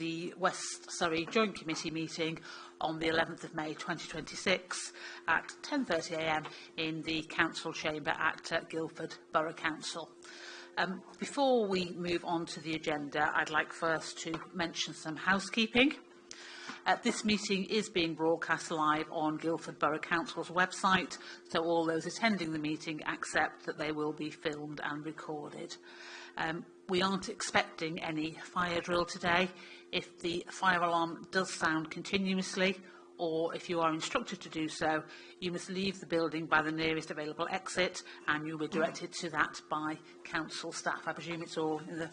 the West Surrey Joint Committee meeting on the 11th of May 2026 at 10:30 a.m. in the Council Chamber at Guildford Borough Council. Before we move on to the agenda, I'd like first to mention some housekeeping. This meeting is being broadcast live on Guildford Borough Council's website, so all those attending the meeting accept that they will be filmed and recorded. We aren't expecting any fire drill today. If the fire alarm does sound continuously, or if you are instructed to do so, you must leave the building by the nearest available exit and you'll be directed to that by council staff. I presume it's all in the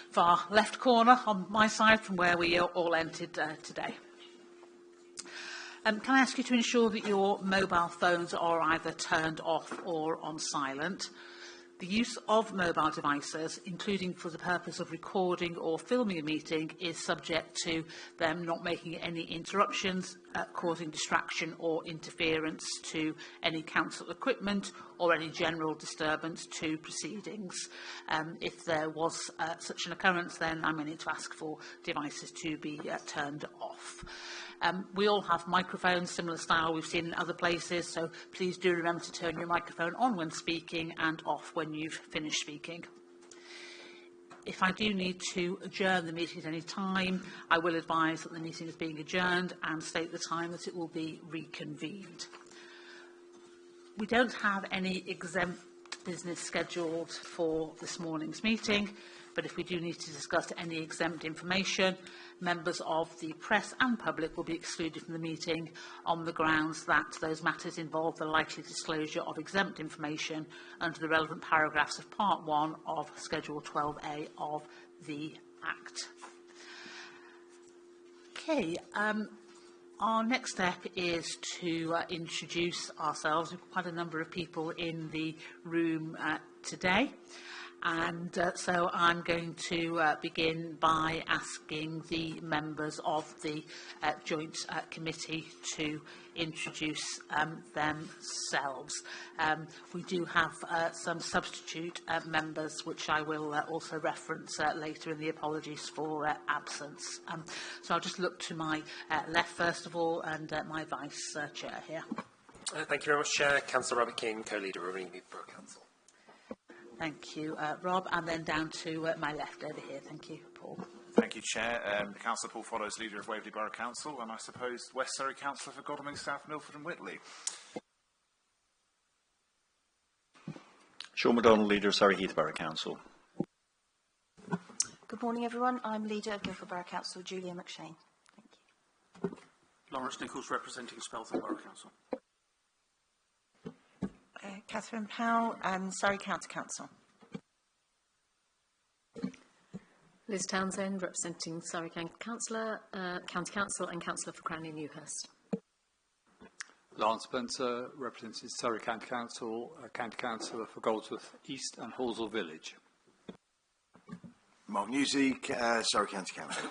far left corner on my side from where we all entered today. Can I ask you to ensure that your mobile phones are either turned off or on silent? The use of mobile devices, including for the purpose of recording or filming a meeting, is subject to them not making any interruptions, causing distraction or interference to any council equipment or any general disturbance to proceedings. If there was such an occurrence, then I'm going to ask for devices to be turned off. We all have microphones, similar style we've seen in other places, so please do remember to turn your microphone on when speaking and off when you've finished speaking. If I do need to adjourn the meeting at any time, I will advise that the meeting is being adjourned and state the time that it will be reconvened. We don't have any exempt business scheduled for this morning's meeting, but if we do need to discuss any exempt information, members of the press and public will be excluded from the meeting on the grounds that those matters involve the likely disclosure of exempt information under the relevant paragraphs of Part 1 of Schedule 12A of the Act. Okay, our next step is to introduce ourselves. We've got quite a number of people in the room today. And so I'm going to begin by asking the members of the Joint Committee to introduce themselves. We do have some substitute members, which I will also reference later in the apologies for absence. So I'll just look to my left first of all, and my Vice Chair here. Thank you very much, Chair. Councillor Robert King, co-leader of Unitary Council. Thank you, Rob, and then down to my left over here. Thank you, Paul. Thank you, Chair. The Councillor Paul Follows, leader of Waverley Borough Council, and I suppose West Surrey Councillor for Godalming, South Milford and Whitley. Sean MacDonald, leader of Surrey Heath Borough Council. Good morning, everyone. I'm leader of Guildford Borough Council, Julia McShane. Thank you. Lawrence Nichols, representing Speltham Borough Council. Catherine Powell, Surrey County Council. Liz Townsend, representing Surrey County Council and Councillor for Cranley and Newhurst. Lance Spencer, representing Surrey County Council, County Councillor for Goldsworth East and Halsall Village. Mark Newsey, Surrey County Council.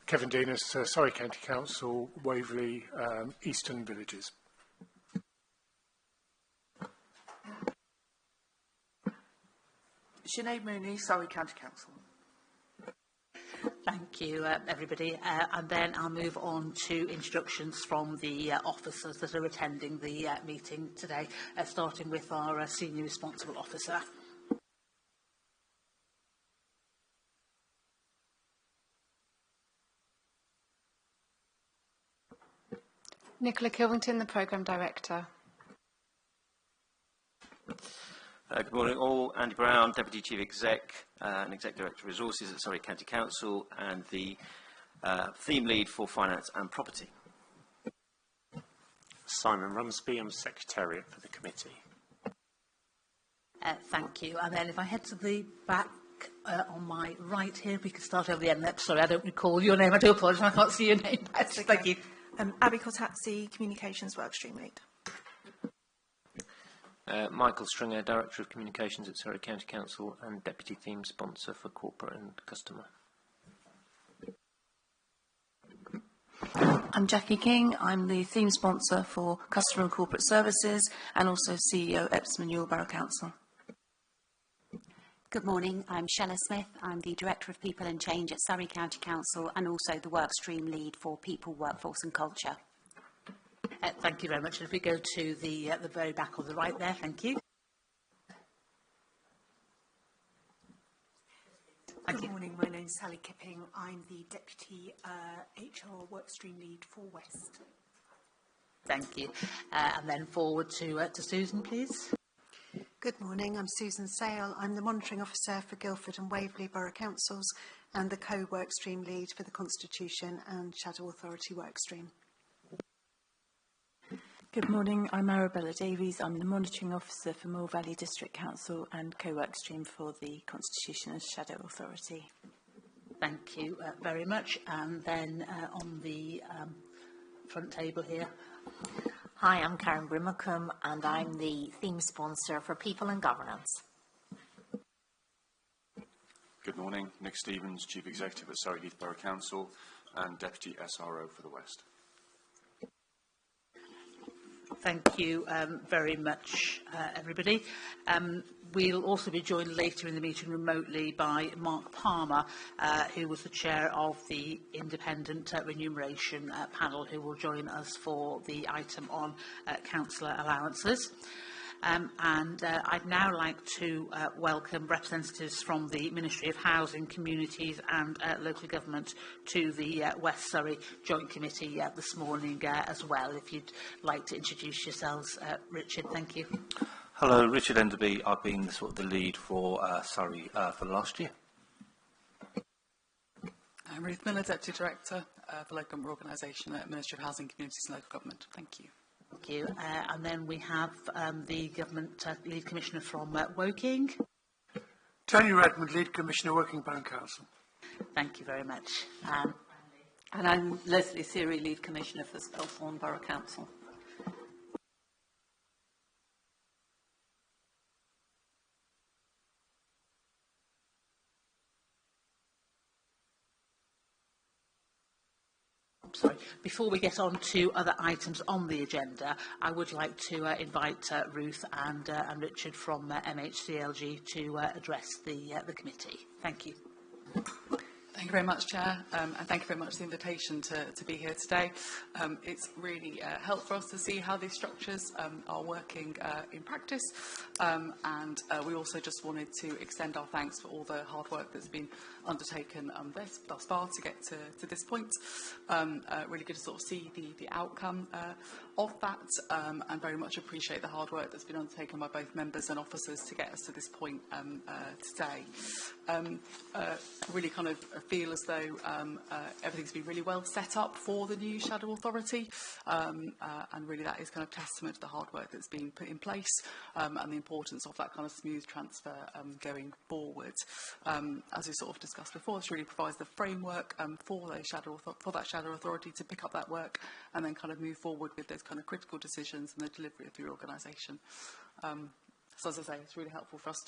Kevin Denis, Surrey County Council, Waverley Eastern Villages. Sinead Mooney, Surrey County Council. Thank you, everybody. And then I'll move on to introductions from the officers that are attending the meeting today, starting with our Senior Responsible Officer. Nicola Kilvington, the Programme Director. Good morning all. Andy Brown, Deputy Chief Exec and Exec Director of Resources at Surrey County Council and the Theme Lead for Finance and Property. Simon Rumsby, I'm Secretariat for the committee. Thank you. And then if I head to the back on my right here, we can start over the end. Sorry, I don't recall your name. I do apologise. I can't see your name. Okay. Thank you. Abby Cortazzi, Communications Workstream Lead. Michael Stringer, Director of Communications at Surrey County Council and Deputy Theme Sponsor for Corporate and Customer. I'm Jackie King. I'm the Theme Sponsor for Customer and Corporate Services and also CEO Epsom and Ewell Borough Council. Good morning, I'm Shella Smith. I'm the Director of People and Change at Surrey County Council and also the Workstream Lead for People, Workforce and Culture. Thank you very much. And if we go to the very back on the right there, thank you. Good morning, my name's Sally Kipping. I'm the Deputy HR Workstream Lead for West. Thank you. And then forward to Susan, please. Good morning, I'm Susan Sale. I'm the Monitoring Officer for Guildford and Waverley Borough Councils and the Co-Workstream Lead for the Constitution and Shadow Authority Workstream. Good morning, I'm Arabella Davies. I'm the Monitoring Officer for Moore Valley District Council and Co-Workstream for the Constitution and Shadow Authority. Thank you very much. And then on the front table here. Hi, I'm Karen Brimacombe and I'm the theme sponsor for People and Governance. Good morning, Nick Stevens, Chief Executive at Surrey Heath Borough Council and Deputy SRO for the West. Thank you very much, everybody. We'll also be joined later in the meeting remotely by Mark Palmer, who was the chair of the Independent Remuneration Panel, who will join us for the item on councillor allowances. I'd now like to welcome representatives from the Ministry of Housing, Communities and Local Government to the West Surrey Joint Committee this morning as well. If you'd like to introduce yourselves, Richard, thank you. Hello, Richard Enderby. I've been the lead for Surrey for the last year. I'm Ruth Miller, Deputy Director for Local Government Organisation at Ministry of Housing, Communities and Local Government. Thank you. Thank you. And then we have the Government Lead Commissioner from Woking. Tony Redmond, Lead Commissioner, Woking Borough Council. Thank you very much. And I'm Leslie Seary, Lead Commissioner for Spelthorne Borough Council. Sorry. Before we get on to other items on the agenda, I would like to invite Ruth and Richard from MHCLG to address the committee. Thank you. Thank you very much, Chair, and thank you very much for the invitation to be here today. It's really helpful for us to see how these structures are working in practice, and we also just wanted to extend our thanks for all the hard work that's been undertaken thus far to get to this point. Really good to sort of see the outcome of that, and very much appreciate the hard work that's been undertaken by both members and officers to get us to this point today. Really kind of feel as though everything's been really well set up for the new Shadow Authority, and really that is kind of testament to the hard work that's been put in place, and the importance of that kind of smooth transfer going forward. As we sort of discussed before, this really provides the framework for that Shadow Authority to pick up that work and then kind of move forward with those kind of critical decisions and the delivery of the organisation. So as I say, it's really helpful for us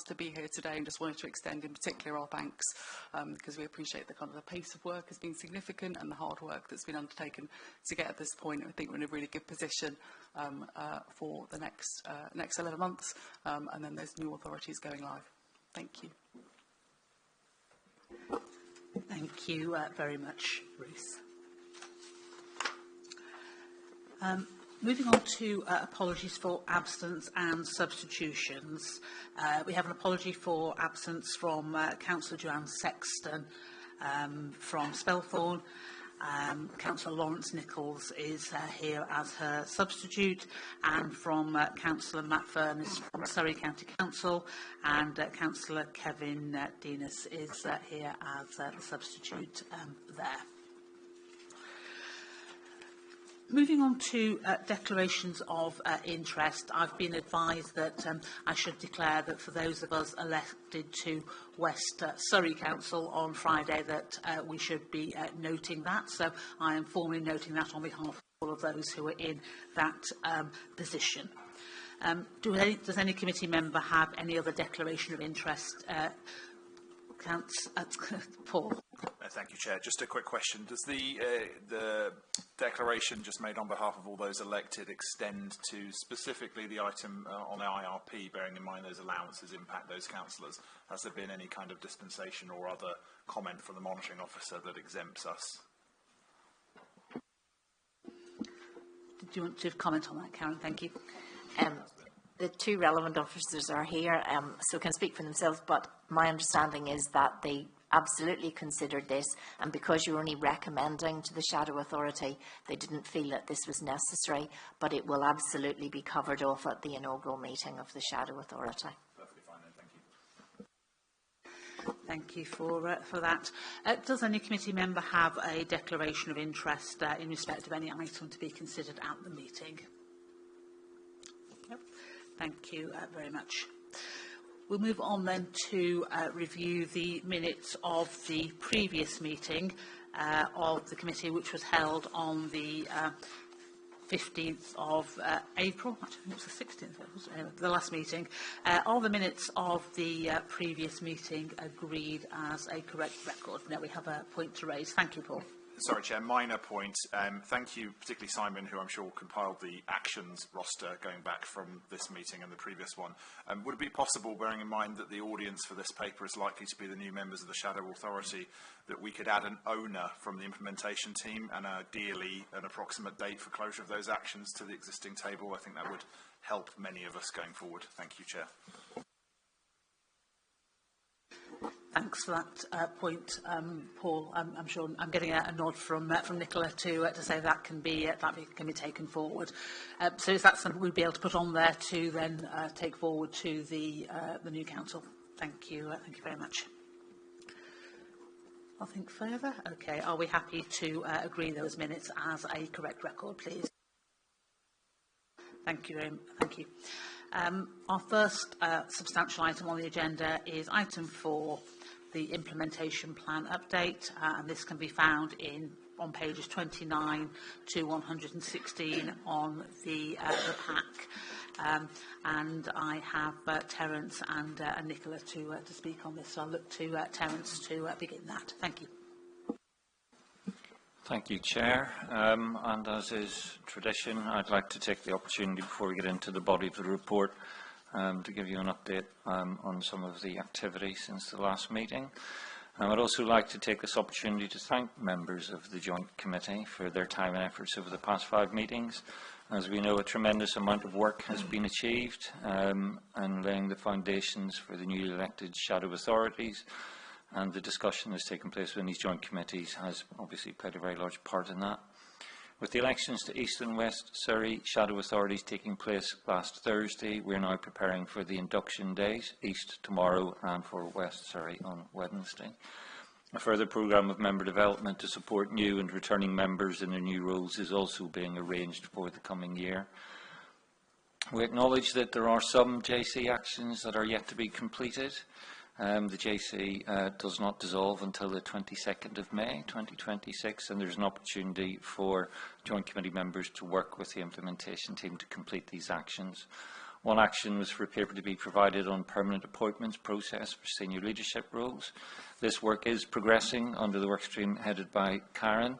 to be here today, and just wanted to extend in particular our thanks because we appreciate the kind of the pace of work has been significant and the hard work that's been undertaken to get at this point. I think we're in a really good position for the next 11 months, and then there's new authorities going live. Thank you. Thank you very much, Ruth. Moving on to apologies for absence and substitutions. We have an apology for absence from Councillor Joanne Sexton from Spelthorne. Councillor Lawrence Nichols is here as her substitute, and from Councillor Matt Furness from Surrey County Council, and Councillor Kevin Denis is here as the substitute there. Moving on to declarations of interest, I've been advised that I should declare that for those of us elected to West Surrey Council on Friday that we should be noting that. So I am formally noting that on behalf of all of those who are in that position. Does any committee member have any other declaration of interest? Paul? Thank you, Chair. Just a quick question. Does the declaration just made on behalf of all those elected extend to specifically the item on the IRP, bearing in mind those allowances impact those councillors? Has there been any kind of dispensation or other comment from the monitoring officer that exempts us? Do you want to comment on that, Karen? Thank you. The two relevant officers are here, so can speak for themselves, but my understanding is that they absolutely considered this, and because you're only recommending to the Shadow Authority, they didn't feel that this was necessary, but it will absolutely be covered off at the inaugural meeting of the Shadow Authority. Perfectly fine then, thank you. Thank you for that. Does any committee member have a declaration of interest in respect of any item to be considered at the meeting? Yep. Thank you very much. We'll move on then to review the minutes of the previous meeting of the committee, which was held on the 15th of April. Actually, it was the 16th, it was, the last meeting. All the minutes of the previous meeting agreed as a correct record. Now we have a point to raise. Thank you, Paul. Sorry, Chair, minor point. Thank you, particularly Simon, who I'm sure compiled the actions roster going back from this meeting and the previous one. Would it be possible, bearing in mind that the audience for this paper is likely to be the new members of the Shadow Authority, that we could add an owner from the implementation team and ideally an approximate date for closure of those actions to the existing table? I think that would help many of us going forward. Thank you, Chair. Thanks for that point, Paul. I'm sure I'm getting a nod from Nicola to say that can be taken forward. So is that something we'd be able to put on there to then take forward to the new council? Thank you. Thank you very much. Nothing further. Okay. Are we happy to agree those minutes as a correct record, please? Thank you. Thank you. Our first substantial item on the agenda is item 4. The implementation plan update, and this can be found on pages 29 to 116 on the pack. And I have Terence and Nicola to speak on this, so I'll look to Terence to begin that. Thank you. Thank you, Chair. And as is tradition, I'd like to take the opportunity before we get into the body of the report to give you an update on some of the activity since the last meeting. I'd also like to take this opportunity to thank members of the Joint Committee for their time and efforts over the past 5 meetings. As we know, a tremendous amount of work has been achieved and laying the foundations for the newly elected Shadow Authorities, and the discussion that's taken place within these Joint Committees has obviously played a very large part in that. With the elections to East and West Surrey Shadow Authorities taking place last Thursday, we are now preparing for the induction days, East tomorrow and for West Surrey on Wednesday. A further programme of member development to support new and returning members in their new roles is also being arranged for the coming year. We acknowledge that there are some JC actions that are yet to be completed. The JC does not dissolve until the 22nd of May 2026, and there's an opportunity for Joint Committee members to work with the implementation team to complete these actions. One action was for a paper to be provided on permanent appointments process for senior leadership roles. This work is progressing under the workstream headed by Karen,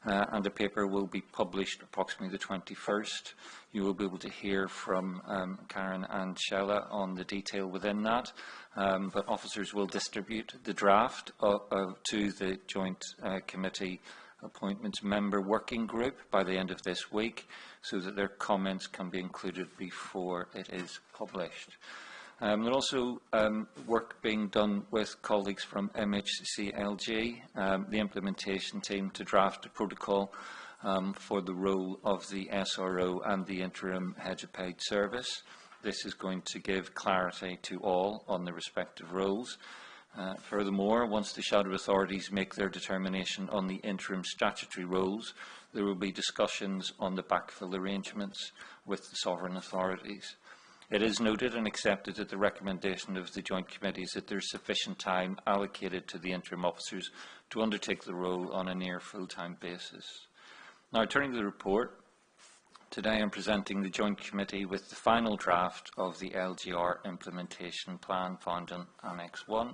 and the paper will be published approximately the 21st. You will be able to hear from Karen and Shella on the detail within that, but officers will distribute the draft to the Joint Committee Appointments Member Working Group by the end of this week, so that their comments can be included before it is published. There's also work being done with colleagues from MHCLG, the implementation team, to draft a protocol for the role of the SRO and the interim head of paid service. This is going to give clarity to all on the respective roles. Furthermore, once the Shadow Authorities make their determination on the interim statutory roles, there will be discussions on the backfill arrangements with the sovereign authorities. It is noted and accepted at the recommendation of the Joint Committees that there is sufficient time allocated to the interim officers to undertake the role on a near full-time basis. Now, turning to the report, today I'm presenting the Joint Committee with the final draft of the LGR implementation plan found in Annex 1,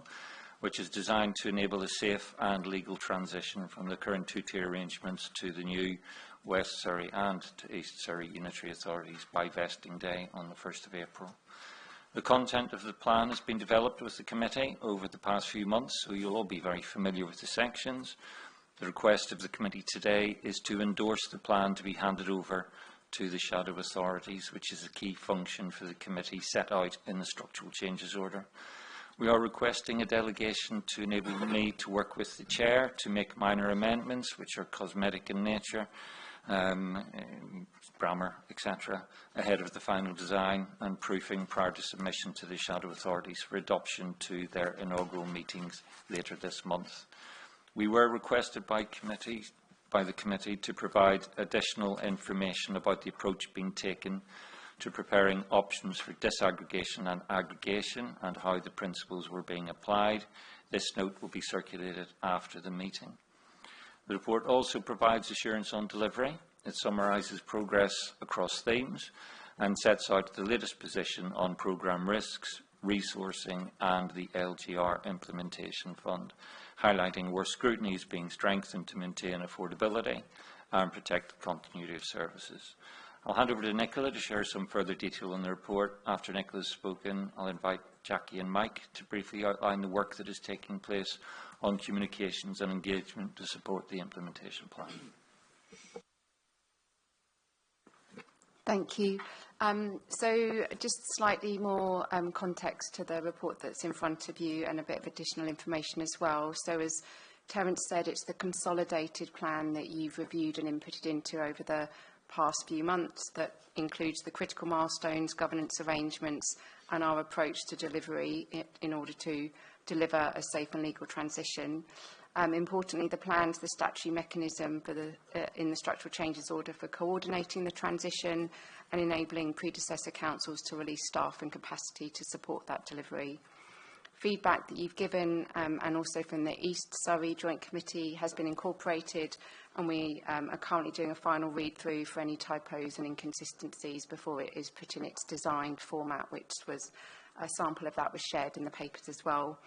which is designed to enable a safe and legal transition from the current two-tier arrangements to the new West Surrey and to East Surrey Unitary authorities by vesting day on the 1st of April. The content of the plan has been developed with the committee over the past few months, so you'll all be very familiar with the sections. The request of the committee today is to endorse the plan to be handed over to the shadow authorities, which is a key function for the committee set out in the structural changes order. We are requesting a delegation to enable me to work with the chair to make minor amendments which are cosmetic in nature, grammar, etc., ahead of the final design and proofing prior to submission to the shadow authorities for adoption to their inaugural meetings later this month. We were requested by the committee to provide additional information about the approach being taken to preparing options for disaggregation and aggregation and how the principles were being applied. This note will be circulated after the meeting. The report also provides assurance on delivery. It summarises progress across themes and sets out the latest position on programme risks, resourcing and the LGR Implementation Fund, highlighting where scrutiny is being strengthened to maintain affordability and protect the continuity of services. I'll hand over to Nicola to share some further detail on the report. After Nicola has spoken, I'll invite Jackie and Mike to briefly outline the work that is taking place on communications and engagement to support the implementation plan. Thank you. So just slightly more context to the report that's in front of you and a bit of additional information as well. So as Terence said, it's the consolidated plan that you've reviewed and inputted into over the past few months that includes the critical milestones, governance arrangements and our approach to delivery in order to deliver a safe and legal transition. Importantly, the plan is the statutory mechanism for in the structural changes order for coordinating the transition and enabling predecessor councils to release staff and capacity to support that delivery. Feedback that you've given and also from the East Surrey Joint Committee has been incorporated, and we are currently doing a final read-through for any typos and inconsistencies before it is put in its designed format, which was a sample of that was shared in the papers as well.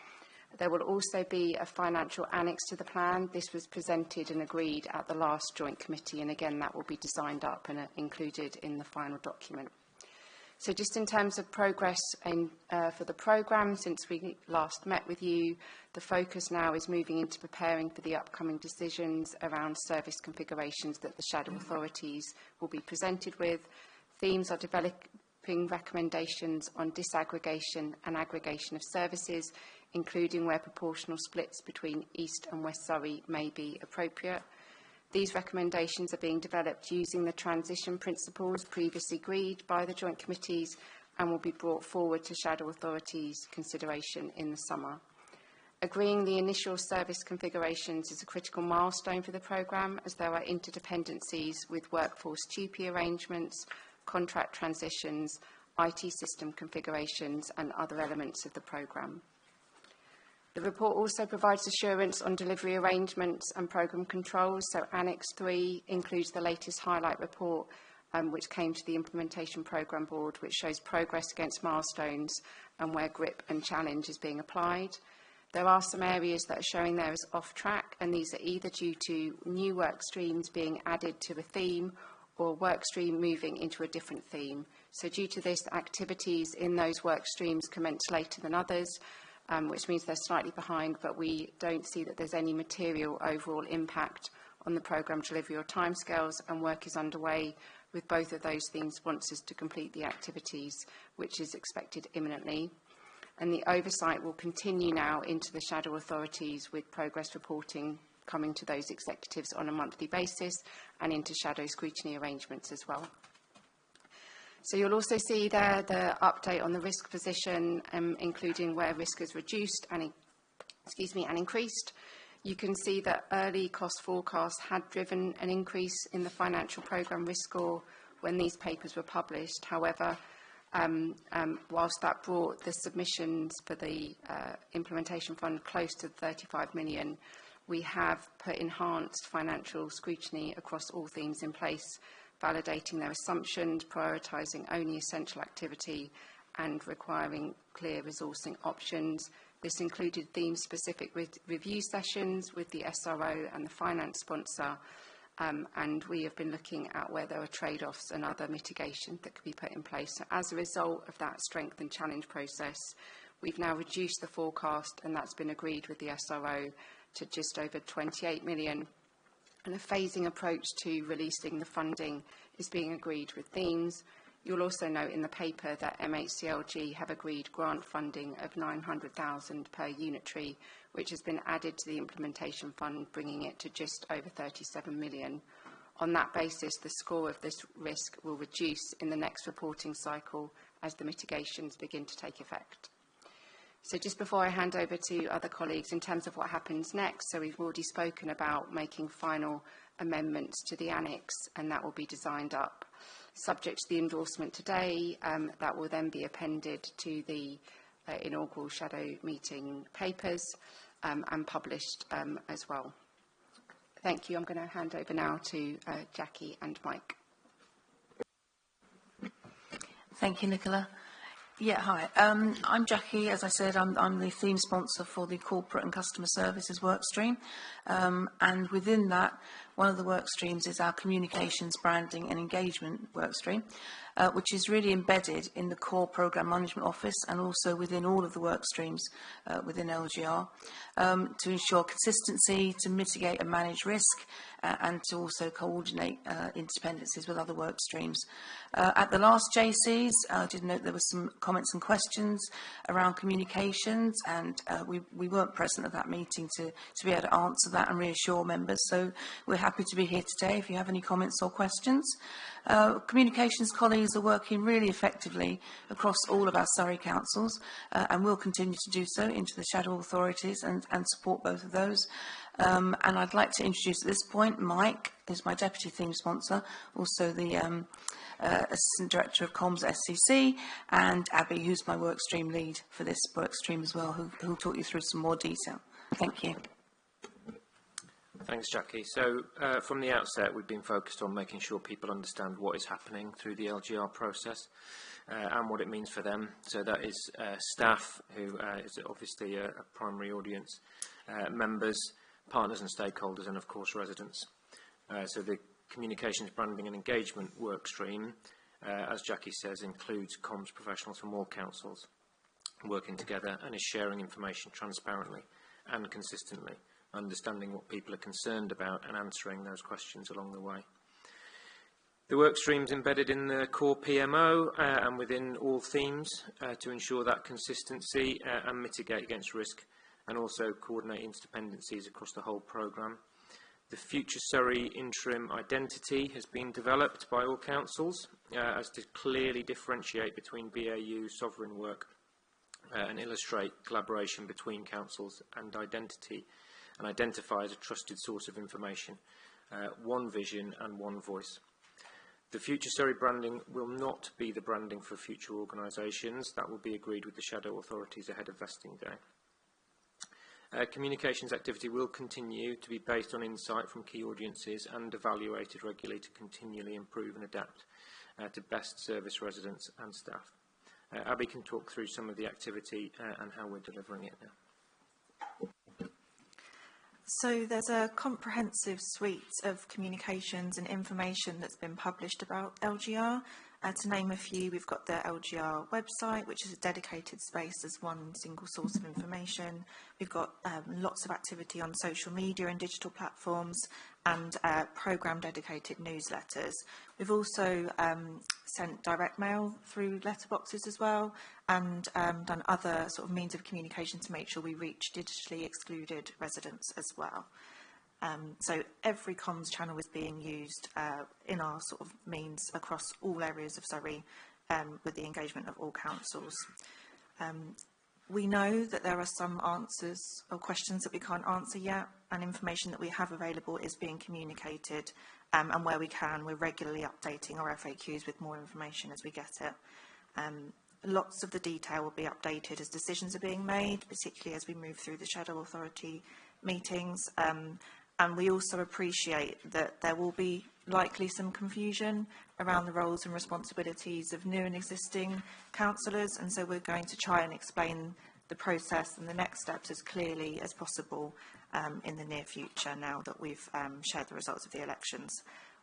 There will also be a financial annex to the plan. This was presented and agreed at the last Joint Committee, and again that will be designed up and included in the final document. So just in terms of progress for the programme, since we last met with you, the focus now is moving into preparing for the upcoming decisions around service configurations that the shadow authorities will be presented with. Themes are developing recommendations on disaggregation and aggregation of services, including where proportional splits between East and West Surrey may be appropriate. These recommendations are being developed using the transition principles previously agreed by the Joint Committees and will be brought forward to shadow authorities' consideration in the summer. Agreeing the initial service configurations is a critical milestone for the programme, as there are interdependencies with workforce TUPE arrangements, contract transitions, IT system configurations and other elements of the programme. The report also provides assurance on delivery arrangements and programme controls. So Annex 3 includes the latest highlight report which came to the Implementation Programme Board, which shows progress against milestones and where grip and challenge is being applied. There are some areas that are showing there as off track, and these are either due to new work streams being added to a theme or work stream moving into a different theme. So due to this, activities in those work streams commence later than others, which means they're slightly behind, but we don't see that there's any material overall impact on the programme delivery or timescales, and work is underway with both of those theme sponsors to complete the activities, which is expected imminently. And the oversight will continue now into the shadow authorities, with progress reporting coming to those executives on a monthly basis and into shadow scrutiny arrangements as well. So you'll also see there the update on the risk position, including where risk is reduced and, and increased. You can see that early cost forecasts had driven an increase in the financial programme risk score when these papers were published. However, whilst that brought the submissions for the implementation fund close to 35 million, we have put enhanced financial scrutiny across all themes in place, validating their assumptions, prioritising only essential activity and requiring clear resourcing options, This included theme-specific review sessions with the SRO and the finance sponsor, and we have been looking at where there are trade-offs and other mitigation that could be put in place. So as a result of that strength and challenge process, we've now reduced the forecast, and that's been agreed with the SRO to just over 28 million. And a phasing approach to releasing the funding is being agreed with themes. You'll also note in the paper that MHCLG have agreed grant funding of 900,000 per unitary, which has been added to the implementation fund, bringing it to just over 37 million. On that basis, the score of this risk will reduce in the next reporting cycle as the mitigations begin to take effect. So just before I hand over to other colleagues, in terms of what happens next, so we've already spoken about making final amendments to the annex, and that will be designed up. Subject to the endorsement today, that will then be appended to the inaugural shadow meeting papers and published as well. Thank you. I'm going to hand over now to Jackie and Mike. Thank you, Nicola. Yeah, hi. I'm Jackie. As I said, I'm the theme sponsor for the Corporate and Customer Services workstream. And within that, one of the work streams is our Communications, Branding and Engagement workstream, which is really embedded in the core Programme Management Office and also within all of the work streams within LGR to ensure consistency, to mitigate and manage risk, and to also coordinate interdependencies with other work streams. At the last JCs, I did note there were some comments and questions around communications, and we weren't present at that meeting to be able to answer that and reassure members. So we're happy to be here today if you have any comments or questions. Communications colleagues are working really effectively across all of our Surrey councils and will continue to do so into the shadow authorities and support both of those. And I'd like to introduce at this point Mike, who's my deputy theme sponsor, also the Assistant Director of Comms at SCC, and Abby, who's my workstream lead for this workstream as well, who'll talk you through some more detail. Thank you. Thanks, Jackie. So from the outset, we've been focused on making sure people understand what is happening through the LGR process and what it means for them. So that is staff, who is obviously a primary audience, members, partners and stakeholders, and of course residents. So the Communications, Branding and Engagement work stream, as Jackie says, includes comms professionals from all councils working together and is sharing information transparently and consistently, understanding what people are concerned about and answering those questions along the way. The work stream's embedded in the core PMO and within all themes to ensure that consistency and mitigate against risk, and also coordinate interdependencies across the whole programme. The Future Surrey interim identity has been developed by all councils as to clearly differentiate between BAU sovereign work and illustrate collaboration between councils and identity, and identify as a trusted source of information, one vision and one voice. The Future Surrey branding will not be the branding for future organisations. That will be agreed with the shadow authorities ahead of vesting day. Communications activity will continue to be based on insight from key audiences and evaluated regularly to continually improve and adapt to best service residents and staff. Abby can talk through some of the activity and how we're delivering it now. So there's a comprehensive suite of communications and information that's been published about LGR. To name a few, we've got the LGR website, which is a dedicated space as one single source of information. We've got lots of activity on social media and digital platforms, and programme dedicated newsletters. We've also sent direct mail through letterboxes as well, and done other sort of means of communication to make sure we reach digitally excluded residents as well. So every comms channel is being used in our sort of means across all areas of Surrey with the engagement of all councils. We know that there are some answers or questions that we can't answer yet, and information that we have available is being communicated, and where we can, we're regularly updating our FAQs with more information as we get it. Lots of the detail will be updated as decisions are being made, particularly as we move through the Shadow Authority meetings. And we also appreciate that there will be likely some confusion around the roles and responsibilities of new and existing councillors, and so we're going to try and explain the process and the next steps as clearly as possible in the near future now that we've shared the results of the elections.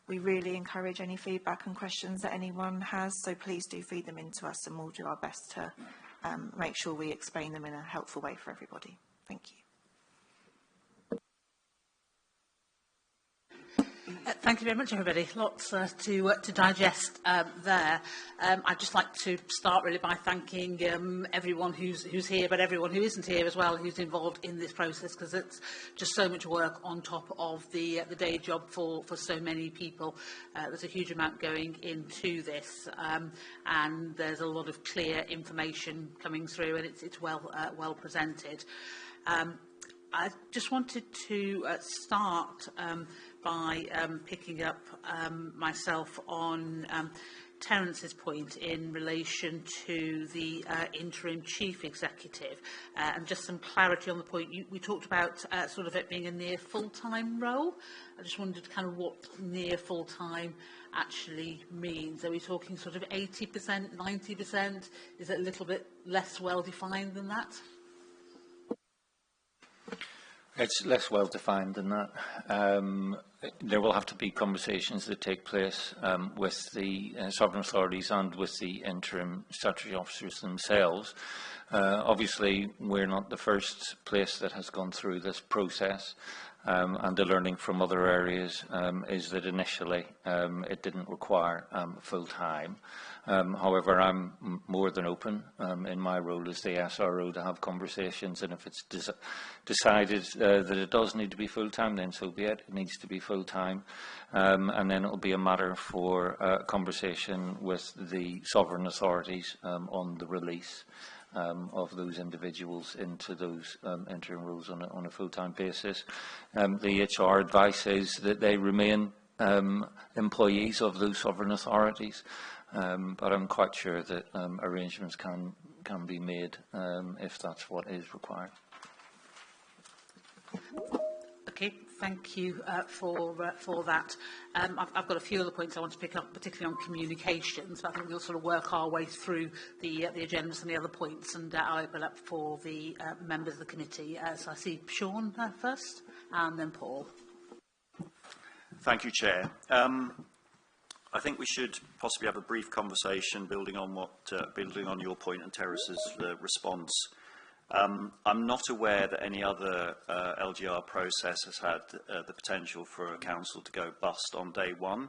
We really encourage any feedback and questions that anyone has, so please do feed them into us and we'll do our best to make sure we explain them in a helpful way for everybody. Thank you. Thank you very much, everybody. Lots to digest there. I'd just like to start really by thanking everyone who's here, but everyone who isn't here as well, who's involved in this process, because it's just so much work on top of the day job for so many people. There's a huge amount going into this, and there's a lot of clear information coming through, and it's well presented. I just wanted to start by picking up myself on Terence's point in relation to the interim chief executive, and just some clarity on the point. We talked about sort of it being a near full-time role. I just wondered kind of what near full-time actually means. Are we talking sort of 80%, 90%? Is it a little bit less well-defined than that? It's less well defined than that. There will have to be conversations that take place with the sovereign authorities and with the interim statutory officers themselves. Obviously, we're not the first place that has gone through this process, and the learning from other areas is that initially it didn't require full time. However, I'm more than open in my role as the SRO to have conversations, and if it's decided that it does need to be full-time, then so be it. It needs to be full-time, and then it will be a matter for conversation with the sovereign authorities on the release of those individuals into those interim roles on a full-time basis. The HR advice is that they remain employees of those sovereign authorities. But I'm quite sure that arrangements can be made if that's what is required. Okay, thank you for that. I've got a few other points I want to pick up, particularly on communications. But I think we'll sort of work our way through the agendas and the other points, and I'll open up for the members of the committee. So I see Sean first, and then Paul. Thank you, Chair. I think we should possibly have a brief conversation building on your point and Teresa's response. I'm not aware that any other LGR process has had the potential for a council to go bust on day one,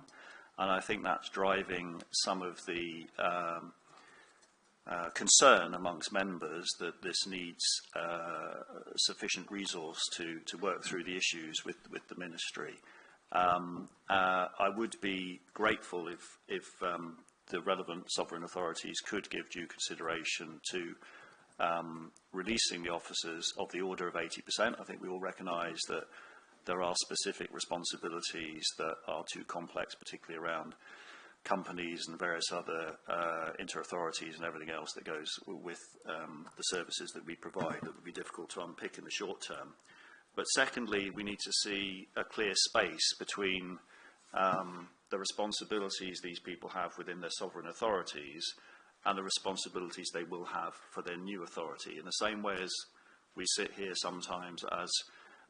and I think that's driving some of the concern amongst members that this needs sufficient resource to work through the issues with the ministry. I would be grateful if the relevant sovereign authorities could give due consideration to releasing the officers of the order of 80%. I think we all recognise that there are specific responsibilities that are too complex, particularly around companies and various other inter-authorities and everything else that goes with the services that we provide that would be difficult to unpick in the short term. But secondly, we need to see a clear space between the responsibilities these people have within their sovereign authorities and the responsibilities they will have for their new authority. In the same way as we sit here sometimes as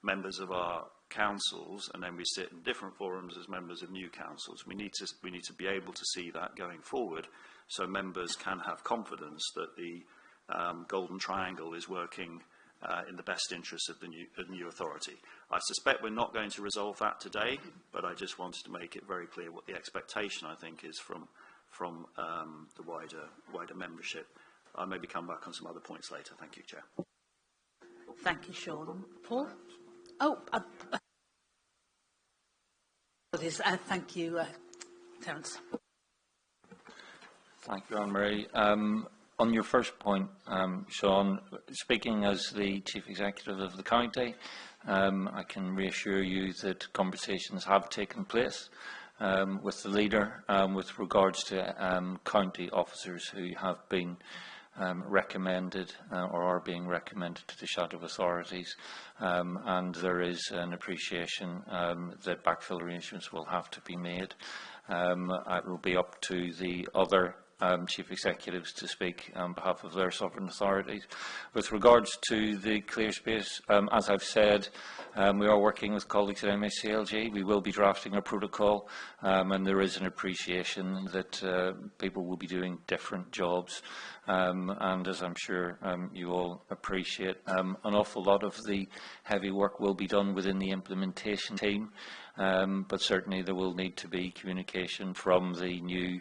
members of our councils, and then we sit in different forums as members of new councils. We need to be able to see that going forward, so members can have confidence that the Golden Triangle is working in the best interests of the new authority. I suspect we're not going to resolve that today, but I just wanted to make it very clear what the expectation, I think, is from the wider membership. I'll maybe come back on some other points later. Thank you, Chair. Thank you, Sean. Paul? Oh, thank you, Terence. Thank you, Anne-Marie. On your first point, Sean, speaking as the Chief Executive of the county, I can reassure you that conversations have taken place with the leader with regards to county officers who have been recommended or are being recommended to the shadow authorities, and there is an appreciation that backfill arrangements will have to be made. It will be up to the other chief executives to speak on behalf of their sovereign authorities. With regards to the clear space, as I've said, we are working with colleagues at MHCLG. We will be drafting a protocol, and there is an appreciation that people will be doing different jobs. And as I'm sure you all appreciate, an awful lot of the heavy work will be done within the implementation team, but certainly there will need to be communication from the new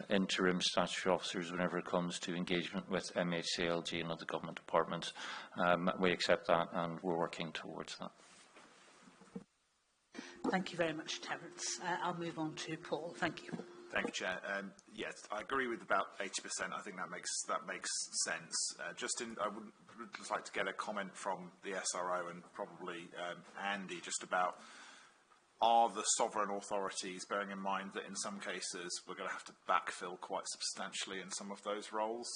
interim statutory officers whenever it comes to engagement with MHCLG and other government departments. We accept that and we're working towards that. Thank you very much, Terence. I'll move on to Paul. Thank you. Thank you, Chair. Yes, I agree with about 80%. I think that makes sense. I would just like to get a comment from the SRO and probably Andy just about, are the sovereign authorities, bearing in mind that in some cases we're going to have to backfill quite substantially in some of those roles,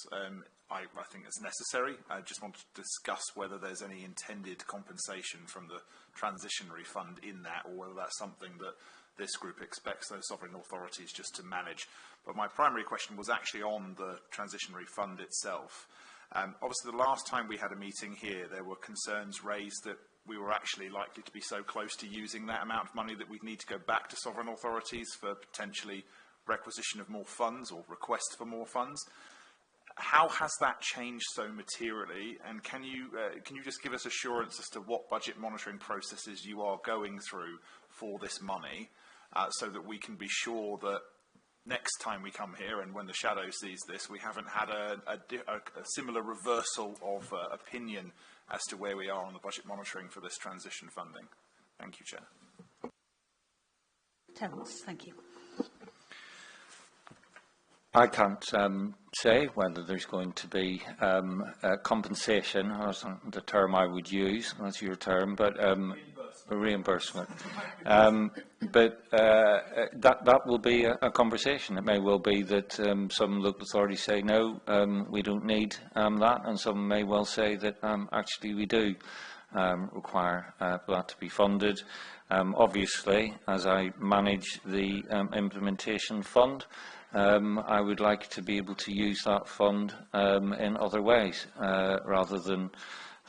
I think it's necessary. I just want to discuss whether there's any intended compensation from the transitionary fund in that, or whether that's something that this group expects those sovereign authorities just to manage. But my primary question was actually on the transitionary fund itself. Obviously, the last time we had a meeting here, there were concerns raised that we were actually likely to be so close to using that amount of money that we'd need to go back to sovereign authorities for potentially requisition of more funds or request for more funds. How has that changed so materially? And can you just give us assurance as to what budget monitoring processes you are going through for this money, so that we can be sure that next time we come here and when the shadow sees this, we haven't had a similar reversal of opinion as to where we are on the budget monitoring for this transition funding. Thank you, Chair. Terence, thank you. I can't say whether there's going to be compensation, or the term I would use, that's your term, but reimbursement. But that will be a conversation. It may well be that some local authorities say, no, we don't need that, and some may well say that actually we do require that to be funded. Obviously, as I manage the implementation fund, I would like to be able to use that fund in other ways rather than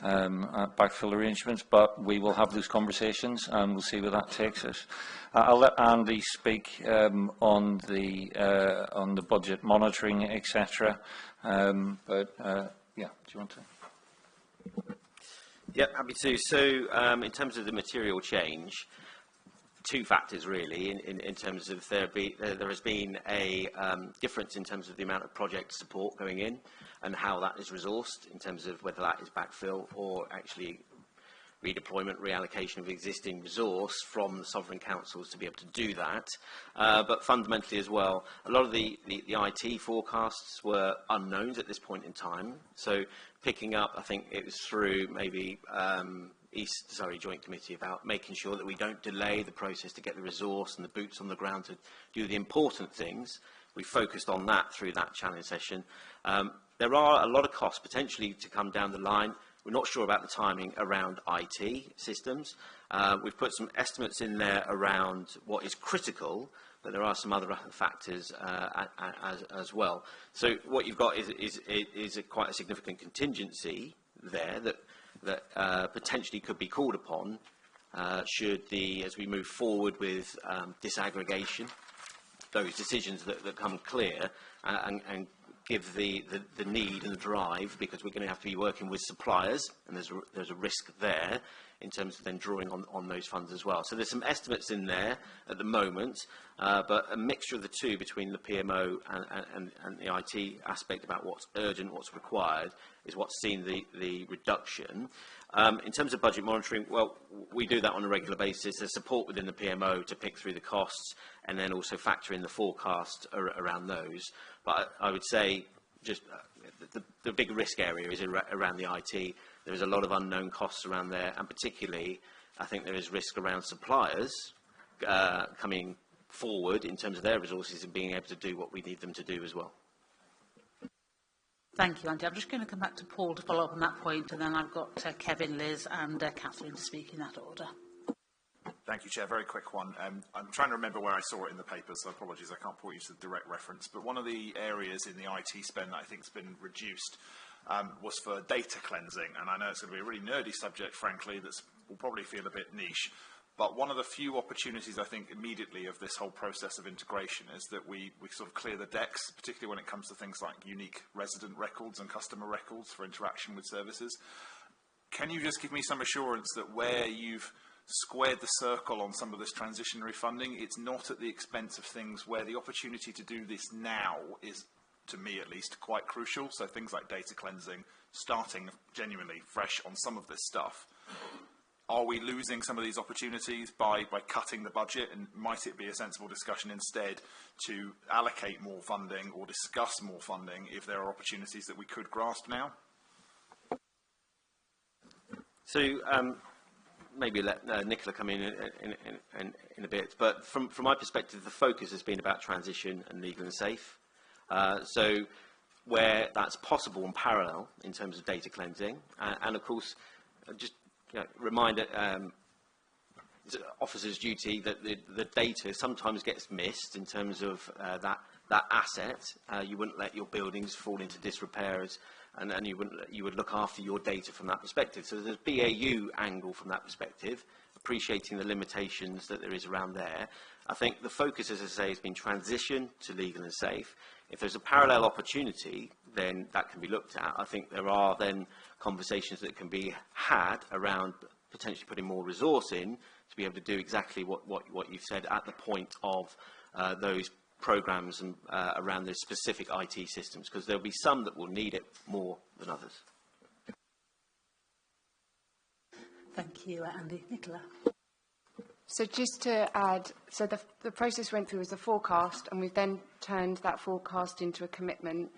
backfill arrangements, but we will have those conversations and we'll see where that takes us. I'll let Andy speak on the budget monitoring, etc. Yeah, do you want to? Yep, happy to. So in terms of the material change, two factors really in terms of there has been a difference in terms of the amount of project support going in and how that is resourced, in terms of whether that is backfill or actually redeployment, reallocation of existing resource from the sovereign councils to be able to do that. But fundamentally as well, a lot of the IT forecasts were unknowns at this point in time. So picking up, I think it was through maybe East Surrey Joint Committee about making sure that we don't delay the process to get the resource and the boots on the ground to do the important things. We focused on that through that challenge session. There are a lot of costs potentially to come down the line. We're not sure about the timing around IT systems. We've put some estimates in there around what is critical, but there are some other factors as well. So what you've got is quite a significant contingency there that potentially could be called upon should as we move forward with disaggregation, those decisions that come clear and give the need and the drive, because we're going to have to be working with suppliers, and there's a risk there in terms of then drawing on those funds as well. So there's some estimates in there at the moment, but a mixture of the two between the PMO and the IT aspect about what's urgent, what's required, is what's seen the reduction. In terms of budget monitoring, well, we do that on a regular basis. There's support within the PMO to pick through the costs and then also factor in the forecast around those. But I would say just the big risk area is around the IT. There is a lot of unknown costs around there, and particularly I think there is risk around suppliers coming forward in terms of their resources and being able to do what we need them to do as well. Thank you, Andy. I'm just going to come back to Paul to follow up on that point, and then I've got Kevin, Liz and Kathleen to speak in that order. Thank you, Chair. Very quick one. I'm trying to remember where I saw it in the papers, so apologies, I can't point you to the direct reference. But one of the areas in the IT spend that I think has been reduced was for data cleansing. And I know it's going to be a really nerdy subject, frankly, that will probably feel a bit niche. But one of the few opportunities, I think, immediately of this whole process of integration is that we sort of clear the decks, particularly when it comes to things like unique resident records and customer records for interaction with services. Can you just give me some assurance that where you've squared the circle on some of this transitionary funding, it's not at the expense of things where the opportunity to do this now is, to me at least, quite crucial? So things like data cleansing, starting genuinely fresh on some of this stuff. Are we losing some of these opportunities by cutting the budget, and might it be a sensible discussion instead to allocate more funding or discuss more funding if there are opportunities that we could grasp now? So maybe let Nicola come in a bit, but from my perspective, the focus has been about transition and legal and safe. So where that's possible and parallel in terms of data cleansing, and of course, just remind officers' duty that the data sometimes gets missed in terms of that asset. You wouldn't let your buildings fall into disrepair, and you would look after your data from that perspective. So there's a BAU angle from that perspective, appreciating the limitations that there is around there. I think the focus, as I say, has been transition to legal and safe. If there's a parallel opportunity, then that can be looked at. I think there are then conversations that can be had around potentially putting more resource in to be able to do exactly what you've said at the point of those programmes and around those specific IT systems, because there'll be some that will need it more than others. Thank you, Andy. Nicola. So just to add, so the process went through as a forecast, and we've then turned that forecast into a commitment.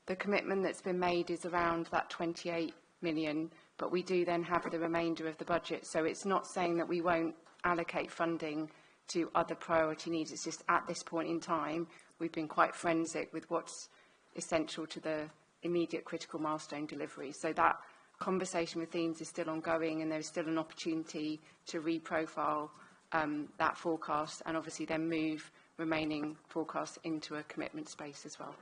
The commitment that's been made is around that 28 million, but we do then have the remainder of the budget. So it's not saying that we won't allocate funding to other priority needs. It's just at this point in time, we've been quite forensic with what's essential to the immediate critical milestone delivery. So that conversation with themes is still ongoing, and there's still an opportunity to reprofile that forecast, and obviously then move remaining forecasts into a commitment space as well.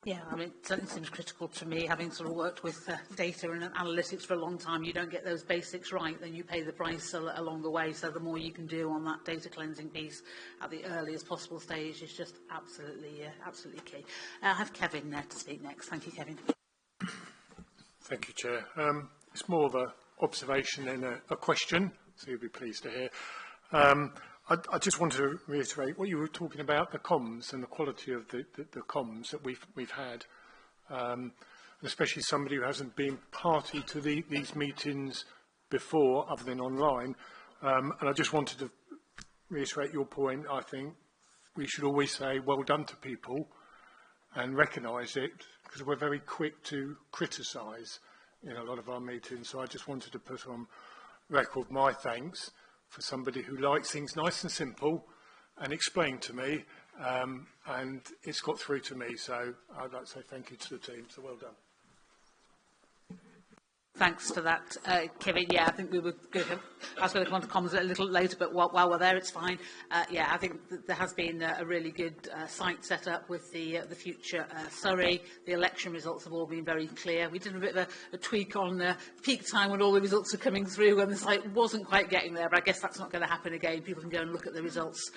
Yeah, I mean, it certainly seems critical to me, having sort of worked with data and analytics for a long time. You don't get those basics right, then you pay the price along the way. So the more you can do on that data cleansing piece at the earliest possible stage is just absolutely key. I'll have Kevin there to speak next. Thank you, Kevin. Thank you, Chair. It's more of an observation than a question, so you'll be pleased to hear. I just want to reiterate what you were talking about, the comms and the quality of the comms that we've had, and especially somebody who hasn't been party to these meetings before, other than online. And I just wanted to reiterate your point. I think we should always say well done to people and recognise it, because we're very quick to criticise in a lot of our meetings. So I just wanted to put on record my thanks for somebody who likes things nice and simple and explained to me, and it's got through to me. So I'd like to say thank you to the team. So well done. Thanks for that, Kevin. Yeah, I think I was going to come on to comms a little later, but while we're there, it's fine. Yeah, I think there has been a really good site set up with the future Surrey. The election results have all been very clear. We did a bit of a tweak on peak time when all the results are coming through, and the site wasn't quite getting there, but I guess that's not going to happen again. People can go and look at the results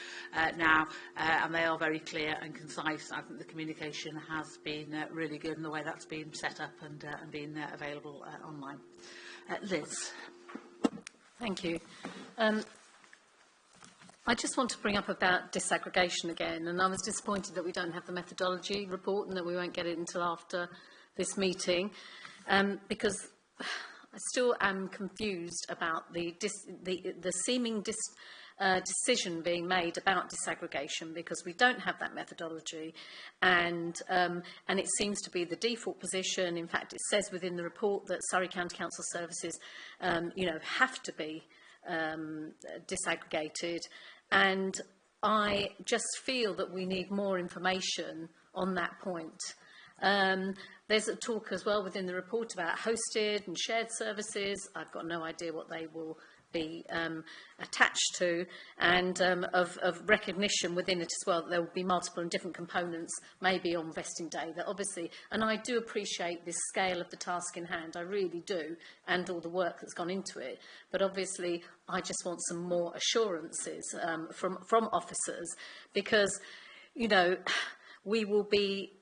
now, and they are very clear and concise. I think the communication has been really good in the way that's been set up and been available online. Liz. Thank you. I just want to bring up about disaggregation again, and I was disappointed that we don't have the methodology report and that we won't get it until after this meeting, because I still am confused about the seeming decision being made about disaggregation, because we don't have that methodology, and it seems to be the default position. In fact, it says within the report that Surrey County Council services, have to be disaggregated, and I just feel that we need more information on that point. There's a talk as well within the report about hosted and shared services. I've got no idea what they will be attached to, and of recognition within it as well that there will be multiple and different components maybe on vesting day that obviously, and I do appreciate this scale of the task in hand, I really do, and all the work that's gone into it, but obviously I just want some more assurances from officers, because, you know, we will be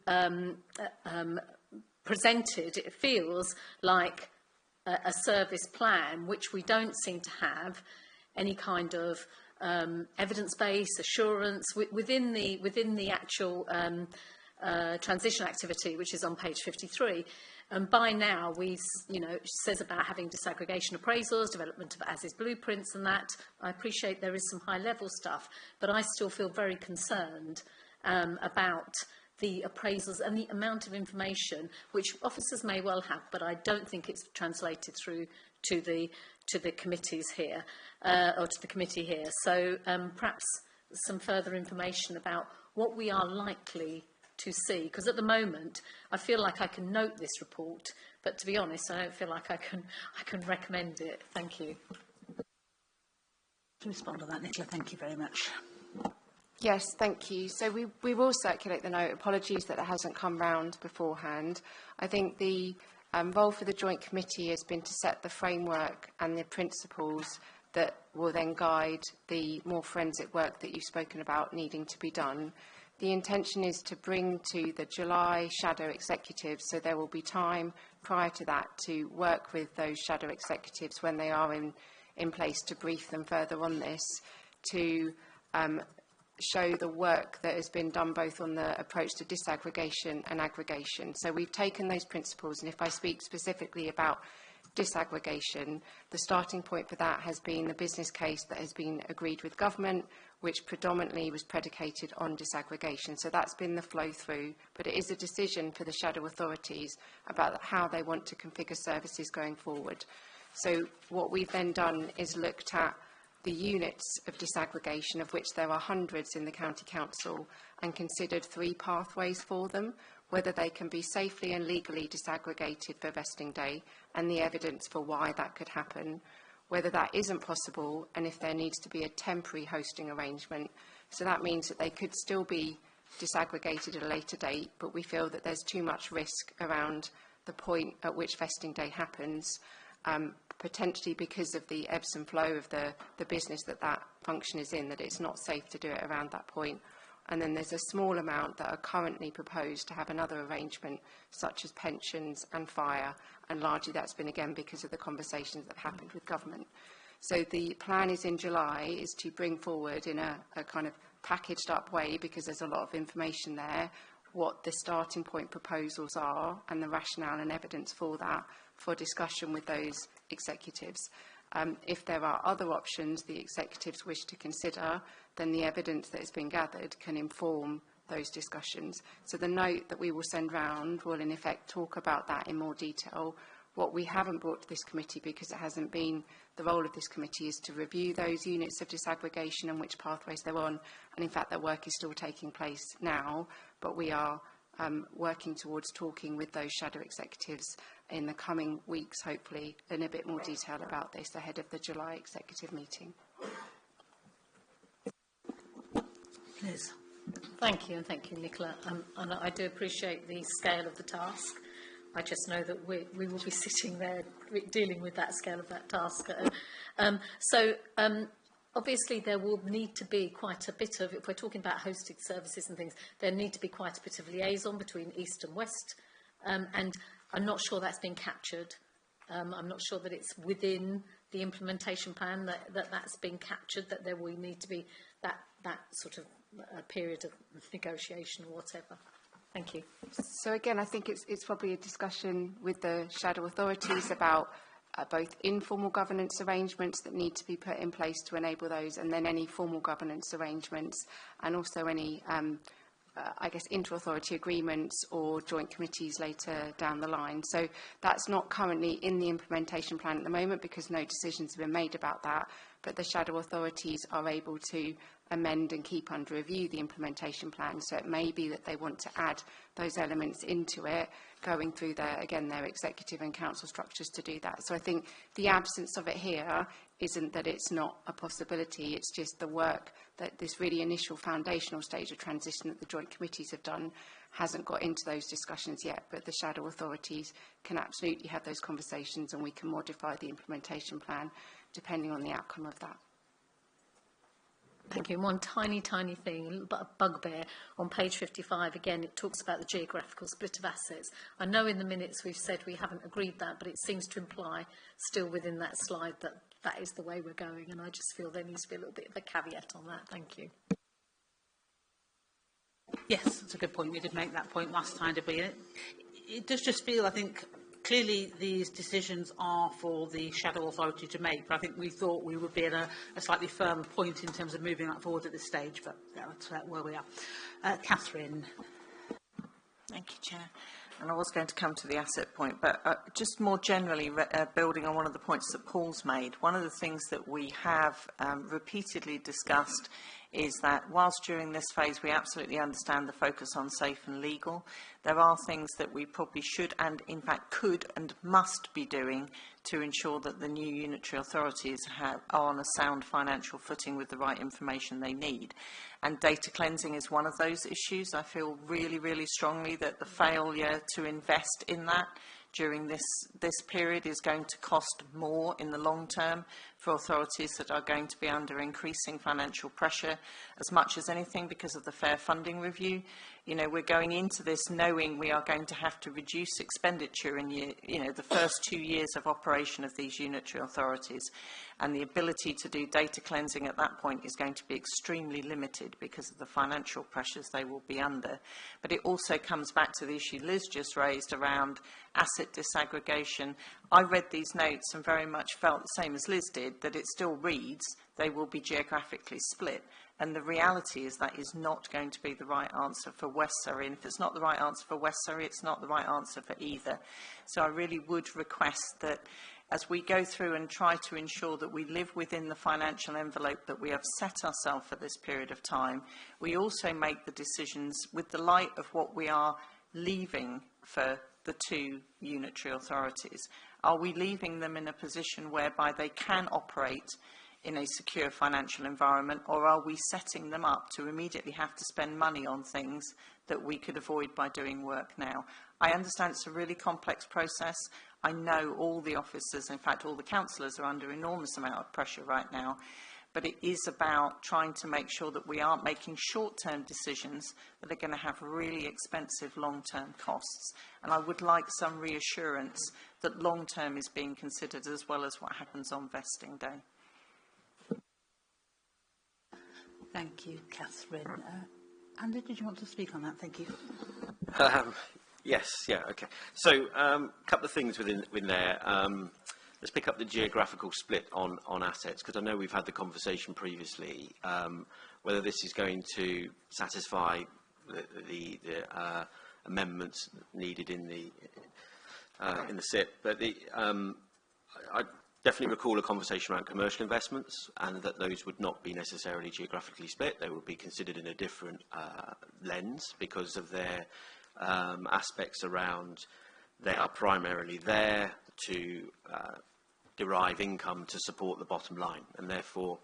presented, it feels like, a service plan which we don't seem to have any kind of evidence-based assurance within the actual transition activity, which is on page 53. And by now, it says about having disaggregation appraisals, development of as-is blueprints and that. I appreciate there is some high-level stuff, but I still feel very concerned about the appraisals and the amount of information which officers may well have, but I don't think it's translated through to the committees here, or to the committee here. So perhaps some further information about what we are likely to see, because at the moment I feel like I can note this report, but to be honest, I don't feel like I can recommend it. Thank you. To respond to that, Nicola, thank you very much. Yes, thank you. So we will circulate the note. Apologies that it hasn't come round beforehand. I think the role for the Joint Committee has been to set the framework and the principles that will then guide the more forensic work that you've spoken about needing to be done. The intention is to bring to the July shadow executives, so there will be time prior to that to work with those shadow executives when they are in place to brief them further on this, to show the work that has been done both on the approach to disaggregation and aggregation. So we've taken those principles, and if I speak specifically about disaggregation, the starting point for that has been the business case that has been agreed with government, which predominantly was predicated on disaggregation. So that's been the flow through, but it is a decision for the shadow authorities about how they want to configure services going forward. So what we've then done is looked at the units of disaggregation, of which there are hundreds in the County Council, and considered 3 pathways for them, whether they can be safely and legally disaggregated for vesting day, and the evidence for why that could happen, whether that isn't possible, and if there needs to be a temporary hosting arrangement. So that means that they could still be disaggregated at a later date, but we feel that there's too much risk around the point at which vesting day happens, potentially because of the ebbs and flow of the business that function is in, that it's not safe to do it around that point. And then there's a small amount that are currently proposed to have another arrangement, such as pensions and fire, and largely that's been, again, because of the conversations that have happened with government. So the plan is in July is to bring forward in a kind of packaged up way, because there's a lot of information there, what the starting point proposals are and the rationale and evidence for that, for discussion with those executives. If there are other options the executives wish to consider, then the evidence that has been gathered can inform those discussions. So the note that we will send round will in effect talk about that in more detail. What we haven't brought to this committee, because it hasn't been the role of this committee, is to review those units of disaggregation and which pathways they're on. And in fact, that work is still taking place now, but we are working towards talking with those shadow executives in the coming weeks, hopefully, in a bit more detail about this ahead of the July executive meeting. Liz. Thank you, and thank you, Nicola. And I do appreciate the scale of the task. I just know that we will be sitting there dealing with that scale of that task. Obviously, there will need to be quite a bit of, if we're talking about hosted services and things, there need to be quite a bit of liaison between East and West. And I'm not sure that's been captured. I'm not sure that it's within the implementation plan that's been captured, that there will need to be that sort of period of negotiation or whatever. Thank you. So again, I think it's probably a discussion with the shadow authorities about both informal governance arrangements that need to be put in place to enable those, and then any formal governance arrangements, and also any, I guess, inter-authority agreements or joint committees later down the line. So that's not currently in the implementation plan at the moment, because no decisions have been made about that, but the shadow authorities are able to amend and keep under review the implementation plan. So it may be that they want to add those elements into it, going through their executive and council structures to do that. So I think the absence of it here isn't that it's not a possibility, it's just the work that this really initial foundational stage of transition that the joint committees have done hasn't got into those discussions yet, but the shadow authorities can absolutely have those conversations, and we can modify the implementation plan depending on the outcome of that. Thank you. One tiny thing, a little bit of bugbear. On page 55, again, it talks about the geographical split of assets. I know in the minutes we've said we haven't agreed that, but it seems to imply still within that slide that that is the way we're going, and I just feel there needs to be a little bit of a caveat on that. Thank you. Yes, that's a good point. We did make that point last time, did we? It does just feel, I think, clearly these decisions are for the shadow authority to make, but I think we thought we would be at a slightly firmer point in terms of moving that forward at this stage, but that's where we are. Catherine. Thank you, Chair. And I was going to come to the asset point, but just more generally, building on one of the points that Paul's made, one of the things that we have repeatedly discussed is that whilst during this phase we absolutely understand the focus on safe and legal, there are things that we probably should and in fact could and must be doing to ensure that the new unitary authorities are on a sound financial footing with the right information they need. And data cleansing is one of those issues. I feel really strongly that the failure to invest in that during this period is going to cost more in the long term for authorities that are going to be under increasing financial pressure as much as anything because of the fair funding review. You know, we're going into this knowing we are going to have to reduce expenditure in the first 2 years of operation of these unitary authorities, and the ability to do data cleansing at that point is going to be extremely limited because of the financial pressures they will be under. But it also comes back to the issue Liz just raised around asset disaggregation. I read these notes and very much felt the same as Liz did, that it still reads they will be geographically split. And the reality is that is not going to be the right answer for West Surrey. And if it's not the right answer for West Surrey, it's not the right answer for either. So I really would request that as we go through and try to ensure that we live within the financial envelope that we have set ourselves for this period of time, we also make the decisions with the light of what we are leaving for the two unitary authorities. Are we leaving them in a position whereby they can operate in a secure financial environment, or are we setting them up to immediately have to spend money on things that we could avoid by doing work now? I understand it's a really complex process. I know all the officers, in fact all the councillors, are under enormous amount of pressure right now, but it is about trying to make sure that we aren't making short-term decisions that are going to have really expensive long-term costs. And I would like some reassurance that long-term is being considered as well as what happens on vesting day. Thank you, Catherine. Andy, did you want to speak on that? Thank you. Yes, yeah, okay. So, a couple of things within there. Let's pick up the geographical split on assets, because I know we've had the conversation previously, whether this is going to satisfy the amendments needed in the SIP. But I definitely recall a conversation around commercial investments, and that those would not be necessarily geographically split. They would be considered in a different lens because of their aspects around they are primarily there to derive income to support the bottom line, and therefore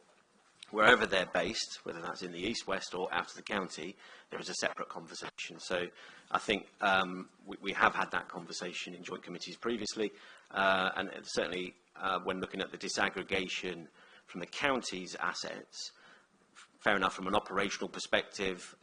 wherever they're based, whether that's in the east, west or out of the county, there is a separate conversation. So I think we have had that conversation in joint committees previously, and certainly when looking at the disaggregation from the county's assets, fair enough from an operational perspective,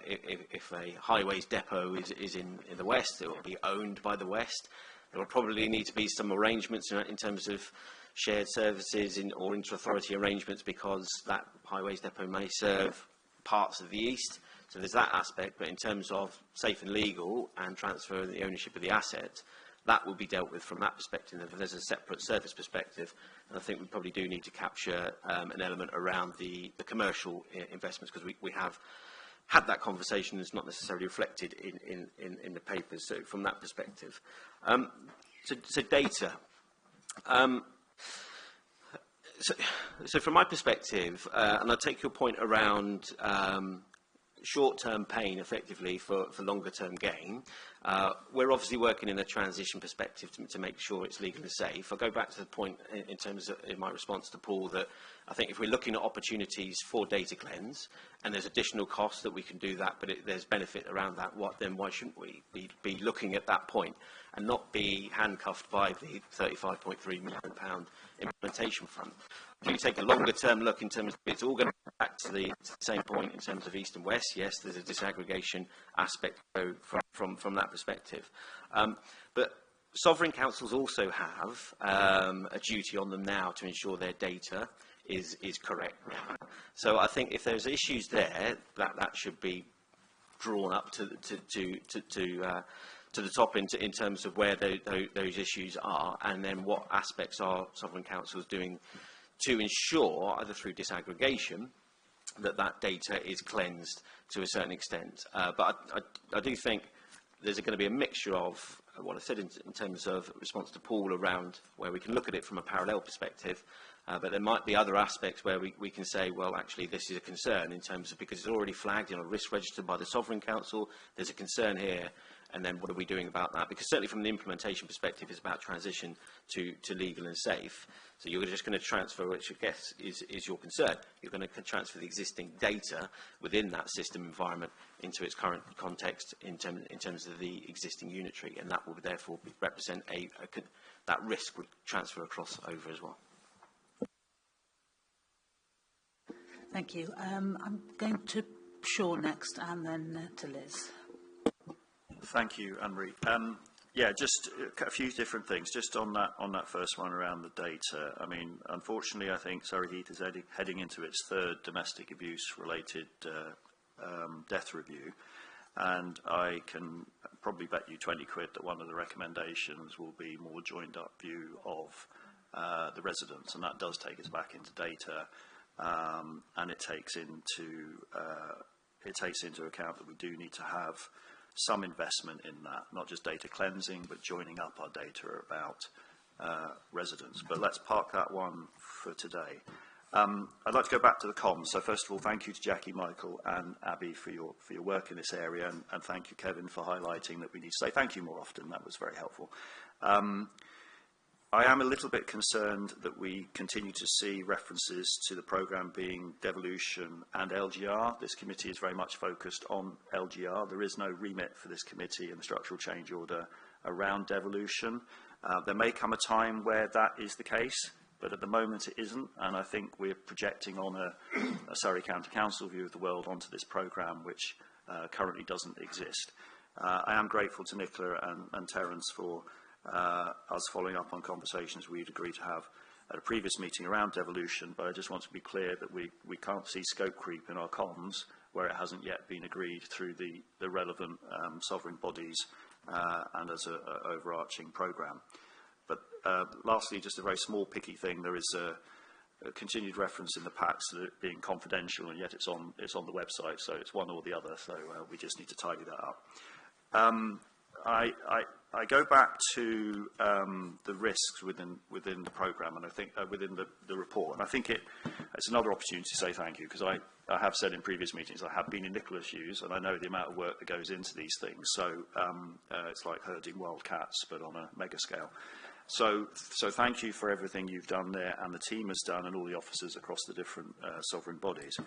if a highways depot is in the west, it will be owned by the west. There will probably need to be some arrangements in terms of shared services or inter-authority arrangements, because that highways depot may serve parts of the east. So there's that aspect, but in terms of safe and legal and transfer of the ownership of the asset, that will be dealt with from that perspective. There's a separate service perspective, and I think we probably do need to capture an element around the commercial investments, because we have had that conversation. It's not necessarily reflected in the papers. So from that perspective, so data. So from my perspective, and I take your point around short-term pain effectively for longer-term gain. We're obviously working in a transition perspective to make sure it's legal and safe. I'll go back to the point in terms of in my response to Paul that I think if we're looking at opportunities for data cleanse and there's additional costs that we can do that, but there's benefit around that, then why shouldn't we be looking at that point and not be handcuffed by the £35.3 million implementation fund? If you take a longer term look in terms of it's all going to go back to the same point in terms of East and West, yes, there's a disaggregation aspect from that perspective. But sovereign councils also have a duty on them now to ensure their data is correct. So I think if there's issues there, that should be drawn up to the top in terms of where those issues are, and then what aspects are sovereign councils doing to ensure, either through disaggregation, that data is cleansed to a certain extent. But I do think there's going to be a mixture of what I said in terms of response to Paul around where we can look at it from a parallel perspective, but there might be other aspects where we can say, well, actually, this is a concern in terms of because it's already flagged in a risk register by the Sovereign Council, there's a concern here, and then what are we doing about that? Because certainly from the implementation perspective, it's about transition to legal and safe. So you're just going to transfer, which I guess is your concern. You're going to transfer the existing data within that system environment into its current context in terms of the existing unitary, and that will therefore represent that risk would transfer across over as well. Thank you. I'm going to Sean next and then to Liz. Thank you, Anne-Marie. Yeah, just a few different things. Just on that first one around the data. I mean, unfortunately, I think Surrey Heath is heading into its third domestic abuse-related death review, and I can probably bet you 20 quid that one of the recommendations will be more joined-up view of the residents, and that does take us back into data, and it takes into account that we do need to have some investment in that, not just data cleansing, but joining up our data about residents. But let's park that one for today. I'd like to go back to the comms. So first of all, thank you to Jackie, Michael and Abby for your work in this area, and thank you, Kevin, for highlighting that we need to say thank you more often. That was very helpful. I am a little bit concerned that we continue to see references to the programme being devolution and LGR. This committee is very much focused on LGR. There is no remit for this committee in the structural change order around devolution. There may come a time where that is the case, but at the moment it isn't, and I think we're projecting on a Surrey County Council view of the world onto this programme, which currently doesn't exist. I am grateful to Nicola and Terence for us following up on conversations we'd agreed to have at a previous meeting around devolution, but I just want to be clear that we can't see scope creep in our comms where it hasn't yet been agreed through the relevant sovereign bodies and as an overarching programme. But lastly, just a very small picky thing, there is a continued reference in the packs to it being confidential, and yet it's on the website, so it's one or the other, so we just need to tidy that up. I go back to the risks within the programme, and I think within the report, and I think it's another opportunity to say thank you, because I have said in previous meetings I have been in Nicola's shoes, and I know the amount of work that goes into these things. So it's like herding wild cats, but on a mega scale. So thank you for everything you've done there, and the team has done, and all the officers across the different sovereign bodies.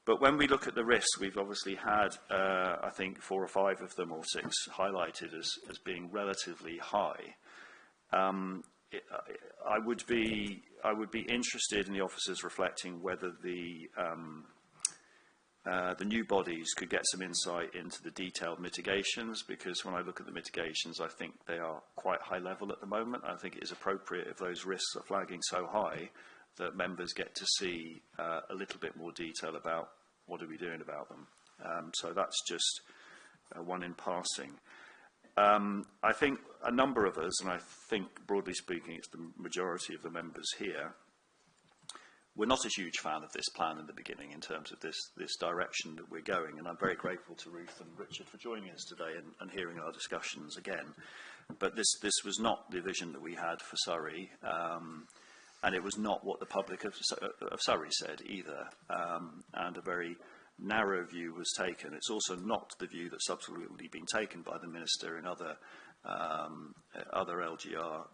But when we look at the risks, we've obviously had, I think, 4 or 5 of them, or 6, highlighted as being relatively high. I would be interested in the officers reflecting whether the new bodies could get some insight into the detailed mitigations, because when I look at the mitigations, I think they are quite high level at the moment. I think it is appropriate, if those risks are flagging so high, that members get to see a little bit more detail about what are we doing about them. So that's just one in passing. I think a number of us, and I think broadly speaking it's the majority of the members here, we're not a huge fan of this plan in the beginning in terms of this direction that we're going, and I'm very grateful to Ruth and Richard for joining us today and hearing our discussions again. But this was not the vision that we had for Surrey, and it was not what the public of Surrey said either, and a very narrow view was taken. It's also not the view that's subsequently been taken by the Minister in other LGR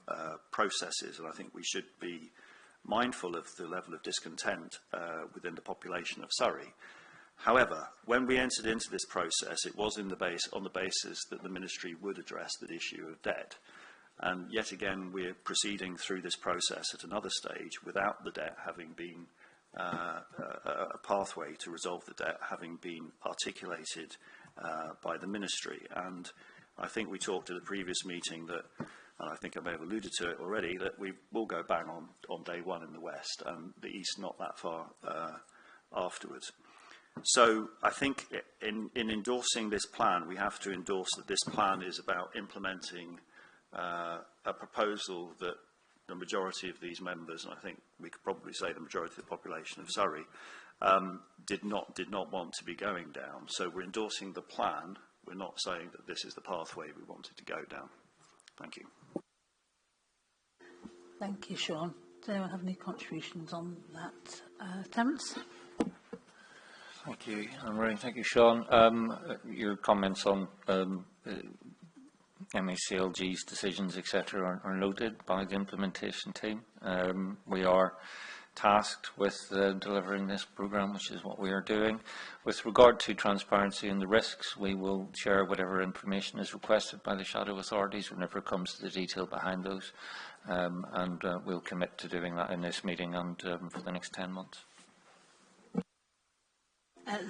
processes, and I think we should be mindful of the level of discontent within the population of Surrey. However, when we entered into this process, it was on the basis that the Ministry would address the issue of debt. And yet again, we're proceeding through this process at another stage without the debt having been a pathway to resolve the debt having been articulated by the Ministry. And I think we talked at a previous meeting that, and I think I may have alluded to it already, that we will go bang on day one in the West, and the East not that far afterwards. So I think in endorsing this plan, we have to endorse that this plan is about implementing a proposal that the majority of these members, and I think we could probably say the majority of the population of Surrey, did not want to be going down. So we're endorsing the plan. We're not saying that this is the pathway we wanted to go down. Thank you. Thank you, Sean. Does anyone have any contributions on that? Terence? Thank you, Anne-Marie. Thank you, Sean. Your comments on MACLG's decisions, etc., are noted by the implementation team. We are tasked with delivering this programme, which is what we are doing. With regard to transparency and the risks, we will share whatever information is requested by the shadow authorities whenever it comes to the detail behind those, and we'll commit to doing that in this meeting and for the next 10 months.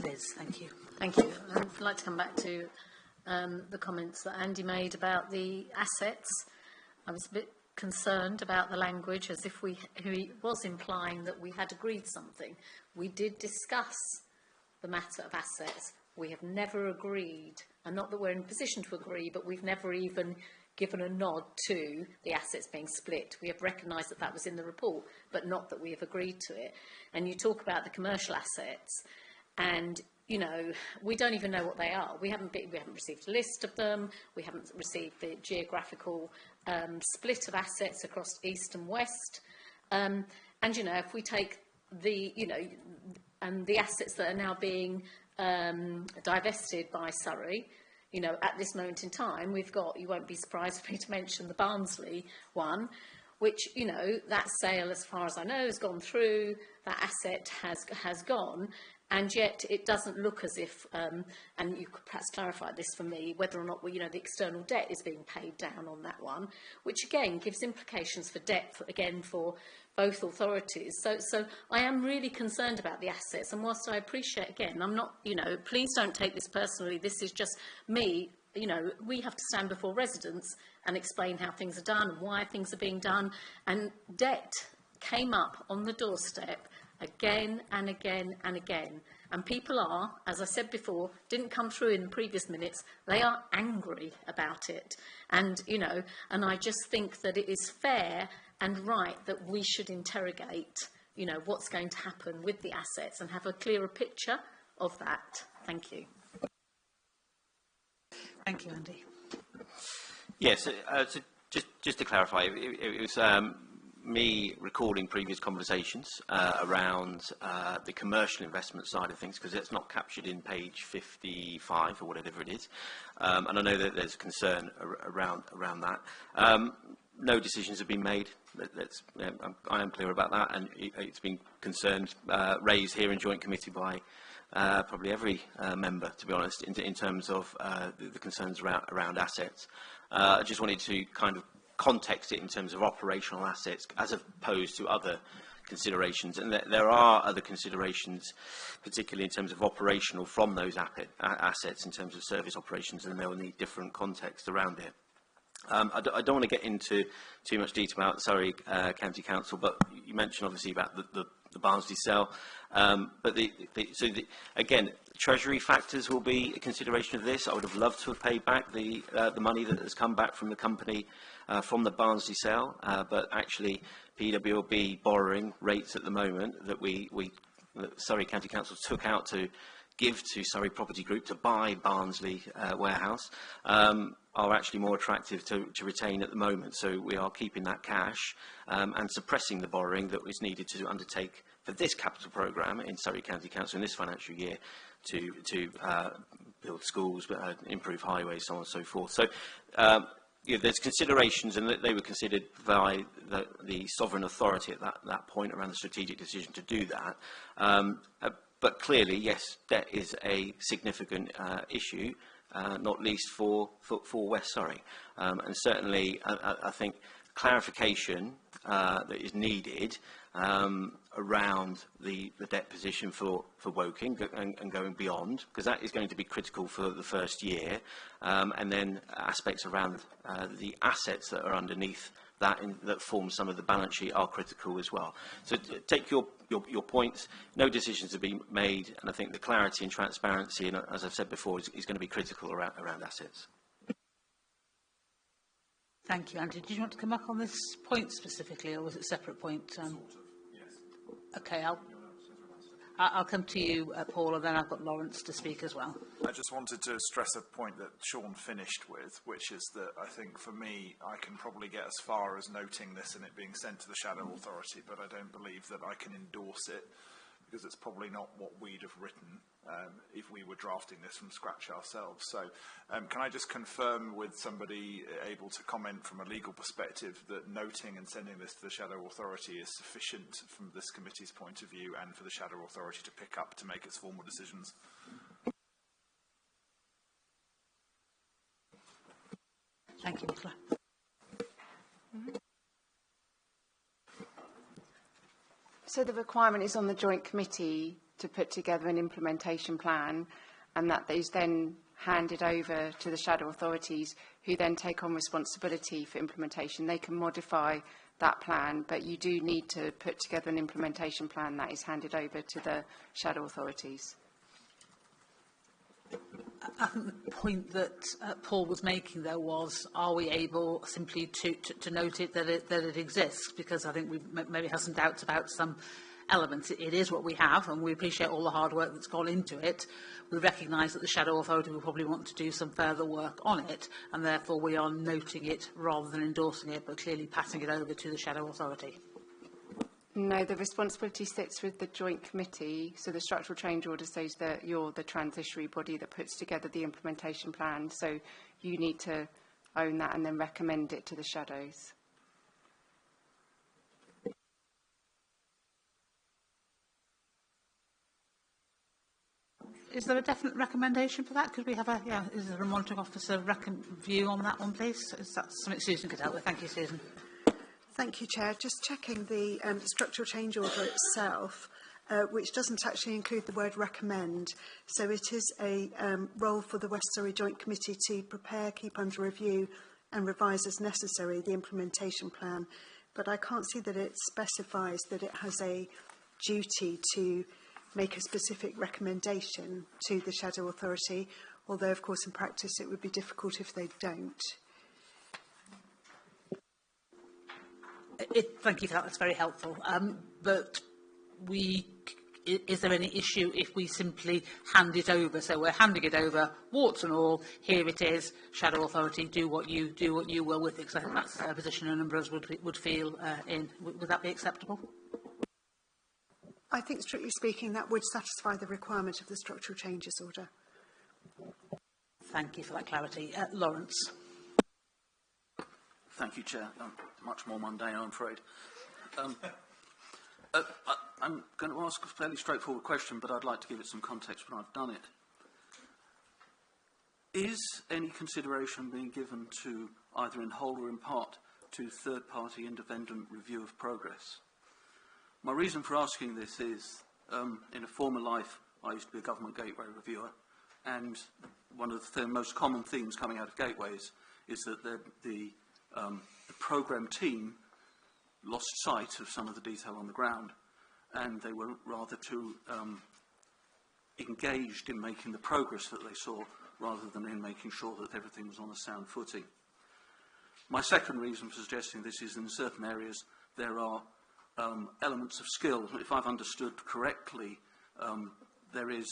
Liz, thank you. Thank you. I'd like to come back to the comments that Andy made about the assets. I was a bit concerned about the language, as if he was implying that we had agreed something. We did discuss the matter of assets. We have never agreed, and not that we're in a position to agree, but we've never even given a nod to the assets being split. We have recognised that that was in the report, but not that we have agreed to it. And you talk about the commercial assets, and you know, we don't even know what they are. We haven't received a list of them. We haven't received the geographical split of assets across East and West. And, you know, if we take the, you know, and the assets that are now being divested by Surrey, you know, at this moment in time, we've got, you won't be surprised for me to mention the Barnsley one, which, you know, that sale, as far as I know, has gone through, that asset has gone. And yet it doesn't look as if, and you could perhaps clarify this for me, whether or not the external debt is being paid down on that one, which again gives implications for debt, for both authorities. So I am really concerned about the assets. And whilst I appreciate, again, I'm not, you know, please don't take this personally. This is just me. You know, we have to stand before residents and explain how things are done and why things are being done. And debt came up on the doorstep again and again and again. And people are, as I said before, didn't come through in the previous minutes, they are angry about it. And, you know, and I just think that it is fair and right that we should interrogate, you know, what's going to happen with the assets and have a clearer picture of that. Thank you. Thank you, Andy. Yes, so just to clarify, it was me recalling previous conversations around the commercial investment side of things, because it's not captured in page 55 or whatever it is, and I know that there's concern around that. No decisions have been made. I am clear about that, and it's been concerns raised here in Joint Committee by probably every member, to be honest, in terms of the concerns around assets. I just wanted to kind of context it in terms of operational assets as opposed to other considerations, and there are other considerations, particularly in terms of operational from those assets in terms of service operations, and they'll need different context around it. I don't want to get into too much detail about Surrey County Council, but you mentioned obviously about the Barnsley sale, but again, Treasury factors will be a consideration of this. I would have loved to have paid back the money that has come back from the company from the Barnsley sale, but actually PWLB borrowing rates at the moment that we that Surrey County Council took out to give to Surrey Property Group to buy Barnsley warehouse are actually more attractive to retain at the moment. So we are keeping that cash and suppressing the borrowing that was needed to undertake for this capital programme in Surrey County Council in this financial year to build schools, improve highways, so on and so forth. So there's considerations, and they were considered by the sovereign authority at that point around the strategic decision to do that. But clearly, yes, debt is a significant issue, not least for West Surrey. And certainly, I think clarification that is needed around the debt position for Woking and going beyond, because that is going to be critical for the first year, and then aspects around the assets that are underneath that form some of the balance sheet are critical as well. So take your points. No decisions have been made, and I think the clarity and transparency, and as I've said before, is going to be critical around assets. Thank you, Andy. Did you want to come back on this point specifically, or was it a separate point? Yes. Okay, I'll come to you, Paul, and then I've got Lawrence to speak as well. I just wanted to stress a point that Sean finished with, which is that I think for me, I can probably get as far as noting this and it being sent to the Shadow Authority, but I don't believe that I can endorse it, because it's probably not what we'd have written if we were drafting this from scratch ourselves. So can I just confirm with somebody able to comment from a legal perspective that noting and sending this to the Shadow Authority is sufficient from this committee's point of view and for the Shadow Authority to pick up to make its formal decisions? Thank you, Nicola. So the requirement is on the Joint Committee to put together an implementation plan, and that is then handed over to the Shadow Authorities, who then take on responsibility for implementation. They can modify that plan, but you do need to put together an implementation plan that is handed over to the Shadow Authorities. I think the point that Paul was making, though, was, are we able simply to note it that it exists? Because I think we maybe have some doubts about some elements. It is what we have, and we appreciate all the hard work that's gone into it. We recognise that the Shadow Authority will probably want to do some further work on it, and therefore we are noting it rather than endorsing it, but clearly passing it over to the Shadow Authority. No, the responsibility sits with the Joint Committee. So the structural change order says that you're the transitionary body that puts together the implementation plan. So you need to own that and then recommend it to the Shadows. Is there a definite recommendation for that? Could we have is there a monitoring officer view on that one, please? Is that something Susan could help with? Thank you, Susan. Thank you, Chair. Just checking the structural change order itself, which doesn't actually include the word recommend. So it is a role for the West Surrey Joint Committee to prepare, keep under review and revise as necessary the implementation plan. But I can't see that it specifies that it has a duty to make a specific recommendation to the Shadow Authority, although of course in practice it would be difficult if they don't. Thank you for that, that's very helpful. But is there any issue if we simply hand it over? So we're handing it over, warts and all, here it is, Shadow Authority, do what you will with it, because I think that's a position a number of us would feel in. Would that be acceptable? I think, strictly speaking, that would satisfy the requirement of the structural changes order. Thank you for that clarity. Lawrence. Thank you, Chair. Much more mundane, I'm afraid. I'm going to ask a fairly straightforward question, but I'd like to give it some context when I've done it. Is any consideration being given to, either in whole or in part, to third-party independent review of progress? My reason for asking this is, in a former life, I used to be a government gateway reviewer, and one of the most common themes coming out of gateways is that the programme team lost sight of some of the detail on the ground, and they were rather too engaged in making the progress that they saw rather than in making sure that everything was on a sound footing. My second reason for suggesting this is in certain areas there are elements of skill. If I've understood correctly, there is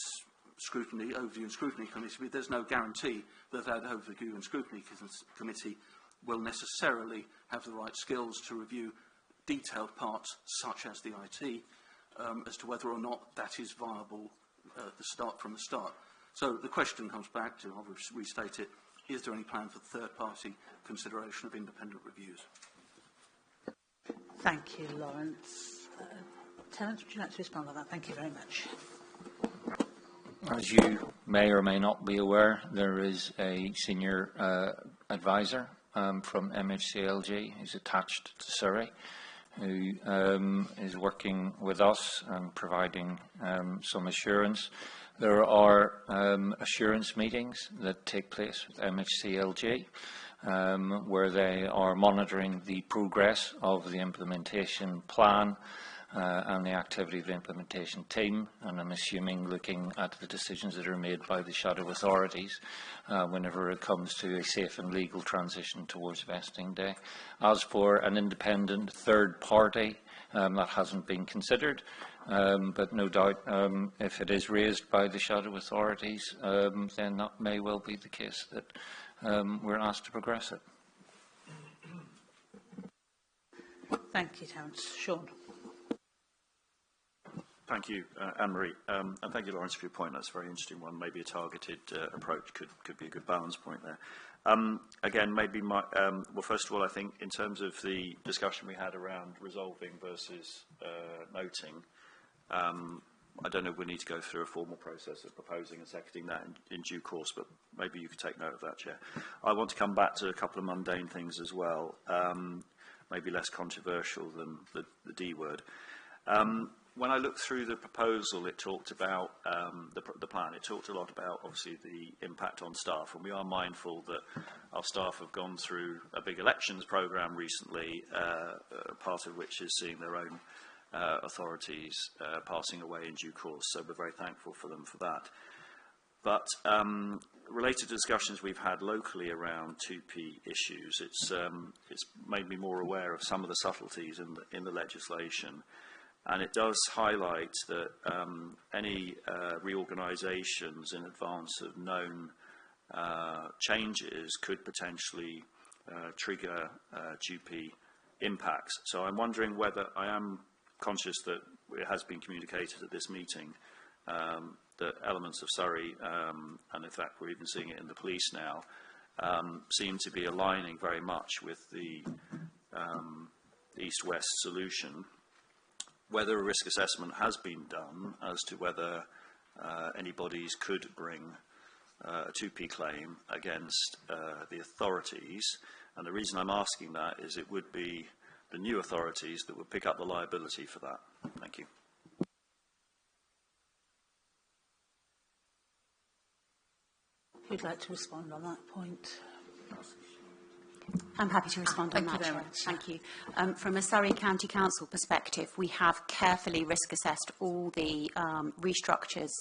scrutiny, overview and scrutiny committee, but there's no guarantee that that overview and scrutiny committee will necessarily have the right skills to review detailed parts, such as the IT, as to whether or not that is viable from the start. So the question comes back to, I'll restate it, is there any plan for third-party consideration of independent reviews? Thank you, Lawrence. Terence, would you like to respond to that? Thank you very much. As you may or may not be aware, there is a senior advisor from MHCLG who's attached to Surrey, who is working with us and providing some assurance. There are assurance meetings that take place with MHCLG where they are monitoring the progress of the implementation plan and the activity of the implementation team, and I'm assuming looking at the decisions that are made by the shadow authorities whenever it comes to a safe and legal transition towards vesting day. As for an independent third party, that hasn't been considered, but no doubt if it is raised by the shadow authorities, then that may well be the case that we're asked to progress it. Thank you, Terence. Sean. Thank you, Anne-Marie, and thank you, Lawrence, for your point. That's a very interesting one. Maybe a targeted approach could be a good balance point there. Again, maybe well, first of all, I think in terms of the discussion we had around resolving versus noting, I don't know if we need to go through a formal process of proposing and seconding that in due course, but maybe you could take note of that, Chair. I want to come back to a couple of mundane things as well, maybe less controversial than the D word. When I looked through the proposal, it talked about the plan. It talked a lot about, obviously, the impact on staff, and we are mindful that our staff have gone through a big elections programme recently, part of which is seeing their own authorities passing away in due course, so we're very thankful for them for that. But related to discussions we've had locally around 2P issues, it's made me more aware of some of the subtleties in the legislation. And it does highlight that any reorganisations in advance of known changes could potentially trigger 2P impacts. So I'm wondering whether, I am conscious that it has been communicated at this meeting that elements of Surrey, and in fact we're even seeing it in the police now, seem to be aligning very much with the East-West solution. Whether a risk assessment has been done as to whether any bodies could bring a 2P claim against the authorities. And the reason I'm asking that is it would be the new authorities that would pick up the liability for that. Thank you. Who'd like to respond on that point? I'm happy to respond on that, Chair. Thank you. From a Surrey County Council perspective, we have carefully risk assessed all the restructures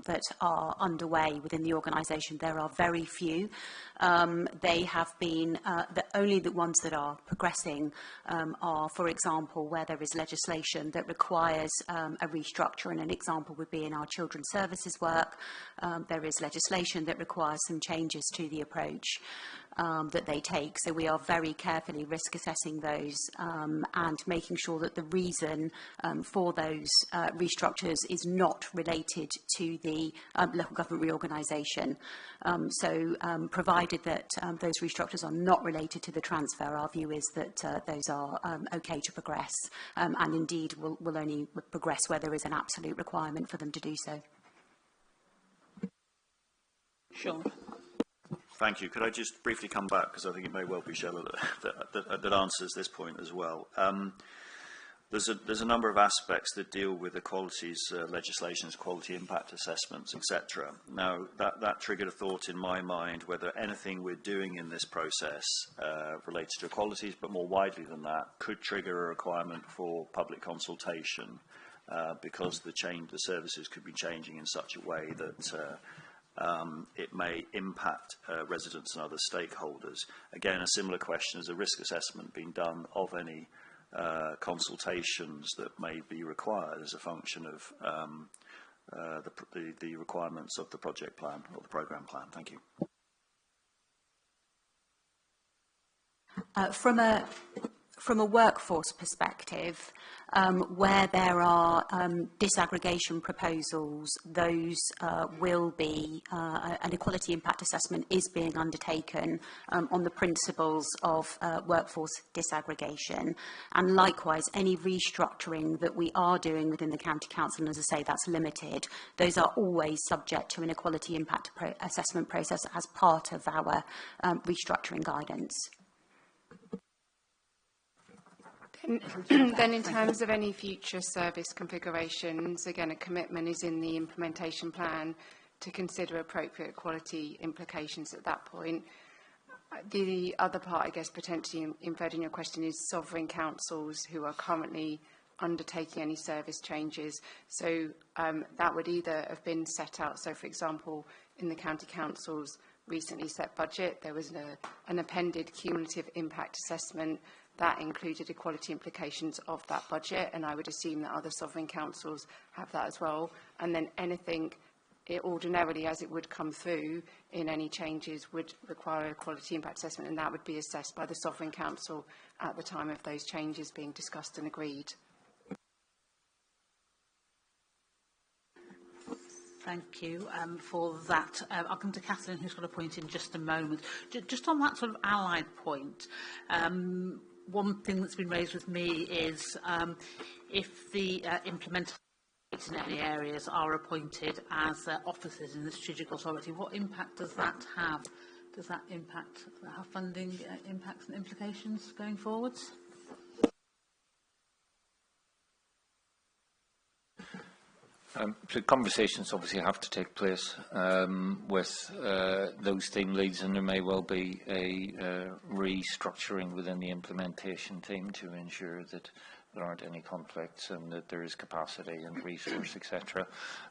that are underway within the organisation. There are very few. They have been, only the ones that are progressing are, for example, where there is legislation that requires a restructure, and an example would be in our children's services work. There is legislation that requires some changes to the approach that they take. So we are very carefully risk assessing those and making sure that the reason for those restructures is not related to the local government reorganisation. So provided that those restructures are not related to the transfer, our view is that those are okay to progress, and indeed will only progress where there is an absolute requirement for them to do so. Sure. Thank you. Could I just briefly come back, because I think it may well be Shella that answers this point as well. There's a number of aspects that deal with the qualities legislations, quality impact assessments, etc. Now, that triggered a thought in my mind whether anything we're doing in this process related to qualities, but more widely than that, could trigger a requirement for public consultation because the services could be changing in such a way that it may impact residents and other stakeholders. Again, a similar question: is a risk assessment being done of any consultations that may be required as a function of the requirements of the project plan or the programme plan. Thank you. From a workforce perspective, where there are disaggregation proposals, those will be, an equality impact assessment is being undertaken on the principles of workforce disaggregation. And likewise, any restructuring that we are doing within the County Council, and as I say, that's limited, those are always subject to an equality impact assessment process as part of our restructuring guidance. Then in terms of any future service configurations, again, a commitment is in the implementation plan to consider appropriate quality implications at that point. The other part, I guess, potentially inferred in your question is sovereign councils who are currently undertaking any service changes. So that would either have been set out. So, for example, in the County Council's recently set budget, there was an appended cumulative impact assessment that included equality implications of that budget, and I would assume that other sovereign councils have that as well. And then anything ordinarily, as it would come through in any changes, would require a quality impact assessment, and that would be assessed by the sovereign council at the time of those changes being discussed and agreed. Thank you for that. I'll come to Catherine, who's got a point in just a moment. Just on that sort of allied point, one thing that's been raised with me is if the implementers in any areas are appointed as officers in the strategic authority, what impact does that have? Does that impact have funding impacts and implications going forwards? So conversations obviously have to take place with those team leads, and there may well be a restructuring within the implementation team to ensure that there aren't any conflicts and that there is capacity and resource, etc.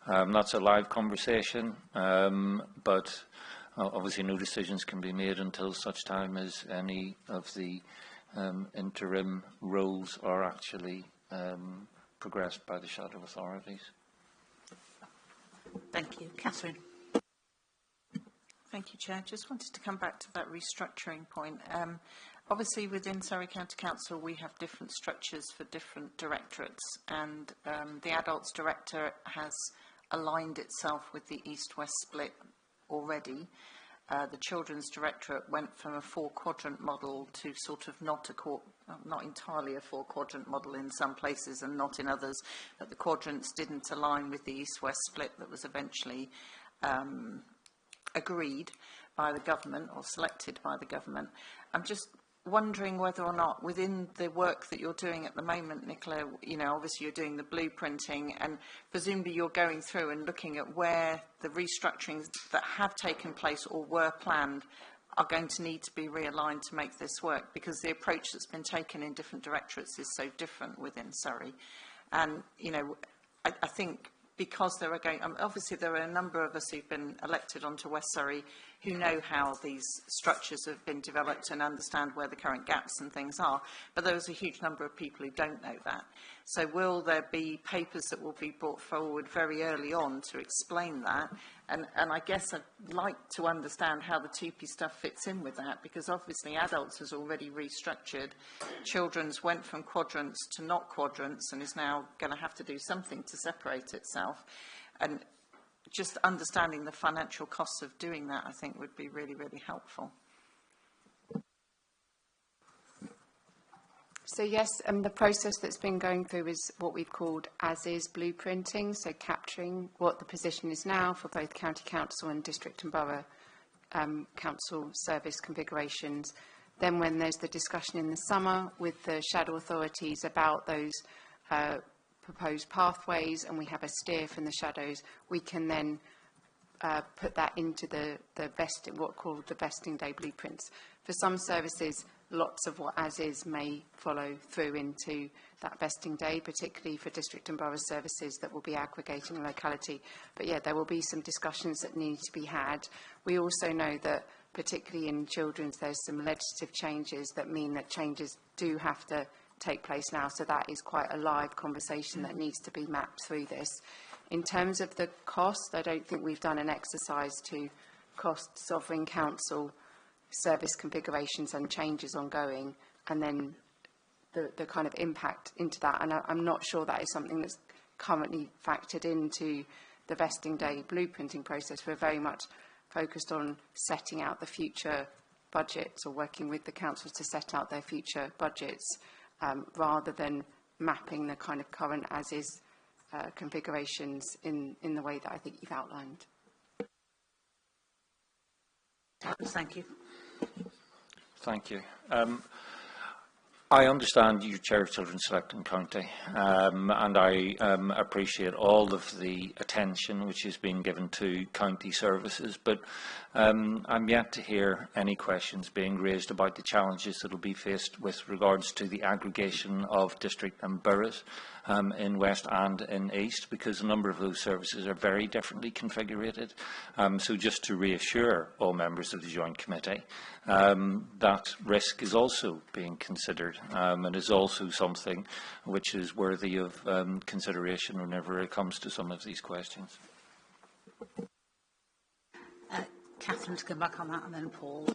That's a live conversation, but obviously no decisions can be made until such time as any of the interim roles are actually progressed by the shadow authorities. Thank you. Catherine. Thank you, Chair. Just wanted to come back to that restructuring point. Obviously, within Surrey County Council, we have different structures for different directorates, and the Adults Director has aligned itself with the East-West split already. The Children's Directorate went from a four-quadrant model to sort of not entirely a four-quadrant model in some places and not in others, but the quadrants didn't align with the East-West split that was eventually agreed by the government or selected by the government. I'm just wondering whether or not within the work that you're doing at the moment, Nicola, you know, obviously you're doing the blueprinting and presumably you're going through and looking at where the restructurings that have taken place or were planned are going to need to be realigned to make this work, because the approach that's been taken in different directorates is so different within Surrey. And, you know, I think because there are obviously there are a number of us who've been elected onto West Surrey who know how these structures have been developed and understand where the current gaps and things are, but there's a huge number of people who don't know that. So will there be papers that will be brought forward very early on to explain that? And I guess I'd like to understand how the 2P stuff fits in with that, because obviously adults has already restructured. Children's went from quadrants to not quadrants and is now going to have to do something to separate itself. And just understanding the financial costs of doing that, I think, would be really, really helpful. So yes, the process that's been going through is what we've called as-is blueprinting, so capturing what the position is now for both County Council and District and Borough Council service configurations. Then when there's the discussion in the summer with the shadow authorities about those proposed pathways, and we have a steer from the shadows, we can then put that into what are called the vesting day blueprints. For some services, lots of what as is may follow through into that vesting day, particularly for district and borough services that will be aggregating the locality. But yeah, there will be some discussions that need to be had. We also know that particularly in children's, there's some legislative changes that mean that changes do have to take place now. So that is quite a live conversation that needs to be mapped through this. In terms of the cost, I don't think we've done an exercise to cost Sovereign Council service configurations and changes ongoing, and then the kind of impact into that. And I'm not sure that is something that's currently factored into the vesting day blueprinting process. We're very much focused on setting out the future budgets, or working with the councils to set out their future budgets, rather than mapping the kind of current as-is configurations in the way that I think you've outlined. Thank you. Thank you. I understand you're Chair of Children's Select County, and I appreciate all of the attention which is being given to county services, but I'm yet to hear any questions being raised about the challenges that will be faced with regards to the aggregation of district and boroughs in West and in East, because a number of those services are very differently configured. So just to reassure all members of the Joint Committee, that risk is also being considered, and is also something which is worthy of consideration whenever it comes to some of these questions. Catherine, to come back on that, and then Paul.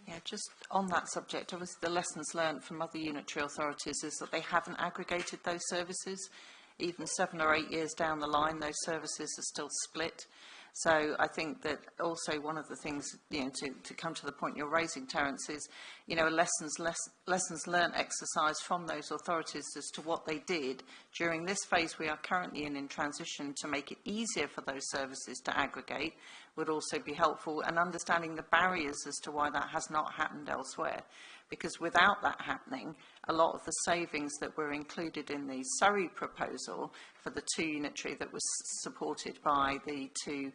Yeah, just on that subject, obviously the lessons learned from other unitary authorities is that they haven't aggregated those services. Even 7 or 8 years down the line, those services are still split. So I think that also one of the things, to come to the point you're raising, Terence, is, a lessons learned exercise from those authorities as to what they did during this phase we are currently in transition, to make it easier for those services to aggregate, would also be helpful, and understanding the barriers as to why that has not happened elsewhere. Because without that happening, a lot of the savings that were included in the Surrey proposal for the 2 unitary that was supported by the 2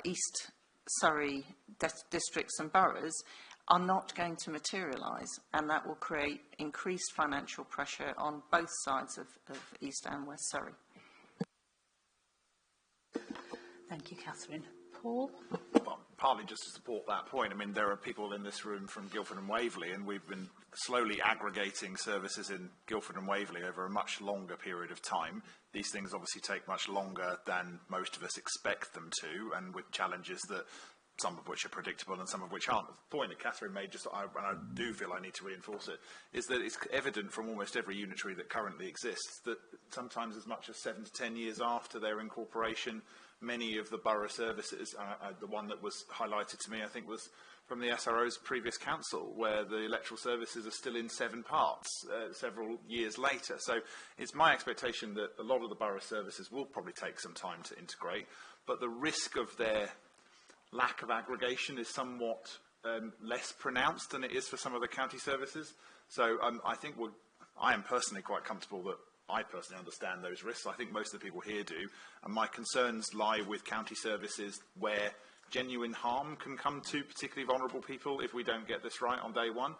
East Surrey districts and boroughs are not going to materialise, and that will create increased financial pressure on both sides of East and West Surrey. Thank you, Catherine. Paul? Well, partly just to support that point, I mean, there are people in this room from Guildford and Waverley, and we've been slowly aggregating services in Guildford and Waverley over a much longer period of time. These things obviously take much longer than most of us expect them to, and with challenges that some of which are predictable and some of which aren't. The point that Catherine made, and I do feel I need to reinforce it, is that it's evident from almost every unitary that currently exists that sometimes as much as 7 to 10 years after their incorporation, many of the borough services, the one that was highlighted to me, I think, was from the SRO's previous council, where the electoral services are still in 7 parts several years later. So it's my expectation that a lot of the borough services will probably take some time to integrate, but the risk of their lack of aggregation is somewhat less pronounced than it is for some of the county services. So I think I am personally quite comfortable that I personally understand those risks. I think most of the people here do. And my concerns lie with county services where genuine harm can come to particularly vulnerable people if we don't get this right on day one.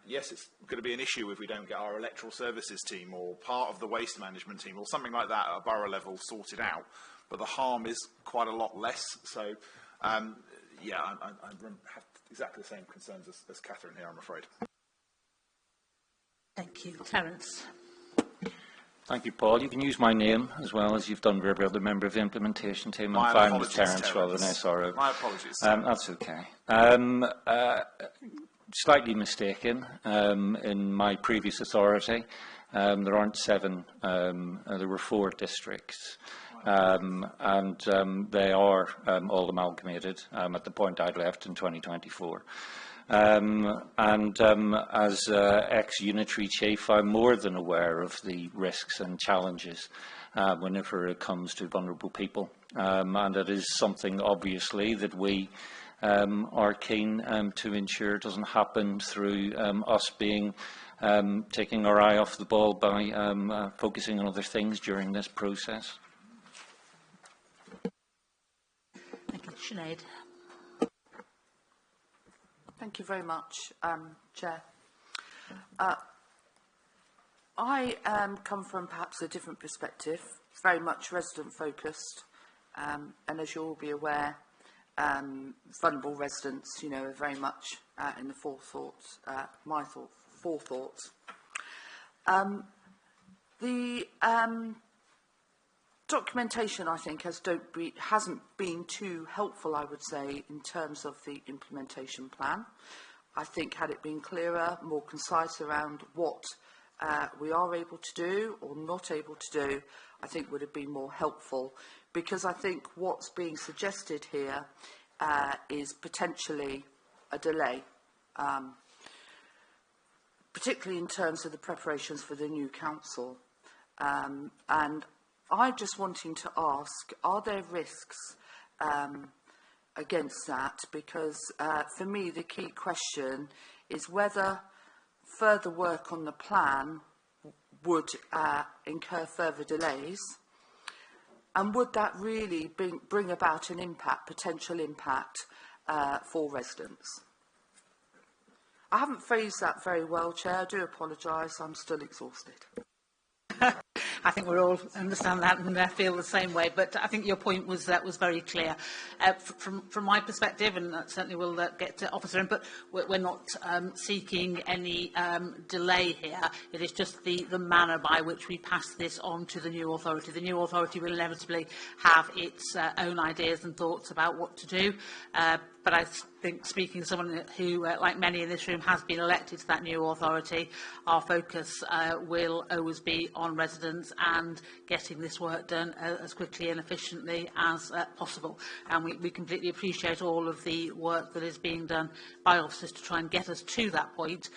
Yes, it's going to be an issue if we don't get our electoral services team or part of the waste management team or something like that at a borough level sorted out. But the harm is quite a lot less. So, yeah, I have exactly the same concerns as Catherine here, I'm afraid. Thank you. Terence. Thank you, Paul. You can use my name as well as you've done for every other member of the implementation team. I'm fine with Terence rather than SRO. My apologies. That's okay. Slightly mistaken. In my previous authority, there aren't 7. There were 4 districts. And they are all amalgamated at the point I'd left in 2024. As ex-unitary chief, I'm more than aware of the risks and challenges whenever it comes to vulnerable people. And it is something, obviously, that we are keen to ensure doesn't happen through us being taking our eye off the ball by focusing on other things during this process. Thank you. Sinead. Thank you very much, Chair. I come from perhaps a different perspective, very much resident-focused, and as you'll all be aware, vulnerable residents, are very much in the forethought, my forethoughts. The documentation, I think, hasn't been too helpful, I would say, in terms of the implementation plan. I think had it been clearer, more concise around what we are able to do or not able to do, I think would have been more helpful. Because I think what's being suggested here is potentially a delay, particularly in terms of the preparations for the new council. And I'm just wanting to ask, are there risks against that? Because for me, the key question is whether further work on the plan would incur further delays, and would that really bring about an impact, potential impact for residents? I haven't phrased that very well, Chair. I do apologise. I'm still exhausted. I think we all understand that and feel the same way, but I think your point was very clear. From my perspective, and certainly we'll get to Officer Input, we're not seeking any delay here. It is just the manner by which we pass this on to the new authority. The new authority will inevitably have its own ideas and thoughts about what to do. But I think, speaking to someone who, like many in this room, has been elected to that new authority, our focus will always be on residents and getting this work done as quickly and efficiently as possible. And we completely appreciate all of the work that is being done by officers to try and get us to that point.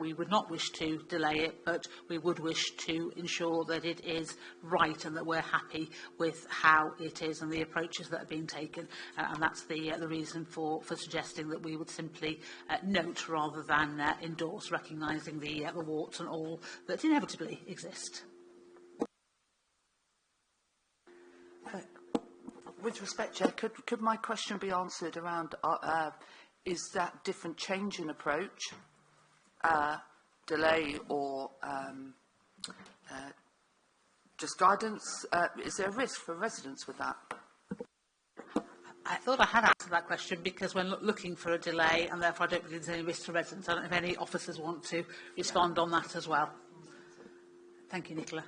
We would not wish to delay it, but we would wish to ensure that it is right and that we're happy with how it is and the approaches that are being taken. And that's the reason for suggesting that we would simply note rather than endorse, recognising the warts and all that inevitably exist. With respect, Chair, could my question be answered around, is that different change in approach, delay or just guidance? Is there a risk for residents with that? I thought I had answered that question because we're looking for a delay and therefore I don't believe there's any risk to residents. I don't know if any officers want to respond on that as well. Thank you, Nicola.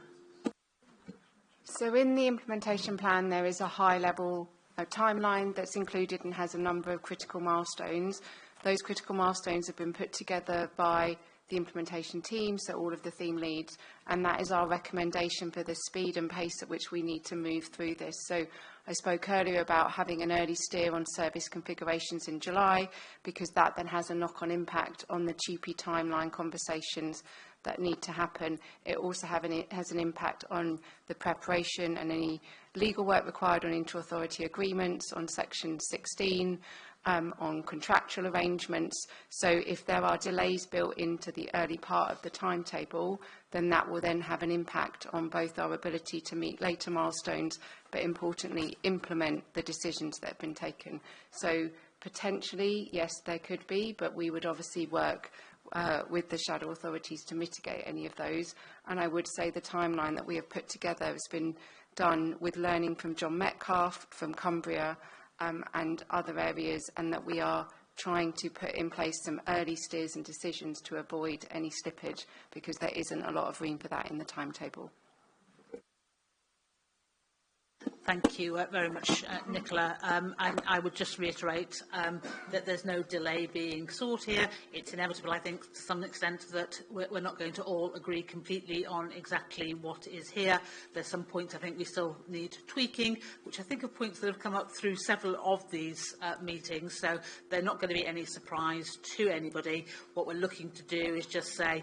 So in the implementation plan, there is a high-level timeline that's included and has a number of critical milestones. Those critical milestones have been put together by the implementation team, so all of the theme leads, and that is our recommendation for the speed and pace at which we need to move through this. So I spoke earlier about having an early steer on service configurations in July, because that then has a knock-on impact on the TUPE timeline conversations that need to happen. It also has an impact on the preparation and any legal work required on inter-authority agreements, on Section 16, on contractual arrangements. So if there are delays built into the early part of the timetable, then that will then have an impact on both our ability to meet later milestones, but importantly, implement the decisions that have been taken. So potentially, yes, there could be, but we would obviously work with the shadow authorities to mitigate any of those. And I would say the timeline that we have put together has been done with learning from John Metcalfe, from Cumbria, and other areas, and that we are trying to put in place some early steers and decisions to avoid any slippage, because there isn't a lot of room for that in the timetable. Thank you very much, Nicola. And I would just reiterate that there's no delay being sought here. It's inevitable, I think, to some extent, that we're not going to all agree completely on exactly what is here. There's some points I think we still need tweaking, which I think are points that have come up through several of these meetings, so they're not going to be any surprise to anybody. What we're looking to do is just say,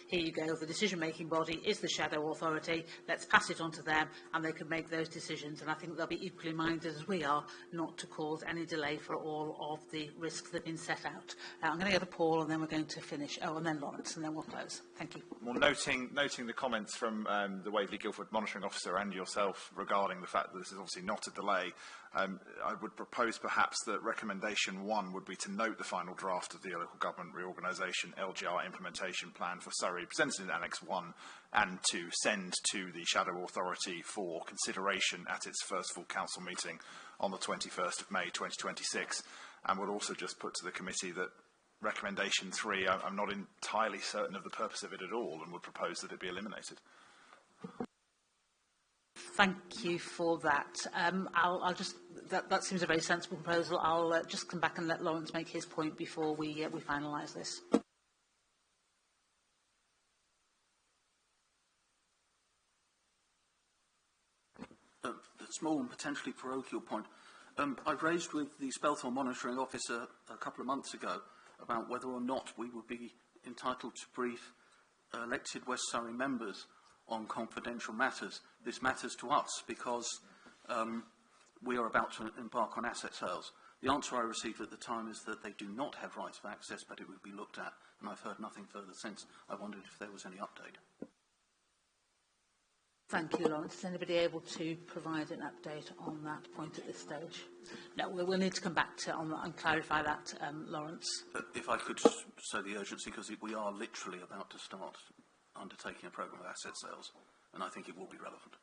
here you go, the decision-making body is the shadow authority, let's pass it on to them and they can make those decisions. And I think they'll be equally minded as we are not to cause any delay for all of the risks that have been set out. I'm going to go to Paul and then we're going to finish. Oh, and then Lawrence, and then we'll close. Thank you. Well, noting the comments from the Waverley Guildford Monitoring Officer and yourself regarding the fact that this is obviously not a delay, I would propose perhaps that recommendation 1 would be to note the final draft of the Local Government Reorganisation LGR Implementation Plan for Surrey, presented in Annex 1, and to send to the Shadow Authority for consideration at its first full council meeting on the 21st of May 2026. And would also just put to the committee that recommendation 3, I'm not entirely certain of the purpose of it at all and would propose that it be eliminated. Thank you for that. I'll just, that seems a very sensible proposal. I'll just come back and let Lawrence make his point before we finalise this. A small and potentially parochial point. I've raised with the Spelthorne Monitoring Officer a couple of months ago about whether or not we would be entitled to brief elected West Surrey members on confidential matters. This matters to us because we are about to embark on asset sales. The answer I received at the time is that they do not have rights of access, but it would be looked at, and I've heard nothing further since. I wondered if there was any update. Thank you, Lawrence. Is anybody able to provide an update on that point at this stage? No, we'll need to come back to on that and clarify that, Lawrence. If I could say the urgency, because we are literally about to start undertaking a programme of asset sales, and I think it will be relevant.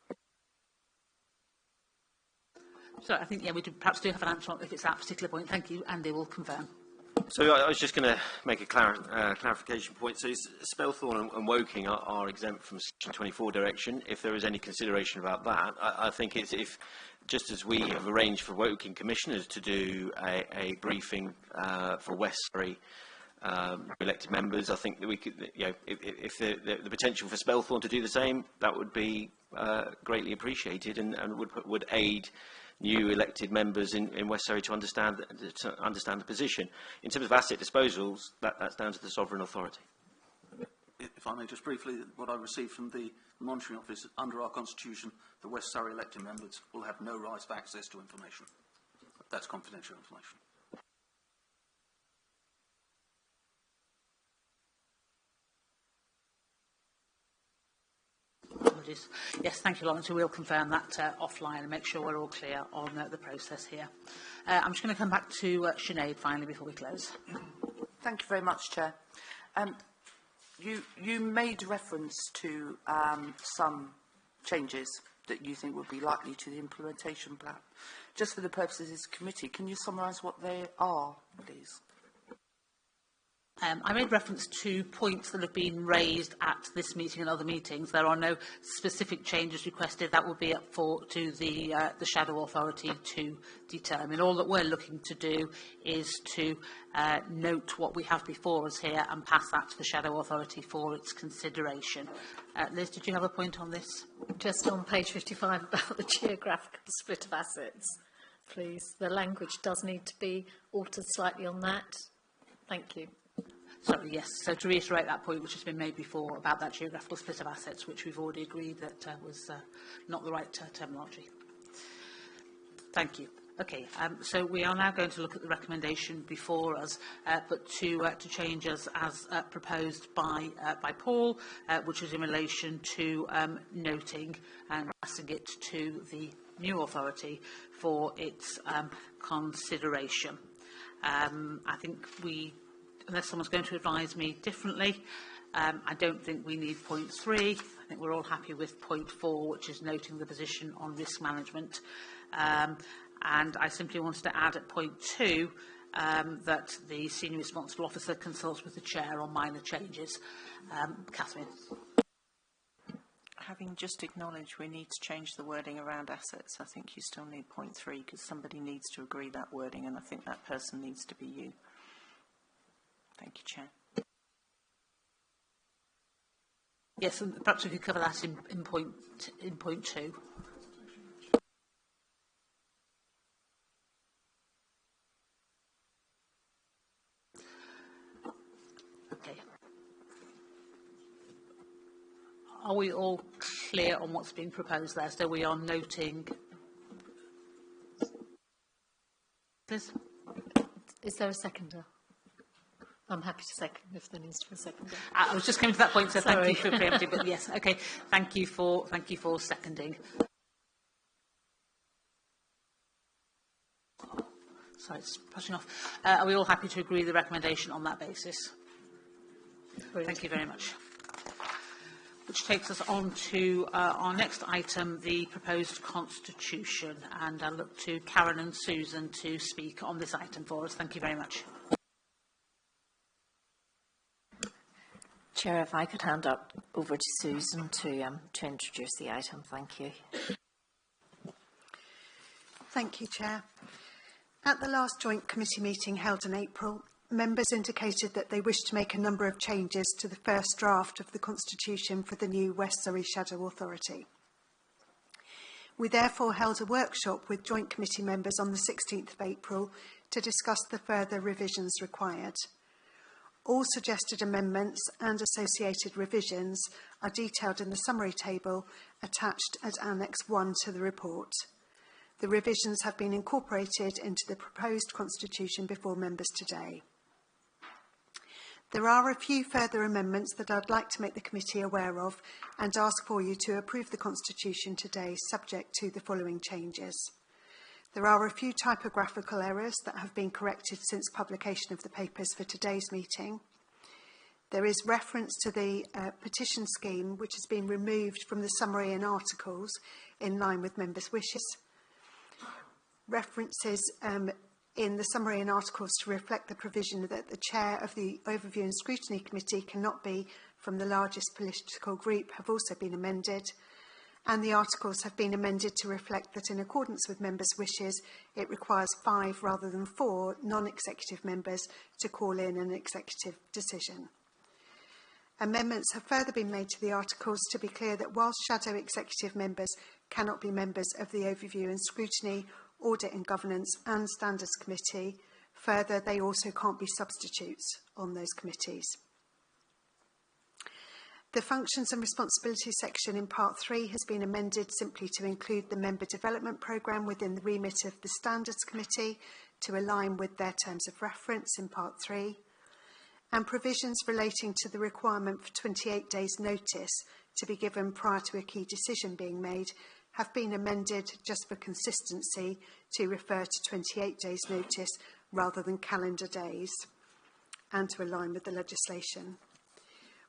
So I think, yeah, we perhaps do have an answer on if it's that particular point. Thank you. Andy will confirm. So I was just going to make a clarification point. So Spelthorne and Woking are exempt from Section 24 direction. If there is any consideration about that, I think it's if, just as we have arranged for Woking commissioners to do a briefing for West Surrey elected members, I think that we could, you know, if the potential for Spelthorne to do the same, that would be greatly appreciated and would aid new elected members in West Surrey to understand the position. In terms of asset disposals, that's down to the sovereign authority. If I may just briefly, what I received from the monitoring office, under our constitution, the West Surrey elected members will have no rights of access to information. That's confidential information. Yes, thank you, Lawrence. We'll confirm that offline and make sure we're all clear on the process here. I'm just going to come back to Sinead finally before we close. Thank you very much, Chair. You made reference to some changes that you think would be likely to the implementation plan. Just for the purposes of this committee, can you summarise what they are, please? I made reference to points that have been raised at this meeting and other meetings. There are no specific changes requested. That will be up to the Shadow Authority to determine. All that we're looking to do is to note what we have before us here and pass that to the Shadow Authority for its consideration. Liz, did you have a point on this? Just on page 55 about the geographical split of assets, please. The language does need to be altered slightly on that. Thank you. Sorry, yes. So to reiterate that point which has been made before about that geographical split of assets, which we've already agreed that was not the right terminology. Thank you. Okay, so we are now going to look at the recommendation before us, but to change us as proposed by Paul, which is in relation to noting and passing it to the new authority for its consideration. I think unless someone's going to advise me differently, I don't think we need point 3. I think we're all happy with point 4, which is noting the position on risk management. And I simply wanted to add at point 2 that the senior responsible officer consults with the chair on minor changes. Catherine. Having just acknowledged we need to change the wording around assets, I think you still need point 3 because somebody needs to agree that wording, and I think that person needs to be you. Thank you, Chair. Yes, and perhaps we could cover that in point 2. Okay. Are we all clear on what's being proposed there? So we are noting. Is there a seconder? I'm happy to second if there needs to be a seconder. I was just coming to that point, so thank you for preempting. But yes, okay. Thank you for seconding. Sorry, it's pushing off. Are we all happy to agree the recommendation on that basis? Brilliant. Thank you very much. Which takes us on to our next item, the proposed constitution. And I'll look to Karen and Susan to speak on this item for us. Thank you very much. Chair, if I could hand up over to Susan to introduce the item. Thank you. Thank you, Chair. At the last Joint Committee meeting held in April, members indicated that they wished to make a number of changes to the first draft of the Constitution for the new West Surrey Shadow Authority. We therefore held a workshop with Joint Committee members on the 16th of April to discuss the further revisions required. All suggested amendments and associated revisions are detailed in the summary table attached as Annex 1 to the report. The revisions have been incorporated into the proposed constitution before members today. There are a few further amendments that I'd like to make the committee aware of and ask for you to approve the constitution today, subject to the following changes. There are a few typographical errors that have been corrected since publication of the papers for today's meeting. There is reference to the petition scheme, which has been removed from the summary and articles in line with members' wishes. References in the summary and articles to reflect the provision that the chair of the Overview and Scrutiny Committee cannot be from the largest political group have also been amended, and the articles have been amended to reflect that in accordance with members' wishes, it requires 5 rather than 4 non-executive members to call in an executive decision. Amendments have further been made to the articles to be clear that whilst shadow executive members cannot be members of the Overview and Scrutiny, Audit and Governance and Standards Committee, further they also can't be substitutes on those committees. The Functions and Responsibilities section in Part 3 has been amended simply to include the Member Development Programme within the remit of the Standards Committee to align with their terms of reference in Part 3, and provisions relating to the requirement for 28 days' notice to be given prior to a key decision being made have been amended just for consistency to refer to 28 days' notice rather than calendar days and to align with the legislation.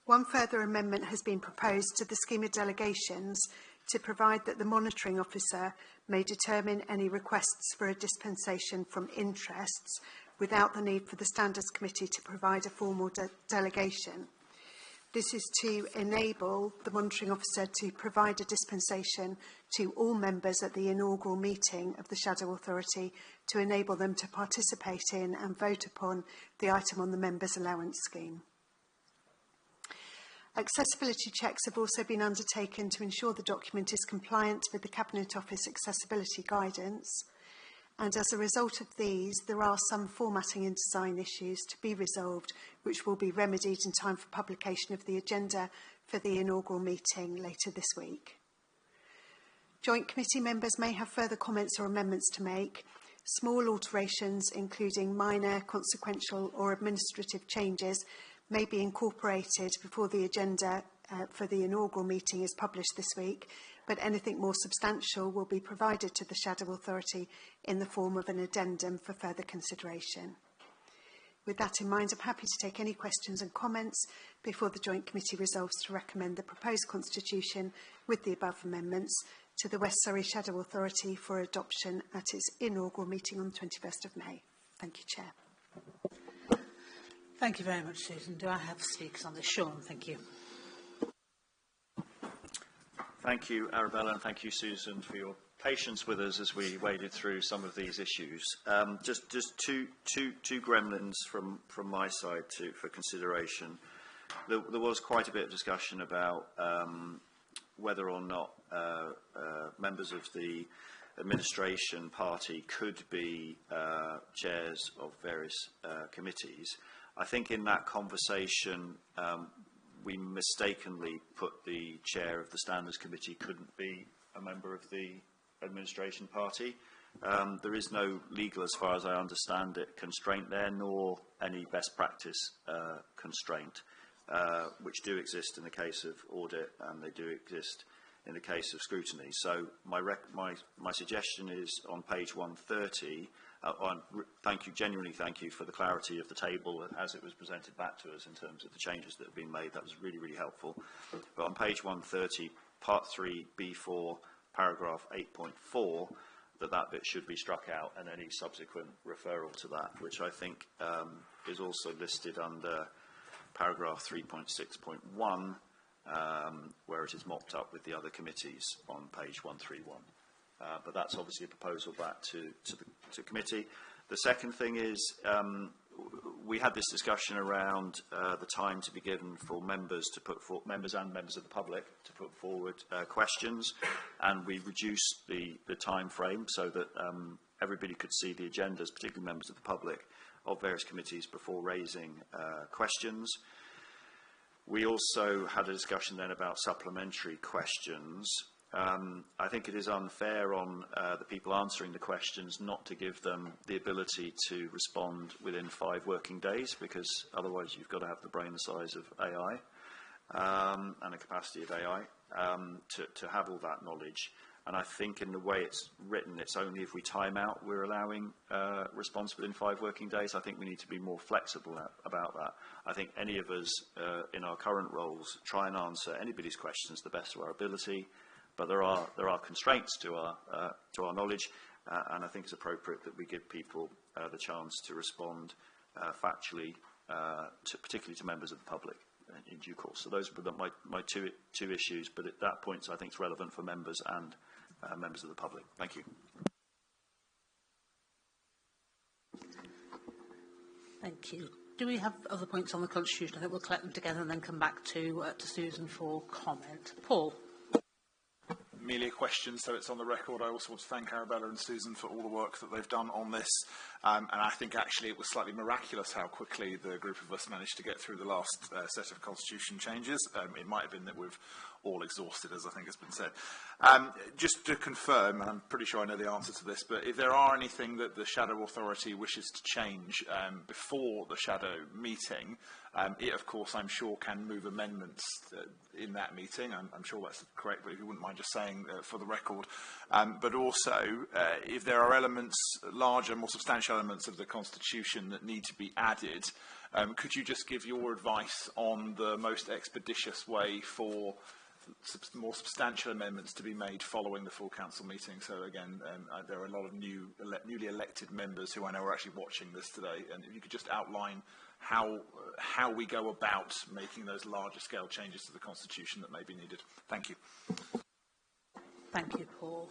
One further amendment has been proposed to the scheme of delegations to provide that the monitoring officer may determine any requests for a dispensation from interests without the need for the Standards Committee to provide a formal delegation. This is to enable the monitoring officer to provide a dispensation to all members at the inaugural meeting of the Shadow Authority to enable them to participate in and vote upon the item on the members' allowance scheme. Accessibility checks have also been undertaken to ensure the document is compliant with the Cabinet Office accessibility guidance. And as a result of these, there are some formatting and design issues to be resolved, which will be remedied in time for publication of the agenda for the inaugural meeting later this week. Joint Committee members may have further comments or amendments to make. Small alterations, including minor, consequential or administrative changes, may be incorporated before the agenda for the inaugural meeting is published this week, but anything more substantial will be provided to the Shadow Authority in the form of an addendum for further consideration. With that in mind, I'm happy to take any questions and comments before the Joint Committee resolves to recommend the proposed constitution with the above amendments to the West Surrey Shadow Authority for adoption at its inaugural meeting on the 21st of May. Thank you, Chair. Thank you very much, Susan. Do I have speakers on this? Sean, thank you. Thank you, Arabella, and thank you, Susan, for your patience with us as we waded through some of these issues. Just two gremlins from my side for consideration. There was quite a bit of discussion about whether or not members of the administration party could be chairs of various committees. I think in that conversation we mistakenly put the chair of the Standards Committee couldn't be a member of the administration party. There is no legal, as far as I understand it, constraint there, nor any best practice constraint, which do exist in the case of audit and they do exist in the case of scrutiny. So my suggestion is on page 130, genuinely thank you for the clarity of the table as it was presented back to us in terms of the changes that have been made. That was really, really helpful. But on page 130, part 3, B4, paragraph 8.4, that bit should be struck out and any subsequent referral to that, which I think is also listed under paragraph 3.6.1, where it is mocked up with the other committees on page 131. But that's obviously a proposal back to committee. The second thing is we had this discussion around the time to be given for members to put for members and members of the public to put forward questions, and we reduced the time frame so that everybody could see the agendas, particularly members of the public, of various committees before raising questions. We also had a discussion then about supplementary questions. I think it is unfair on the people answering the questions not to give them the ability to respond within 5 working days, because otherwise you've got to have the brain the size of AI and the capacity of AI to have all that knowledge. And I think in the way it's written, it's only if we time out we're allowing response within 5 working days. I think we need to be more flexible about that. I think any of us in our current roles try and answer anybody's questions to the best of our ability. But there are constraints to our knowledge, and I think it's appropriate that we give people the chance to respond factually, particularly to members of the public in due course. So those were my two issues, but at that point I think it's relevant for members and members of the public. Thank you. Thank you. Do we have other points on the Constitution? I think we'll collect them together and then come back to Susan for comment. Paul. Merely a question, so it's on the record. I also want to thank Arabella and Susan for all the work that they've done on this. And I think actually it was slightly miraculous how quickly the group of us managed to get through the last set of constitution changes. It might have been that we've all exhausted, as I think has been said. Just to confirm, and I'm pretty sure I know the answer to this, but if there are anything that the Shadow Authority wishes to change before the Shadow meeting, it, of course, I'm sure can move amendments in that meeting. I'm sure that's correct, but if you wouldn't mind just saying for the record. But also, if there are elements, larger, more substantial elements of the Constitution that need to be added, could you just give your advice on the most expeditious way for more substantial amendments to be made following the full council meeting? So again, there are a lot of newly elected members who I know are actually watching this today, and if you could just outline how we go about making those larger scale changes to the Constitution that may be needed. Thank you. Thank you, Paul.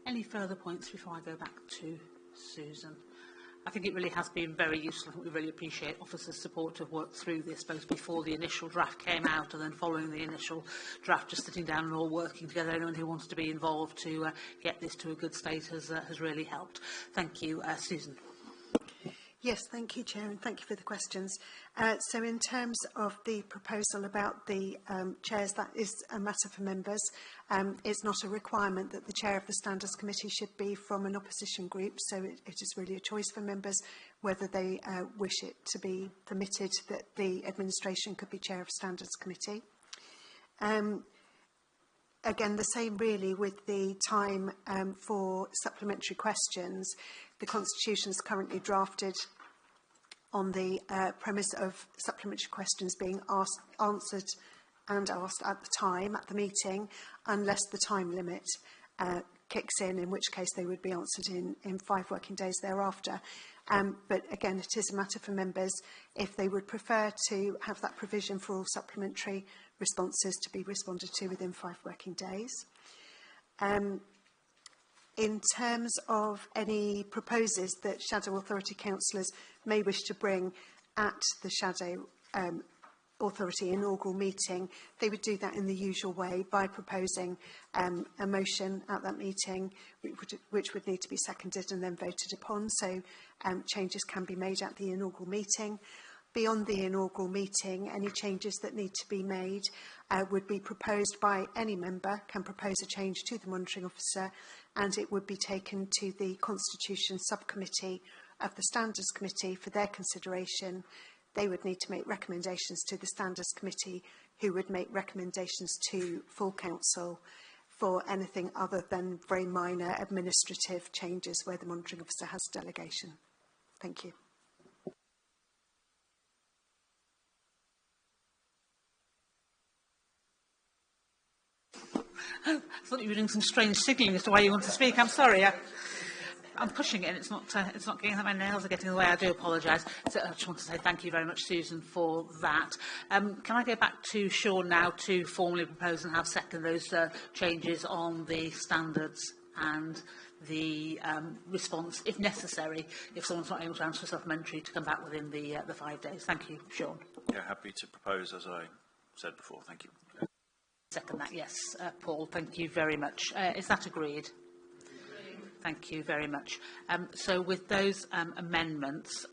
Any further points before I go back to Susan? I think it really has been very useful. I think we really appreciate officers' support to have worked through this, both before the initial draft came out and then following the initial draft, just sitting down and all working together. Anyone who wants to be involved to get this to a good state has really helped. Thank you. Susan. Yes, thank you, Chair, and thank you for the questions. So in terms of the proposal about the chairs, that is a matter for members. It's not a requirement that the chair of the Standards Committee should be from an opposition group, so it is really a choice for members whether they wish it to be permitted that the administration could be chair of Standards Committee. Again, the same really with the time for supplementary questions. The Constitution is currently drafted on the premise of supplementary questions being answered at the time, at the meeting, unless the time limit kicks in which case they would be answered in 5 working days thereafter. But again, it is a matter for members if they would prefer to have that provision for all supplementary responses to be responded to within 5 working days. In terms of any proposals that Shadow Authority councillors may wish to bring at the Shadow Authority inaugural meeting, they would do that in the usual way by proposing a motion at that meeting, which would need to be seconded and then voted upon. So changes can be made at the inaugural meeting. Beyond the inaugural meeting, any changes that need to be made would be proposed by any member, can propose a change to the monitoring officer, and it would be taken to the Constitution Subcommittee of the Standards Committee for their consideration. They would need to make recommendations to the Standards Committee, who would make recommendations to full council for anything other than very minor administrative changes where the monitoring officer has delegation. Thank you. I thought you were doing some strange signalling as to why you want to speak. I'm sorry. I'm pushing it and it's not getting that. My nails are getting in the way. I do apologise. So I just want to say thank you very much, Susan, for that. Can I go back to Sean now to formally propose and have second those changes on the standards and the response, if necessary, if someone's not able to answer a supplementary, to come back within the 5 days. Thank you, Sean. Yeah, happy to propose as I said before. Thank you. Second that, yes. Paul, thank you very much. Is that agreed? Thank you very much. So with those amendments,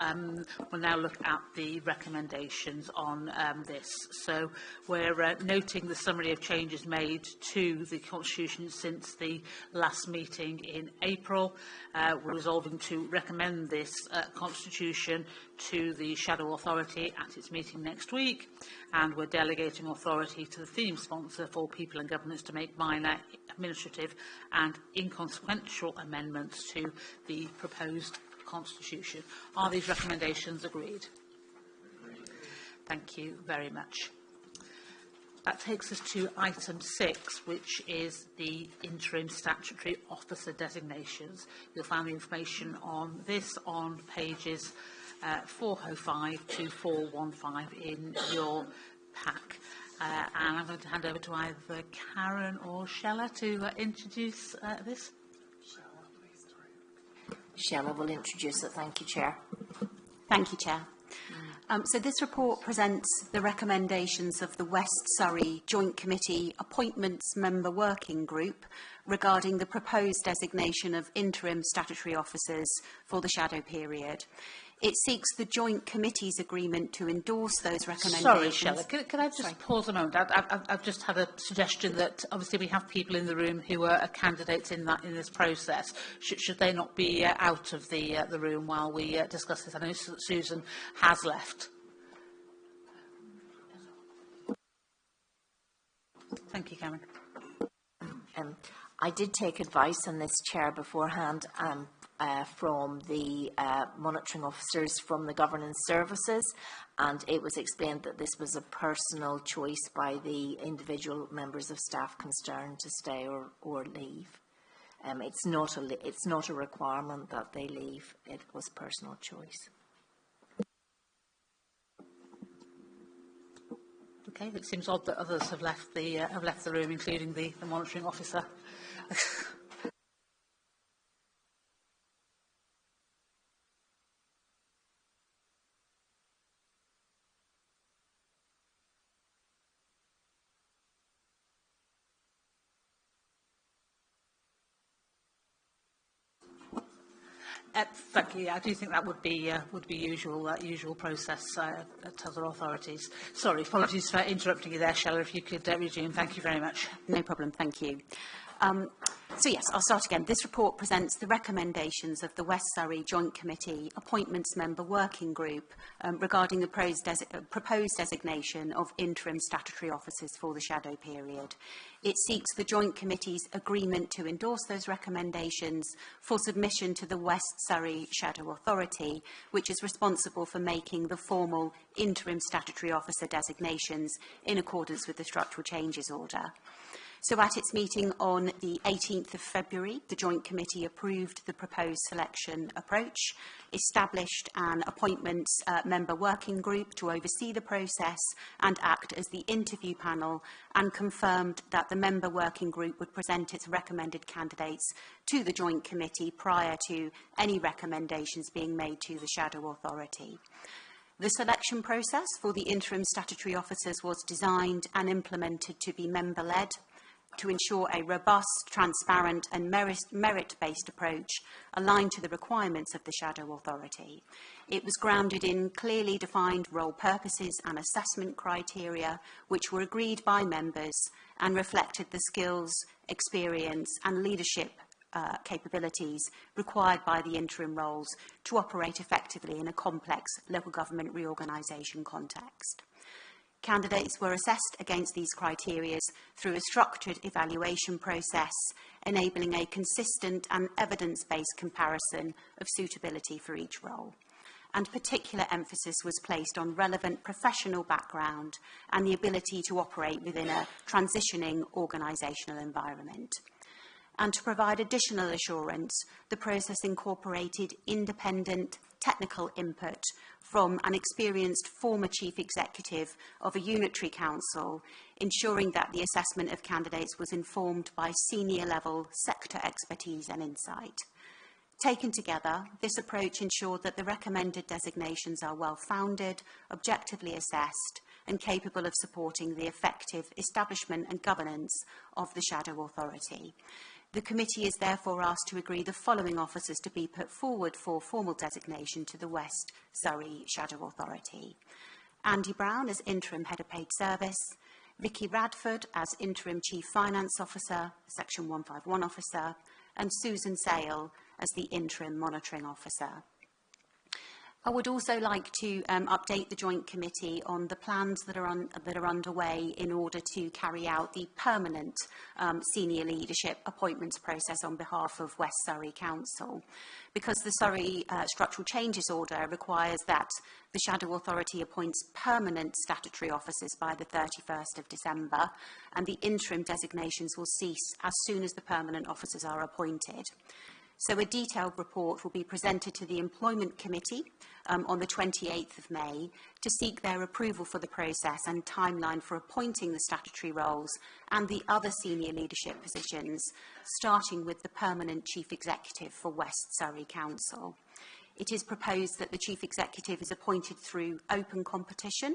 we'll now look at the recommendations on this. So we're noting the summary of changes made to the Constitution since the last meeting in April. We're resolving to recommend this Constitution to the Shadow Authority at its meeting next week, and we're delegating authority to the theme sponsor for People and Governance to make minor administrative and inconsequential amendments to the proposed Constitution. Are these recommendations agreed? Thank you very much. That takes us to item 6, which is the interim statutory officer designations. You'll find the information on this on pages 405 to 415 in your pack. And I'm going to hand over to either Karen or Shella to introduce this. Shella will introduce it. Thank you, Chair. Thank you, Chair. So this report presents the recommendations of the West Surrey Joint Committee Appointments Member Working Group regarding the proposed designation of interim statutory officers for the shadow period. It seeks the Joint Committee's agreement to endorse those recommendations. Sorry, Shella, can I just pause a moment? I've just had a suggestion that obviously we have people in the room who are candidates in this process. Should they not be out of the room while we discuss this? I know Susan has left. Thank you, Karen. I did take advice on this, Chair, beforehand from the monitoring officers from the governance services, and it was explained that this was a personal choice by the individual members of staff concerned to stay or leave. It's not a requirement that they leave. It was personal choice. Okay, it seems odd that others have left the room, including the monitoring officer. Thank you. I do think that would be usual process at other authorities. Sorry, apologies for interrupting you there, Shella. If you could resume, thank you very much. No problem. Thank you. So yes, I'll start again. This report presents the recommendations of the West Surrey Joint Committee Appointments Member Working Group regarding the proposed designation of interim statutory officers for the shadow period. It seeks the Joint Committee's agreement to endorse those recommendations for submission to the West Surrey Shadow Authority, which is responsible for making the formal interim statutory officer designations in accordance with the Structural Changes Order. So at its meeting on the 18th of February, the Joint Committee approved the proposed selection approach, established an appointments member working group to oversee the process and act as the interview panel, and confirmed that the member working group would present its recommended candidates to the Joint Committee prior to any recommendations being made to the Shadow Authority. The selection process for the interim statutory officers was designed and implemented to be member-led, to ensure a robust, transparent and merit-based approach aligned to the requirements of the Shadow Authority. It was grounded in clearly defined role purposes and assessment criteria, which were agreed by members and reflected the skills, experience and leadership capabilities required by the interim roles to operate effectively in a complex local government reorganisation context. Candidates were assessed against these criteria through a structured evaluation process, enabling a consistent and evidence-based comparison of suitability for each role. And particular emphasis was placed on relevant professional background and the ability to operate within a transitioning organisational environment. And to provide additional assurance, the process incorporated independent technical input from an experienced former chief executive of a unitary council, ensuring that the assessment of candidates was informed by senior level sector expertise and insight. Taken together, this approach ensured that the recommended designations are well-founded, objectively assessed, and capable of supporting the effective establishment and governance of the Shadow Authority. The committee is therefore asked to agree the following officers to be put forward for formal designation to the West Surrey Shadow Authority. Andy Brown as Interim Head of Paid Service, Vicky Radford as Interim Chief Finance Officer, Section 151 Officer, and Susan Sale as the Interim Monitoring Officer. I would also like to update the Joint Committee on the plans that are underway in order to carry out the permanent senior leadership appointments process on behalf of West Surrey Council. Because the Surrey Structural Changes Order requires that the Shadow Authority appoints permanent statutory officers by the 31st of December, and the interim designations will cease as soon as the permanent officers are appointed. So a detailed report will be presented to the Employment Committee on the 28th of May to seek their approval for the process and timeline for appointing the statutory roles and the other senior leadership positions, starting with the permanent Chief Executive for West Surrey Council. It is proposed that the Chief Executive is appointed through open competition.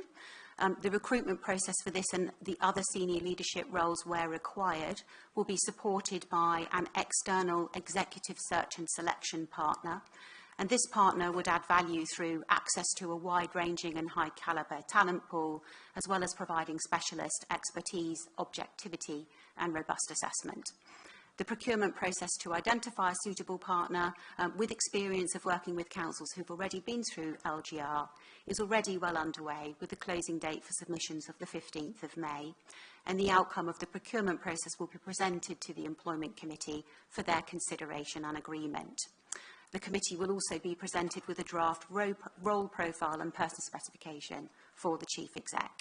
The recruitment process for this and the other senior leadership roles, where required, will be supported by an external executive search and selection partner. And this partner would add value through access to a wide-ranging and high-calibre talent pool, as well as providing specialist expertise, objectivity and robust assessment. The procurement process to identify a suitable partner with experience of working with councils who've already been through LGR is already well underway, with the closing date for submissions of the 15th of May. And the outcome of the procurement process will be presented to the Employment Committee for their consideration and agreement. The committee will also be presented with a draft role profile and person specification for the Chief Exec.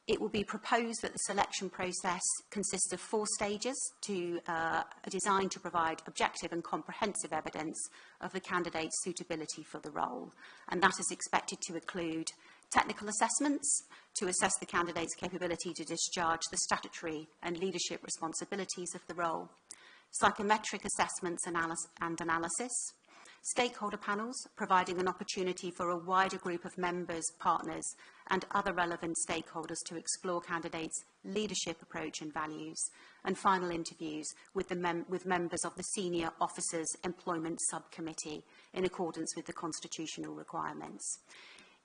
It will be proposed that the selection process consists of 4 stages designed to provide objective and comprehensive evidence of the candidate's suitability for the role. And that is expected to include technical assessments to assess the candidate's capability to discharge the statutory and leadership responsibilities of the role, psychometric assessments and analysis, stakeholder panels, providing an opportunity for a wider group of members, partners and other relevant stakeholders to explore candidates' leadership approach and values, and final interviews with members of the Senior Officers Employment Subcommittee in accordance with the constitutional requirements.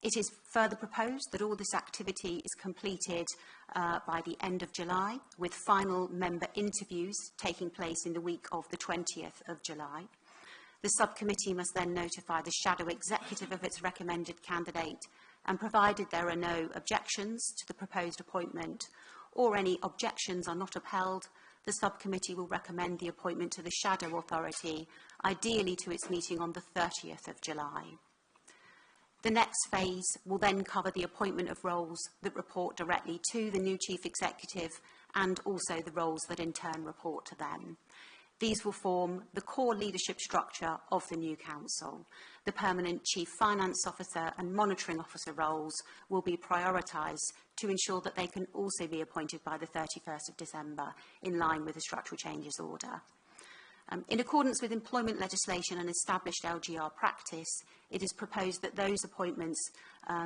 It is further proposed that all this activity is completed by the end of July, with final member interviews taking place in the week of the 20th of July. The subcommittee must then notify the shadow executive of its recommended candidate, and provided there are no objections to the proposed appointment or any objections are not upheld, the subcommittee will recommend the appointment to the shadow authority, ideally to its meeting on the 30th of July. The next phase will then cover the appointment of roles that report directly to the new chief executive and also the roles that in turn report to them. These will form the core leadership structure of the new council. The permanent chief finance officer and monitoring officer roles will be prioritised to ensure that they can also be appointed by the 31st of December in line with the structural changes order. In accordance with employment legislation and established LGR practice, it is proposed that those appointments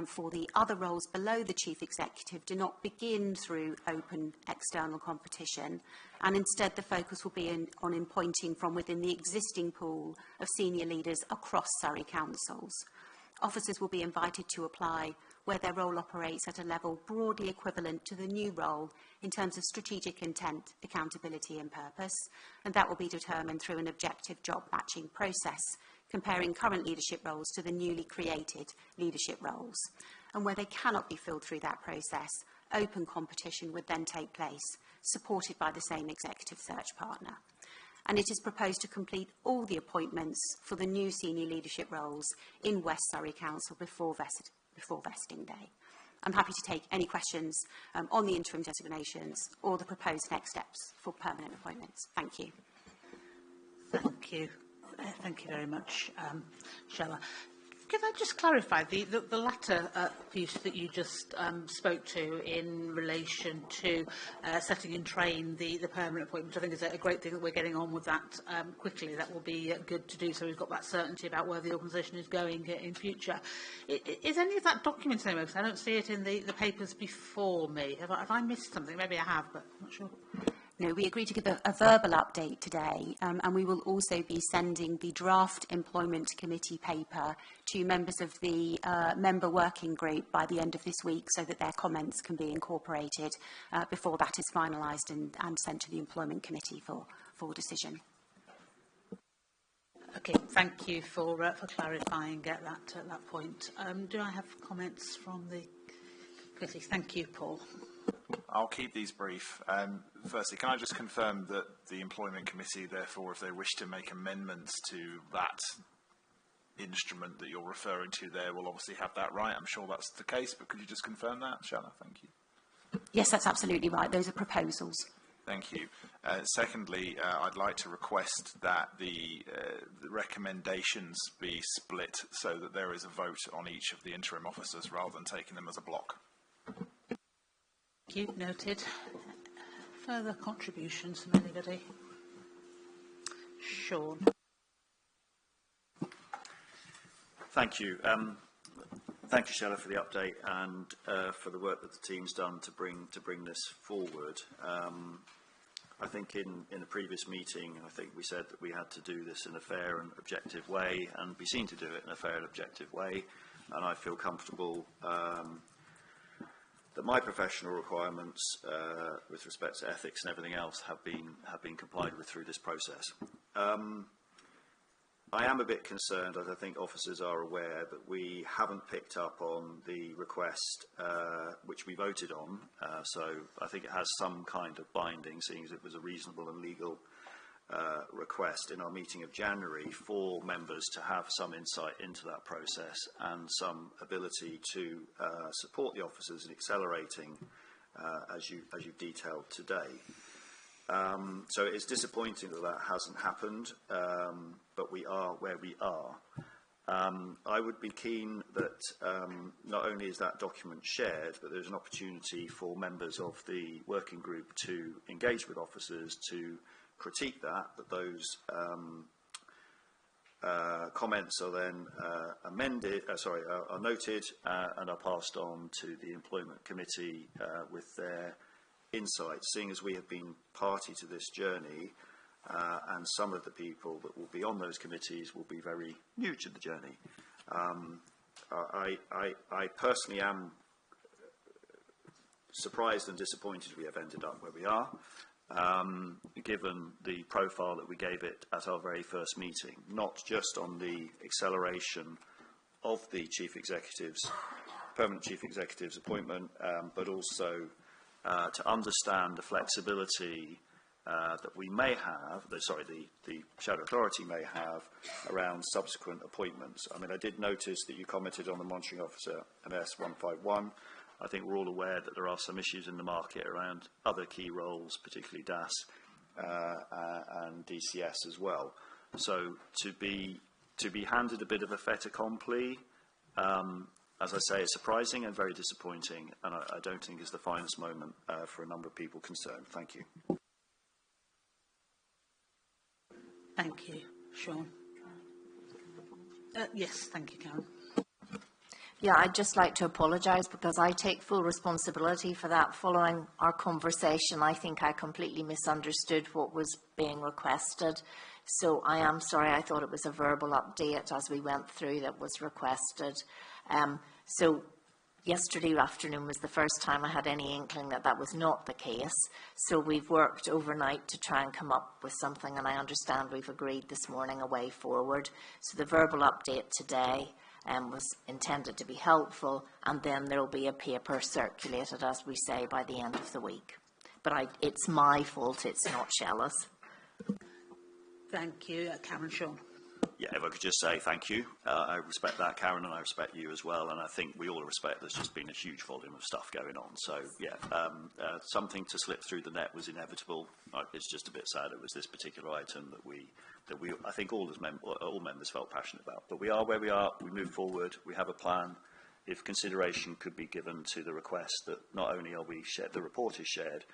for the other roles below the chief executive do not begin through open external competition, and instead the focus will be on appointing from within the existing pool of senior leaders across Surrey councils. Officers will be invited to apply where their role operates at a level broadly equivalent to the new role in terms of strategic intent, accountability and purpose, and that will be determined through an objective job matching process, comparing current leadership roles to the newly created leadership roles. And where they cannot be filled through that process, open competition would then take place, supported by the same executive search partner. And it is proposed to complete all the appointments for the new senior leadership roles in West Surrey Council before vesting day. I'm happy to take any questions on the interim designations or the proposed next steps for permanent appointments. Thank you. Thank you. Thank you very much, Shella. Could I just clarify the latter piece that you just spoke to in relation to setting in train the permanent appointment? I think is a great thing that we're getting on with that quickly. That will be good to do, so we've got that certainty about where the organisation is going in future. Is any of that documented anywhere? Because I don't see it in the papers before me. Have I missed something? Maybe I have, but I'm not sure. No, we agreed to give a verbal update today, and we will also be sending the draft employment committee paper to members of the member working group by the end of this week, so that their comments can be incorporated before that is finalised and sent to the employment committee for decision. Okay, thank you for clarifying at that point. Do I have comments from the committee? Thank you, Paul. I'll keep these brief. Firstly, can I just confirm that the Employment Committee, therefore, if they wish to make amendments to that instrument that you're referring to there, will obviously have that right? I'm sure that's the case, but could you just confirm that, Shella? Thank you. Yes, that's absolutely right. Those are proposals. Thank you. Secondly, I'd like to request that the recommendations be split so that there is a vote on each of the interim officers rather than taking them as a block. Thank you. Noted. Further contributions from anybody? Sean. Thank you. Thank you, Shella, for the update and for the work that the team's done to bring this forward. I think in a previous meeting, I think we said that we had to do this in a fair and objective way and be seen to do it in a fair and objective way. And I feel comfortable that my professional requirements with respect to ethics and everything else have been complied with through this process. I am a bit concerned, as I think officers are aware, that we haven't picked up on the request which we voted on. So I think it has some kind of binding, seeing as it was a reasonable and legal request in our meeting of January for members to have some insight into that process and some ability to support the officers in accelerating as you detailed today. So it's disappointing that that hasn't happened, but we are where we are. I would be keen that not only is that document shared, but there's an opportunity for members of the working group to engage with officers to critique that those comments are then are noted and are passed on to the Employment Committee with their insights, seeing as we have been party to this journey and some of the people that will be on those committees will be very new to the journey. I personally am surprised and disappointed we have ended up where we are, given the profile that we gave it at our very first meeting, not just on the acceleration of the Chief Executive's, permanent Chief Executive's appointment, but also to understand the flexibility that we may have, the Shadow Authority may have around subsequent appointments. I mean, I did notice that you commented on the Monitoring Officer MS 151. I think we're all aware that there are some issues in the market around other key roles, particularly DAS and DCS as well. So to be handed a bit of a fait accompli, as I say, is surprising and very disappointing, and I don't think is the finest moment for a number of people concerned. Thank you. Thank you, Sean. Yes, thank you, Karen. Yeah, I'd just like to apologise because I take full responsibility for that. Following our conversation, I think I completely misunderstood what was being requested. So I am sorry, I thought it was a verbal update as we went through that was requested. So yesterday afternoon was the first time I had any inkling that that was not the case. So we've worked overnight to try and come up with something, and I understand we've agreed this morning a way forward. So the verbal update today was intended to be helpful, and then there will be a paper circulated, as we say, by the end of the week. But it's my fault, it's not Shella's. Thank you, Cameron. Sean. Yeah, if I could just say thank you. I respect that, Karen, and I respect you as well. And I think we all respect there's just been a huge volume of stuff going on. So, yeah, something to slip through the net was inevitable. It's just a bit sad it was this particular item that we I think all members felt passionate about. But we are where we are. We move forward. We have a plan. If consideration could be given to the request that not only are we shared, the report is shared,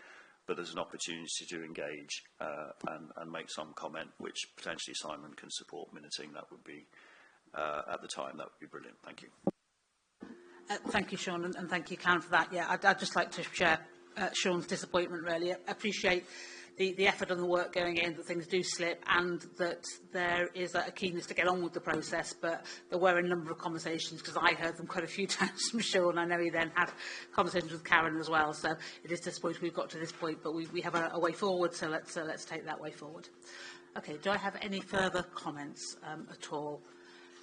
but there's an opportunity to engage and make some comment, which potentially Simon can support minuting. That would be, at the time, that would be brilliant. Thank you. Thank you, Sean, and thank you, Karen, for that. Yeah, I'd just like to share Sean's disappointment, really. I appreciate the effort and the work going in, that things do slip, and that there is a keenness to get on with the process, but there were a number of conversations, because I heard them quite a few times from Sean. I know he then had conversations with Karen as well, so it is disappointing we've got to this point, but we have a way forward, so let's take that way forward. Okay, do I have any further comments at all?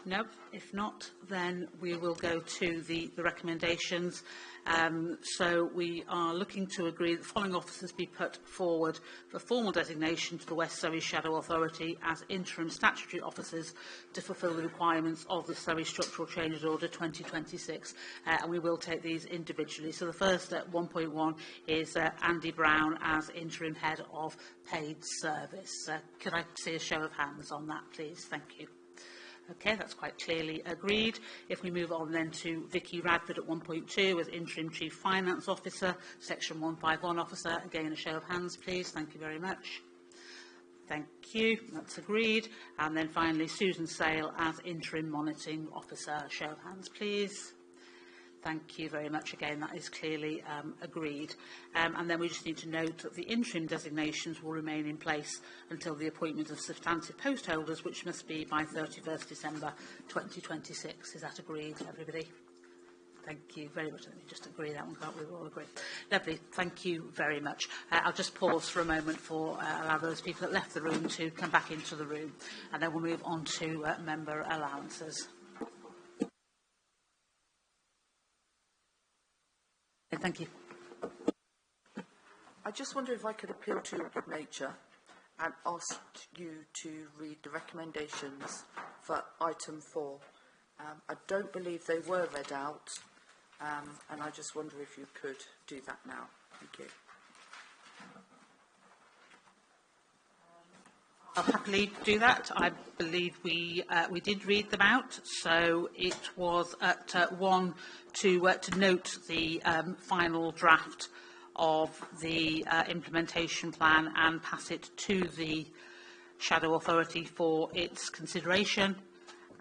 No, if not, then we will go to the recommendations. So we are looking to agree that the following officers be put forward for formal designation to the West Surrey Shadow Authority as interim statutory officers to fulfil the requirements of the Surrey Structural Changes Order 2026. And we will take these individually. So the first at 1.1 is Andy Brown as interim head of paid service. Could I see a show of hands on that, please? Thank you. Okay, that's quite clearly agreed. If we move on then to Vicky Radford at 1.2 as Interim Chief Finance Officer, Section 151 Officer. Again, a show of hands, please. Thank you very much. Thank you. That's agreed. And then finally, Susan Sale as Interim Monitoring Officer. Show of hands, please. Thank you very much. Again, that is clearly agreed. And then we just need to note that the interim designations will remain in place until the appointment of substantive post holders, which must be by 31st December 2026. Is that agreed, everybody? Thank you very much. Let me just agree that one, can't we? We all agree. Lovely. Thank you very much. I'll just pause for a moment for allow those people that left the room to come back into the room, and then we'll move on to member allowances. Thank you. I just wonder if I could appeal to your good nature and ask you to read the recommendations for item 4. I don't believe they were read out, and I just wonder if you could do that now. Thank you. I'll happily do that. I believe we did read them out. So it was at 1 to note the final draft of the implementation plan and pass it to the Shadow Authority for its consideration,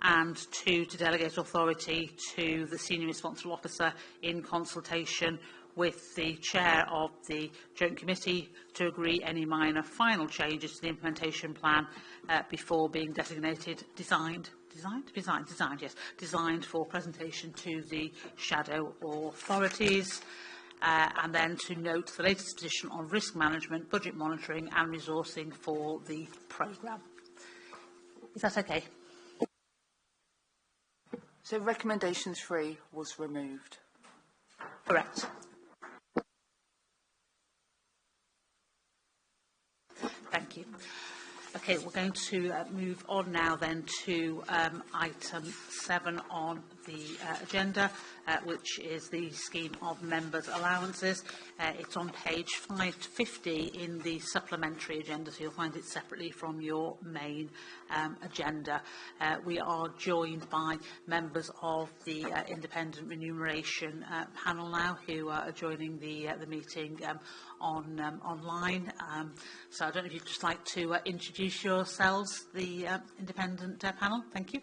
and 2 to delegate authority to the Senior Responsible Officer in consultation with the Chair of the Joint Committee to agree any minor final changes to the implementation plan before being designed for presentation to the Shadow Authorities. And then to note the latest position on risk management, budget monitoring and resourcing for the programme. Is that okay? So recommendations 3 was removed. Correct. Thank you. Okay, we're going to move on now then to item 7 on the agenda, which is the scheme of members' allowances. It's on page 550 in the supplementary agenda, so you'll find it separately from your main agenda. We are joined by members of the independent remuneration panel now, who are joining the meeting online. So I don't know if you'd just like to introduce yourselves, the independent panel. Thank you.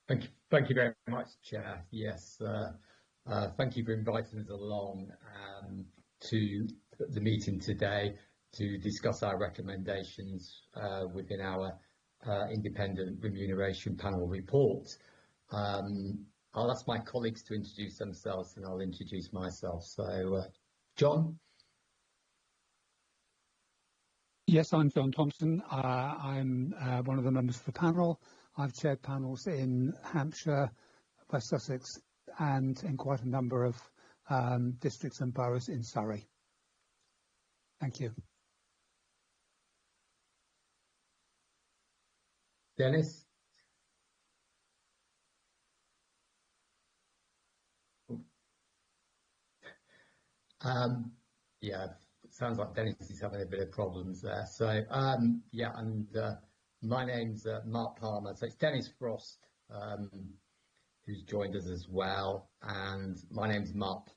Thank you very much, Chair. Yes, thank you for inviting us along to the meeting today to discuss our recommendations within our independent remuneration panel report. I'll ask my colleagues to introduce themselves and I'll introduce myself. So, John? Yes, I'm John Thompson. I'm one of the members of the panel. I've chaired panels in Hampshire, West Sussex, and in quite a number of districts and boroughs in Surrey. Thank you. Dennis? Yeah, it sounds like Dennis is having a bit of problems there. So, yeah, and my name's Mark Palmer. So it's Dennis Frost who's joined us as well. And my name's Mark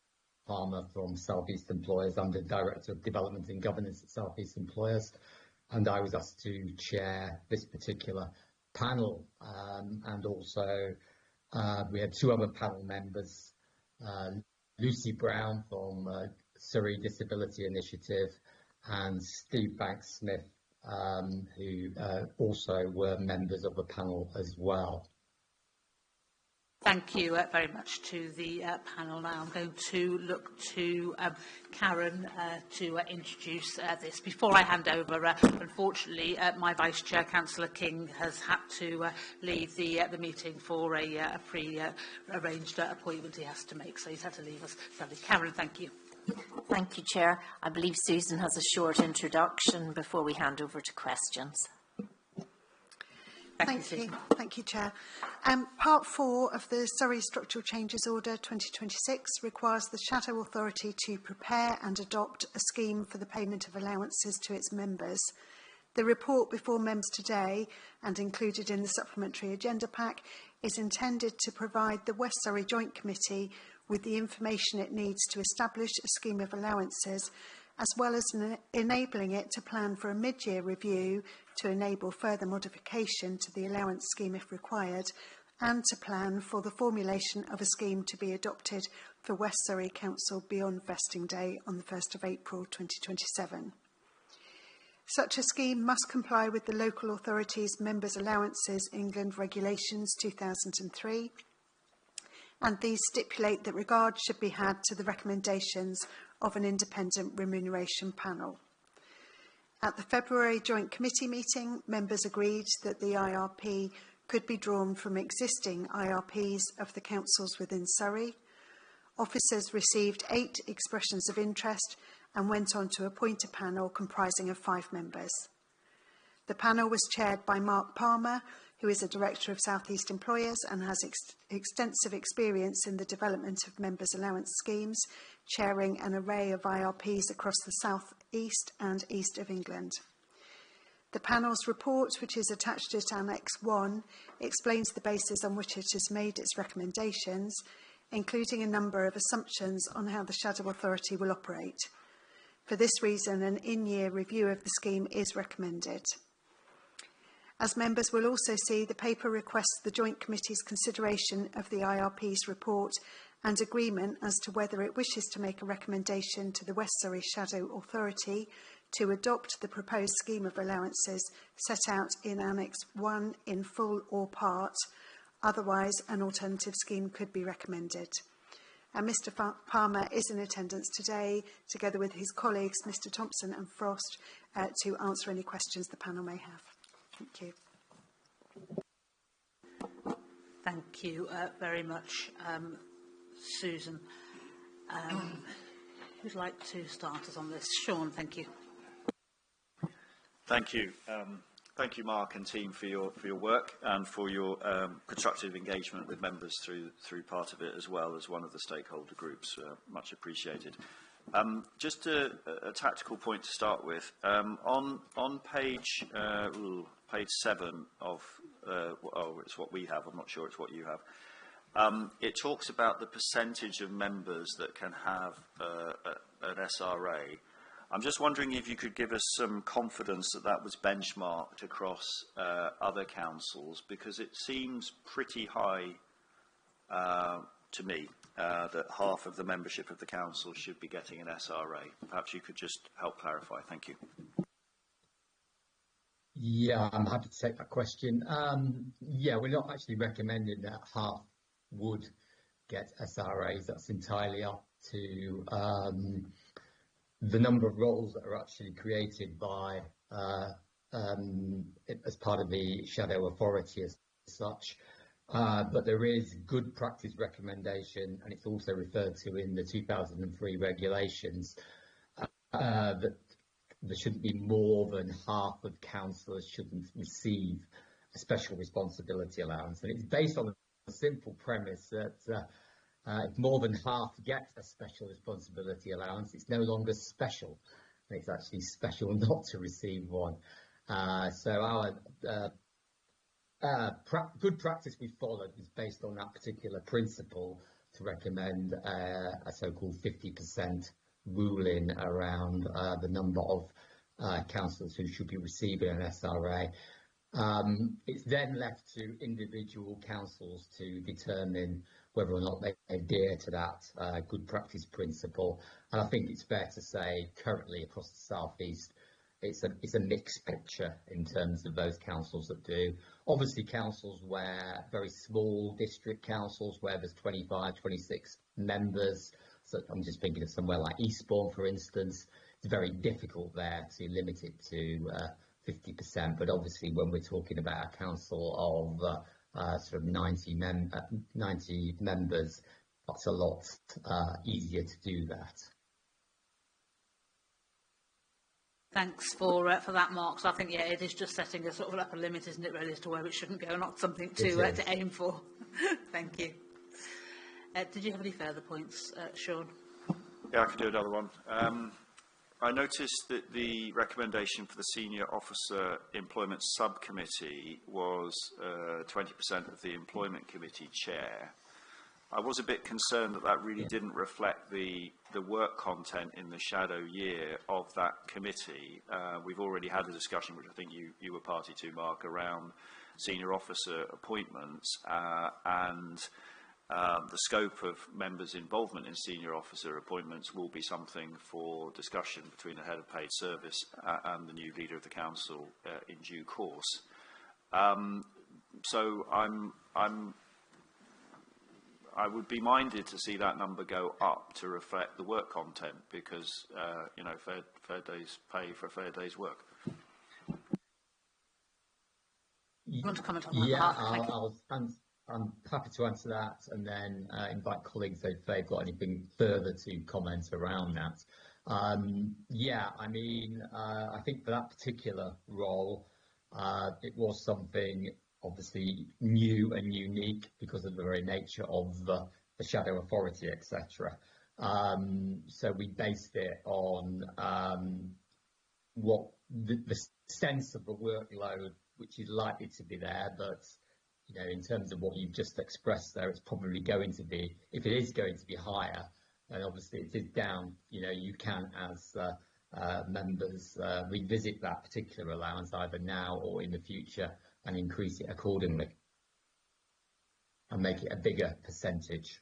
Palmer from South East Employers. I'm the Director of Development and Governance at South East Employers. And I was asked to chair this particular panel. And also, we had two other panel members, Lucy Brown from Surrey Disability Initiative and Steve Banks-Smith, who also were members of the panel as well. Thank you very much to the panel. Now I'm going to look to Karen to introduce this. Before I hand over, unfortunately, my Vice Chair, Councillor King, has had to leave the meeting for a pre-arranged appointment he has to make, so he's had to leave us. Sadly. Karen, thank you. Thank you, Chair. I believe Susan has a short introduction before we hand over to questions. Thank you, Chair. Part 4 of the Surrey Structural Changes Order 2026 requires the Shadow Authority to prepare and adopt a scheme for the payment of allowances to its members. The report before members today, and included in the supplementary agenda pack, is intended to provide the West Surrey Joint Committee with the information it needs to establish a scheme of allowances, as well as enabling it to plan for a mid-year review to enable further modification to the allowance scheme if required, and to plan for the formulation of a scheme to be adopted for West Surrey Council beyond vesting day on the 1st of April 2027. Such a scheme must comply with the Local Authorities Members' Allowances England Regulations 2003, and these stipulate that regard should be had to the recommendations of an independent remuneration panel. At the February Joint Committee meeting, members agreed that the IRP could be drawn from existing IRPs of the councils within Surrey. Officers received 8 expressions of interest and went on to appoint a panel comprising of 5 members. The panel was chaired by Mark Palmer, who is a Director of South East Employers and has extensive experience in the development of members' allowance schemes, chairing an array of IRPs across the South East and East of England. The panel's report, which is attached at Annex 1, explains the basis on which it has made its recommendations, including a number of assumptions on how the Shadow Authority will operate. For this reason, an in-year review of the scheme is recommended. As members will also see, the paper requests the Joint Committee's consideration of the IRP's report and agreement as to whether it wishes to make a recommendation to the West Surrey Shadow Authority to adopt the proposed scheme of allowances set out in Annex 1 in full or part. Otherwise, an alternative scheme could be recommended. And Mr. Palmer is in attendance today, together with his colleagues, Mr. Thompson and Frost, to answer any questions the panel may have. Thank you. Thank you very much, Susan. Who'd like to start us on this? Sean, thank you. Thank you. Thank you, Mark and team, for your work and for your constructive engagement with members through part of it, as well as one of the stakeholder groups. Much appreciated. Just a tactical point to start with. On page 7 of, it's what we have, I'm not sure it's what you have. It talks about the percentage of members that can have an SRA. I'm just wondering if you could give us some confidence that that was benchmarked across other councils, because it seems pretty high to me that half of the membership of the council should be getting an SRA. Perhaps you could just help clarify. Thank you. Yeah, I'm happy to take that question. Yeah, we're not actually recommending that half would get SRAs. That's entirely up to the number of roles that are actually created by as part of the Shadow Authority as such. But there is good practice recommendation, and it's also referred to in the 2003 regulations, that there shouldn't be more than half of councillors shouldn't receive special responsibility allowance, and it's based on a simple premise that if more than half get a special responsibility allowance, it's no longer special. It's actually special not to receive one. So our good practice we followed was based on that particular principle to recommend a so-called 50% ruling around the number of councillors who should be receiving an SRA. It's then left to individual councils to determine whether or not they adhere to that good practice principle. And I think it's fair to say currently across the South East, it's a mixed picture in terms of those councils that do. Obviously councils where very small district councils where there's 25, 26 members. So I'm just thinking of somewhere like Eastbourne, for instance. It's very difficult there to limit it to 50%, but obviously when we're talking about a council of sort of 90 members, that's a lot easier to do that. Thanks for that, Mark. So I think, yeah, it is just setting a sort of upper limit, isn't it, really, as to where it shouldn't go, not something to aim for. Thank you. Did you have any further points, Sean? Yeah, I could do another one. I noticed that the recommendation for the Senior Officer Employment Subcommittee was 20% of the Employment Committee Chair. I was a bit concerned that that really didn't reflect the work content in the shadow year of that committee. We've already had a discussion, which I think you were party to, Mark, around senior officer appointments and the scope of members' involvement in senior officer appointments will be something for discussion between the head of paid service and the new leader of the council in due course. So I would be minded to see that number go up to reflect the work content, because you know, fair days pay for a fair day's work. You want to comment on that? Yeah, I'm happy to answer that, and then invite colleagues if they've got anything further to comment around that. Yeah, I mean, I think for that particular role, it was something obviously new and unique because of the very nature of the shadow authority, etc. So we based it on what the sense of the workload which is likely to be there, but you know, in terms of what you've just expressed there, it's probably going to be, if it is going to be higher, then obviously it is down. You know, you can, as members, revisit that particular allowance either now or in the future and increase it accordingly and make it a bigger percentage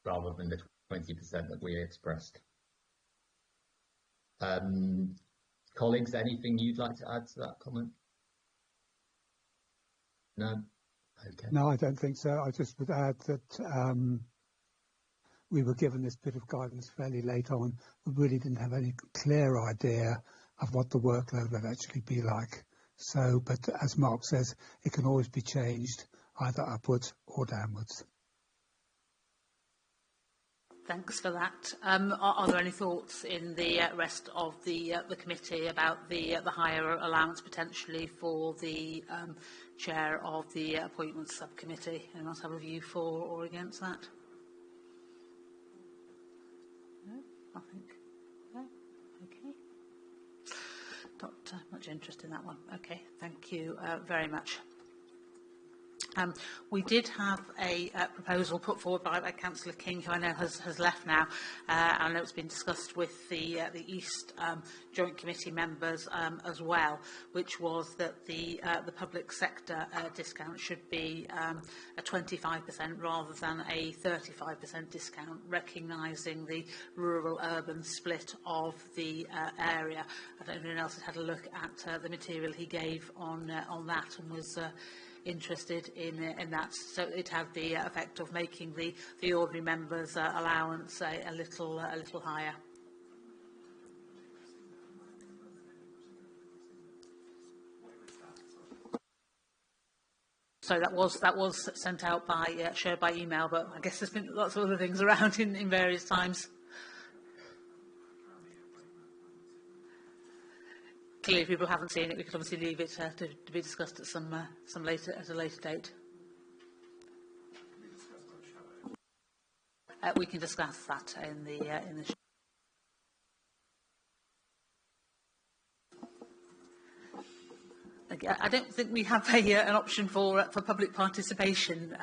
rather than the 20% that we expressed. Colleagues, anything you'd like to add to that comment? No? Okay. No, I don't think so. I just would add that we were given this bit of guidance fairly late on. We really didn't have any clear idea of what the workload would actually be like. So, but as Mark says, it can always be changed either upwards or downwards. Thanks for that. Are there any thoughts in the rest of the committee about the higher allowance potentially for the chair of the appointments subcommittee? Anyone else have a view for or against that? No, I think no. Okay. Not much interest in that one. Okay, thank you very much. We did have a proposal put forward by Councillor King, who I know has left now. I know it's been discussed with the East Joint Committee members as well, which was that the public sector discount should be a 25% rather than a 35% discount, recognising the rural-urban split of the area. I don't know if anyone else has had a look at the material he gave on that and was interested in that. So it had the effect of making the ordinary members' allowance a little higher. So that was sent out by shared by email, but I guess there's been lots of other things around in various times. clearly, if people haven't seen it, we could obviously leave it to be discussed at a later date. We can discuss that in the I don't think we have an option for public participation.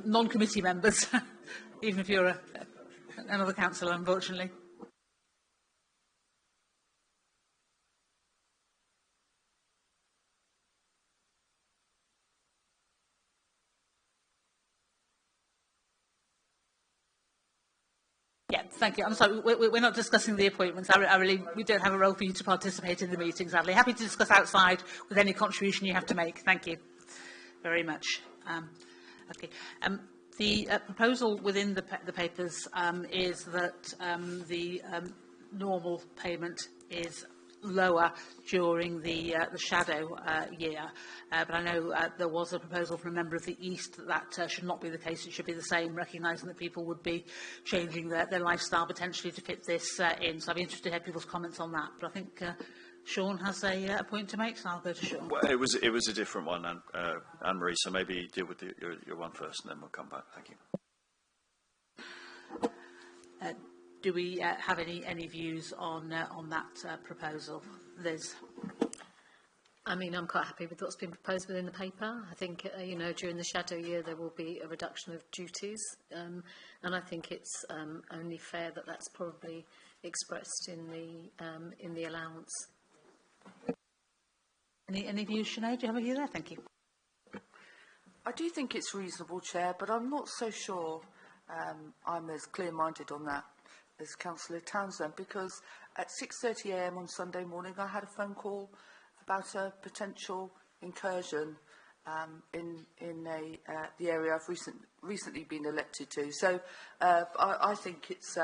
Non-committee members, even if you're another councillor, unfortunately. Yeah, thank you. I'm sorry, we're not discussing the appointments. We don't have a role for you to participate in the meeting, sadly. Happy to discuss outside with any contribution you have to make. Thank you very much. Okay. The proposal within the papers is that the normal payment is lower during the shadow year, but I know there was a proposal from a member of the East that should not be the case. It should be the same, recognising that people would be changing their lifestyle potentially to fit this in. So I'd be interested to hear people's comments on that. But I think Sean has a point to make, so I'll go to Sean. Well, it was a different one, Anne-Marie, so maybe deal with your one first and then we'll come back. Thank you. Do we have any views on that proposal? Liz? I mean, I'm quite happy with what's been proposed within the paper. I think, you know, during the shadow year there will be a reduction of duties, and I think it's only fair that that's probably expressed in the allowance. Any views, Sinead? Do you have a view there? Thank you. I do think it's reasonable, Chair, but I'm not so sure I'm as clear-minded on that as Councillor Townsend, because at 6:30 a.m. on Sunday morning I had a phone call about a potential incursion in the area I've recently been elected to. So I think it's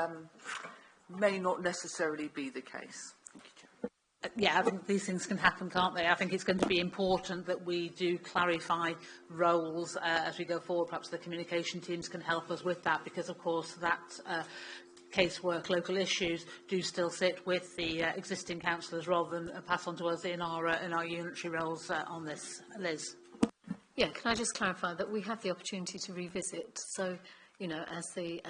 may not necessarily be the case. Thank you, Chair. Yeah, I think these things can happen, can't they? I think it's going to be important that we do clarify roles as we go forward. Perhaps the communication teams can help us with that, because, of course, that casework, local issues, do still sit with the existing councillors rather than pass on to us in our unitary roles on this. Liz? Yeah, can I just clarify that we have the opportunity to revisit, so, you know, as the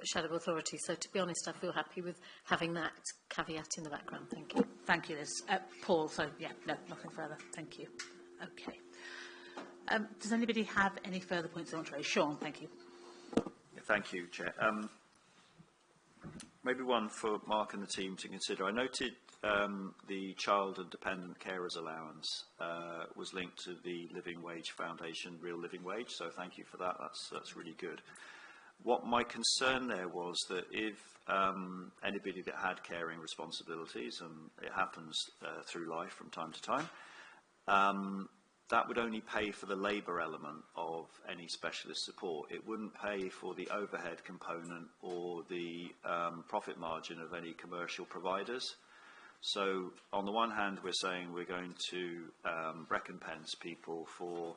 shadow authority. So, to be honest, I feel happy with having that caveat in the background. Thank you. Thank you, Liz. Paul, so, yeah, no, nothing further. Thank you. Okay. Does anybody have any further points they want to raise? Sean, thank you. Yeah, thank you, Chair. Maybe one for Mark and the team to consider. I noted the child and dependent carers allowance was linked to the Living Wage Foundation Real Living Wage, so thank you for that. That's really good. What my concern there was that if anybody that had caring responsibilities, and it happens through life from time to time, that would only pay for the labour element of any specialist support. It wouldn't pay for the overhead component or the profit margin of any commercial providers. So on the one hand, we're saying we're going to recompense people for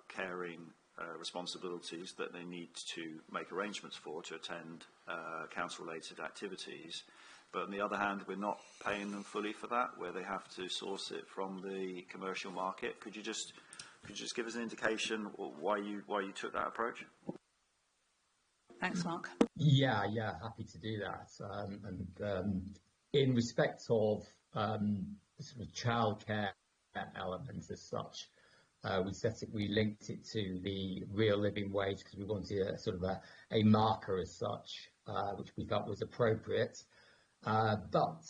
caring responsibilities that they need to make arrangements for to attend council-related activities. But on the other hand, we're not paying them fully for that, where they have to source it from the commercial market. Could you just give us an indication why you took that approach? Thanks, Mark. Yeah, happy to do that. In respect of sort of childcare elements as such, we linked it to the real living wage because we wanted a sort of a marker as such, which we felt was appropriate. But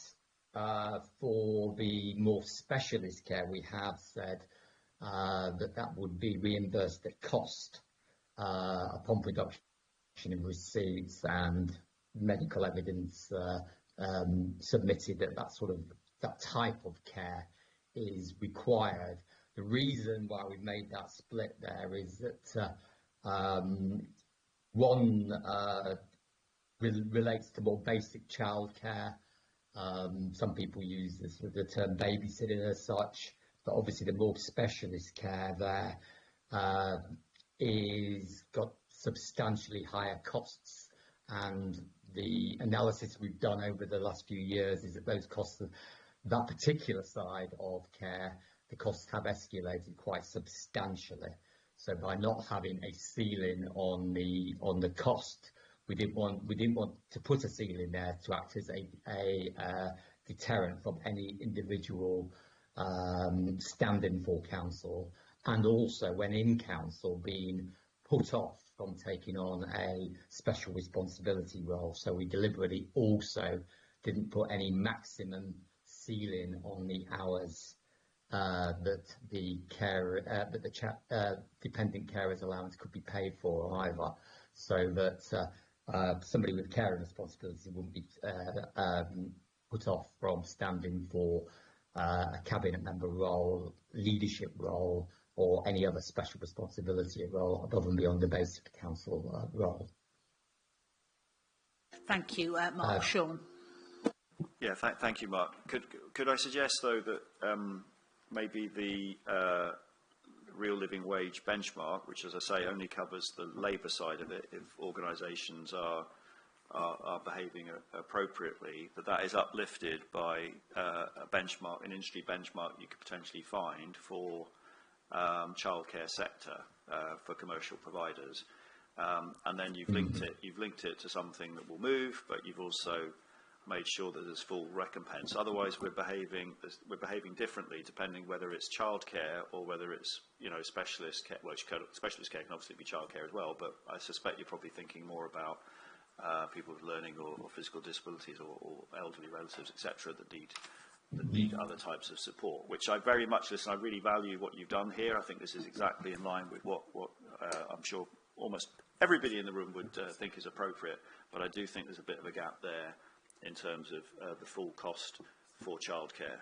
for the more specialist care, we have said that would be reimbursed at cost upon production of receipts and medical evidence submitted that type of care is required. The reason why we made that split there is that one relates to more basic childcare. Some people use the term babysitting as such, but obviously the more specialist care there is got substantially higher costs, and the analysis we've done over the last few years is that those costs of that particular side of care, the costs have escalated quite substantially. So by not having a ceiling on the cost, we didn't want to put a ceiling there to act as a deterrent from any individual standing for council, and also when in council being put off from taking on a special responsibility role. So we deliberately also didn't put any maximum ceiling on the hours that the dependent carers allowance could be paid for either, so that somebody with caring responsibility wouldn't be put off from standing for a cabinet member role, leadership role, or any other special responsibility role above and beyond the basic council role. Thank you, Mark. Sean. Yeah, thank you, Mark. Could I suggest, though, that maybe the real living wage benchmark, which, as I say, only covers the labour side of it, if organisations are behaving appropriately, that is uplifted by a benchmark, an industry benchmark you could potentially find for childcare sector for commercial providers, and then you've linked it to something that will move, but you've also made sure that there's full recompense. Otherwise, we're behaving differently depending whether it's childcare or whether it's specialist care. Well, specialist care can obviously be childcare as well, but I suspect you're probably thinking more about people with learning or physical disabilities or elderly relatives, etc., that need other types of support, which I very much listen. I really value what you've done here. I think this is exactly in line with what I'm sure almost everybody in the room would think is appropriate, but I do think there's a bit of a gap there in terms of the full cost for childcare.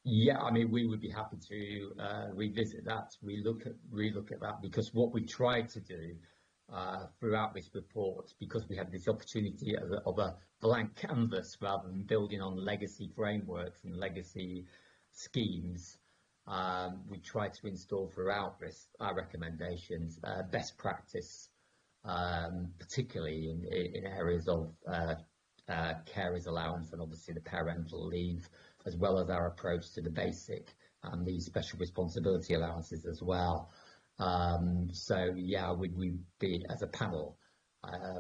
Yeah, I mean, we would be happy to revisit that, relook at that, because what we tried to do throughout this report, because we had this opportunity of a blank canvas rather than building on legacy frameworks and legacy schemes, we tried to install throughout this our recommendations best practice, particularly in areas of carers allowance and obviously the parental leave, as well as our approach to the basic and the special responsibility allowances as well. So yeah, we'd be, as a panel,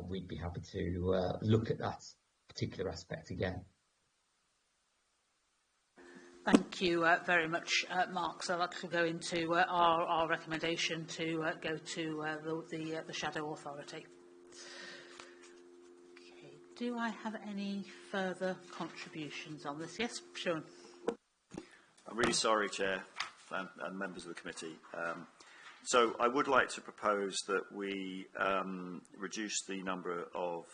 we'd be happy to look at that particular aspect again. Thank you very much, Mark. So I'd like to go into our recommendation to go to the Shadow Authority. Okay. Do I have any further contributions on this? Yes, Sean. I'm really sorry, Chair and members of the committee. So I would like to propose that we reduce the number of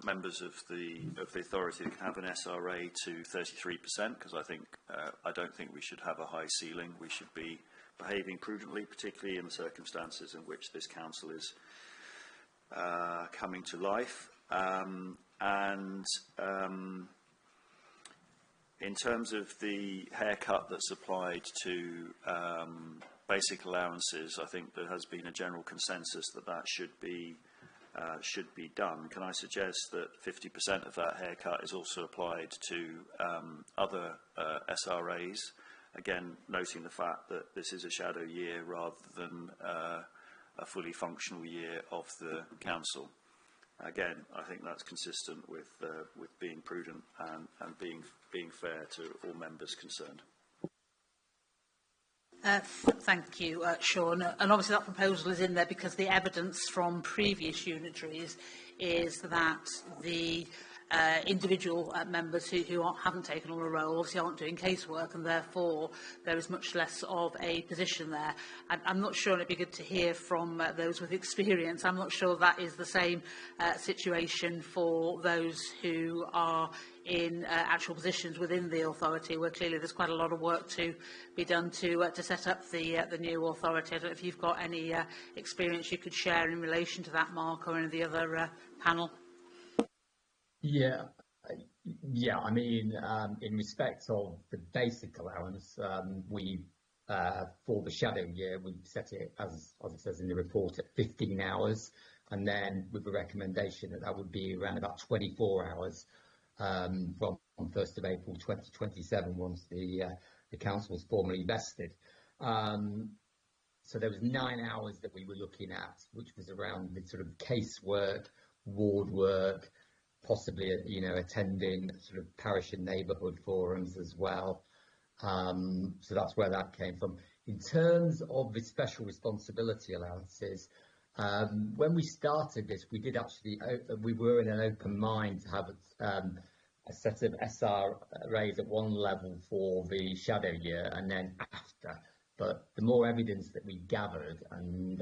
members of the authority that can have an SRA to 33%, because I don't think we should have a high ceiling. We should be behaving prudently, particularly in the circumstances in which this council is coming to life. In terms of the haircut that's applied to basic allowances, I think there has been a general consensus that should be done. Can I suggest that 50% of that haircut is also applied to other SRAs, again noting the fact that this is a shadow year rather than a fully functional year of the council. Again, I think that's consistent with being prudent and being fair to all members concerned. Thank you, Sean. And obviously that proposal is in there because the evidence from previous unitaries is that the individual members who haven't taken on a role obviously aren't doing casework, and therefore there is much less of a position there. And I'm not sure, and it'd be good to hear from those with experience, I'm not sure that is the same situation for those who are in actual positions within the authority, where clearly there's quite a lot of work to be done to set up the new authority. I don't know if you've got any experience you could share in relation to that, Mark, or any of the other panel. Yeah, I mean, in respect of the basic allowance, we For the shadow year, we set it, as it says in the report, at 15 hours, and then with the recommendation that that would be around about 24 hours from 1st of April 2027, once the council was formally vested. So there was 9 hours that we were looking at, which was around the sort of casework, ward work, possibly, you know, attending sort of parish and neighbourhood forums as well. So that's where that came from. In terms of the special responsibility allowances, when we started this, we did actually, we were in an open mind to have a set of SRAs at one level for the shadow year and then after. But the more evidence that we gathered and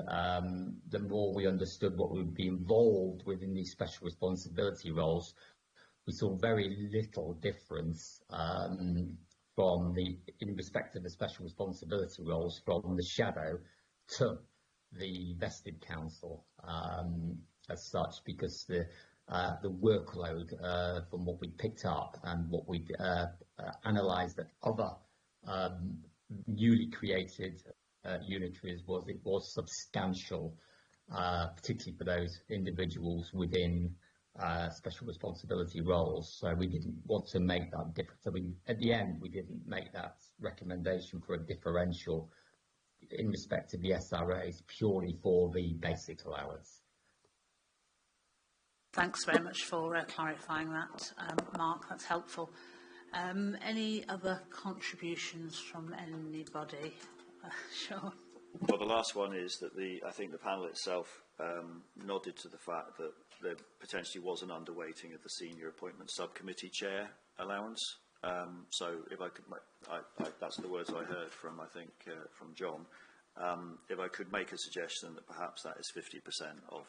the more we understood what would be involved within these special responsibility roles, we saw very little difference from in respect of the special responsibility roles from the shadow to the vested council as such, because the workload from what we picked up and what we analysed at other newly created unitaries was substantial, particularly for those individuals within special responsibility roles. So we didn't want to make that difference. So at the end, we didn't make that recommendation for a differential in respect to the SRAs purely for the basic allowance. Thanks very much for clarifying that, Mark. That's helpful. Any other contributions from anybody? Sure. Well, the last one is that I think the panel itself nodded to the fact that there potentially was an underweighting of the senior appointment subcommittee chair allowance. So if I could, that's the words I heard from, I think, from John. If I could make a suggestion that perhaps that is 50% of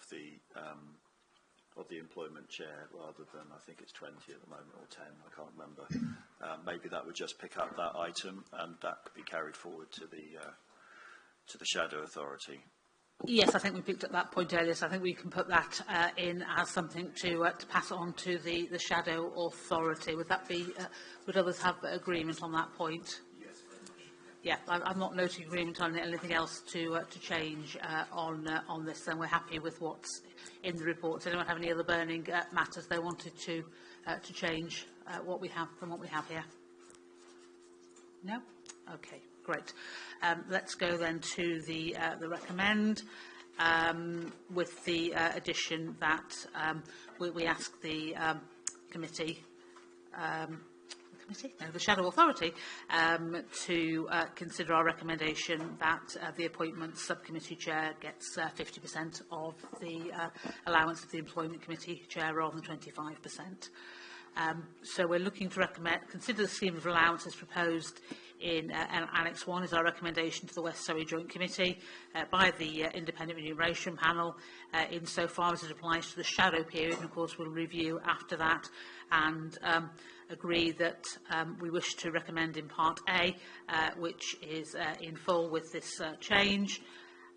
the employment chair, rather than, I think it's 20 at the moment, or 10, I can't remember. Maybe that would just pick up that item, and that could be carried forward to the shadow authority. Yes, I think we picked up that point earlier, so I think we can put that in as something to pass on to the shadow authority. Would that be? Would others have agreement on that point? Yes. Yeah, I'm not noting agreement on anything else to change on this. Then we're happy with what's in the report. Does anyone have any other burning matters they wanted to change what we have from what we have here? No. Okay. Great. Let's go then to the recommend, with the addition that we ask the committee, the shadow authority, to consider our recommendation that the appointment subcommittee chair gets 50% of the allowance of the employment committee chair rather than 25%. So we're looking to consider the scheme of allowances proposed in Annex 1 is our recommendation to the West Surrey Joint Committee by the Independent Remuneration Panel insofar as it applies to the shadow period, and of course we'll review after that and agree that we wish to recommend in Part A, which is in full with this change,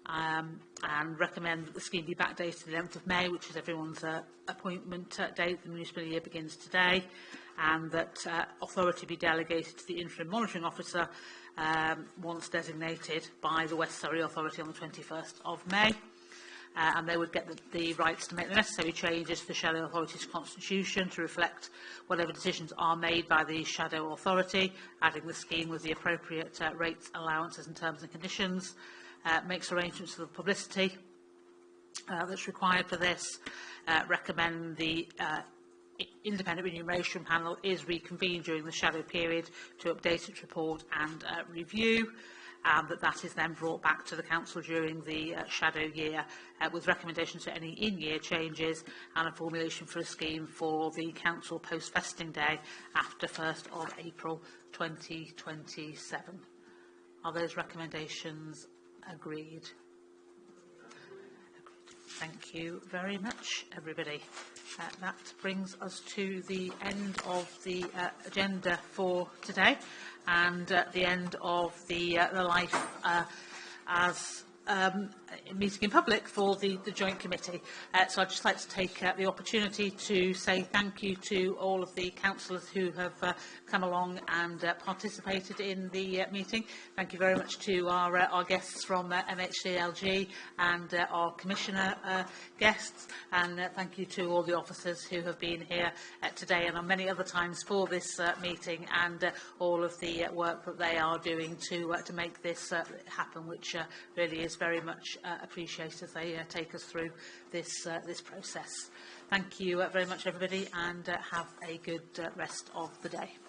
and recommend that the scheme be backdated to the 11th of May, which is everyone's appointment date. The municipal year begins today, and that authority be delegated to the interim monitoring officer once designated by the West Surrey Authority on the 21st of May. And they would get the rights to make the necessary changes to the Shadow Authority's constitution to reflect whatever decisions are made by the Shadow Authority, adding the scheme with the appropriate rates, allowances and terms and conditions, makes arrangements for the publicity that's required for this, recommend the Independent Remuneration Panel is reconvened during the shadow period to update its report and review, and that is then brought back to the Council during the shadow year with recommendations for any in-year changes and a formulation for a scheme for the Council post-vesting day after 1st of April 2027. Are those recommendations agreed? Thank you very much, everybody. That brings us to the end of the agenda for today, and the end of the life as meeting in public for the Joint Committee. So I'd just like to take the opportunity to say thank you to all of the councillors who have come along and participated in the meeting. Thank you very much to our guests from MHCLG and our Commissioner guests, and thank you to all the officers who have been here today and on many other times for this meeting, and all of the work that they are doing to make this happen, which really is very much appreciated as they take us through this process. Thank you very much, everybody, and have a good rest of the day.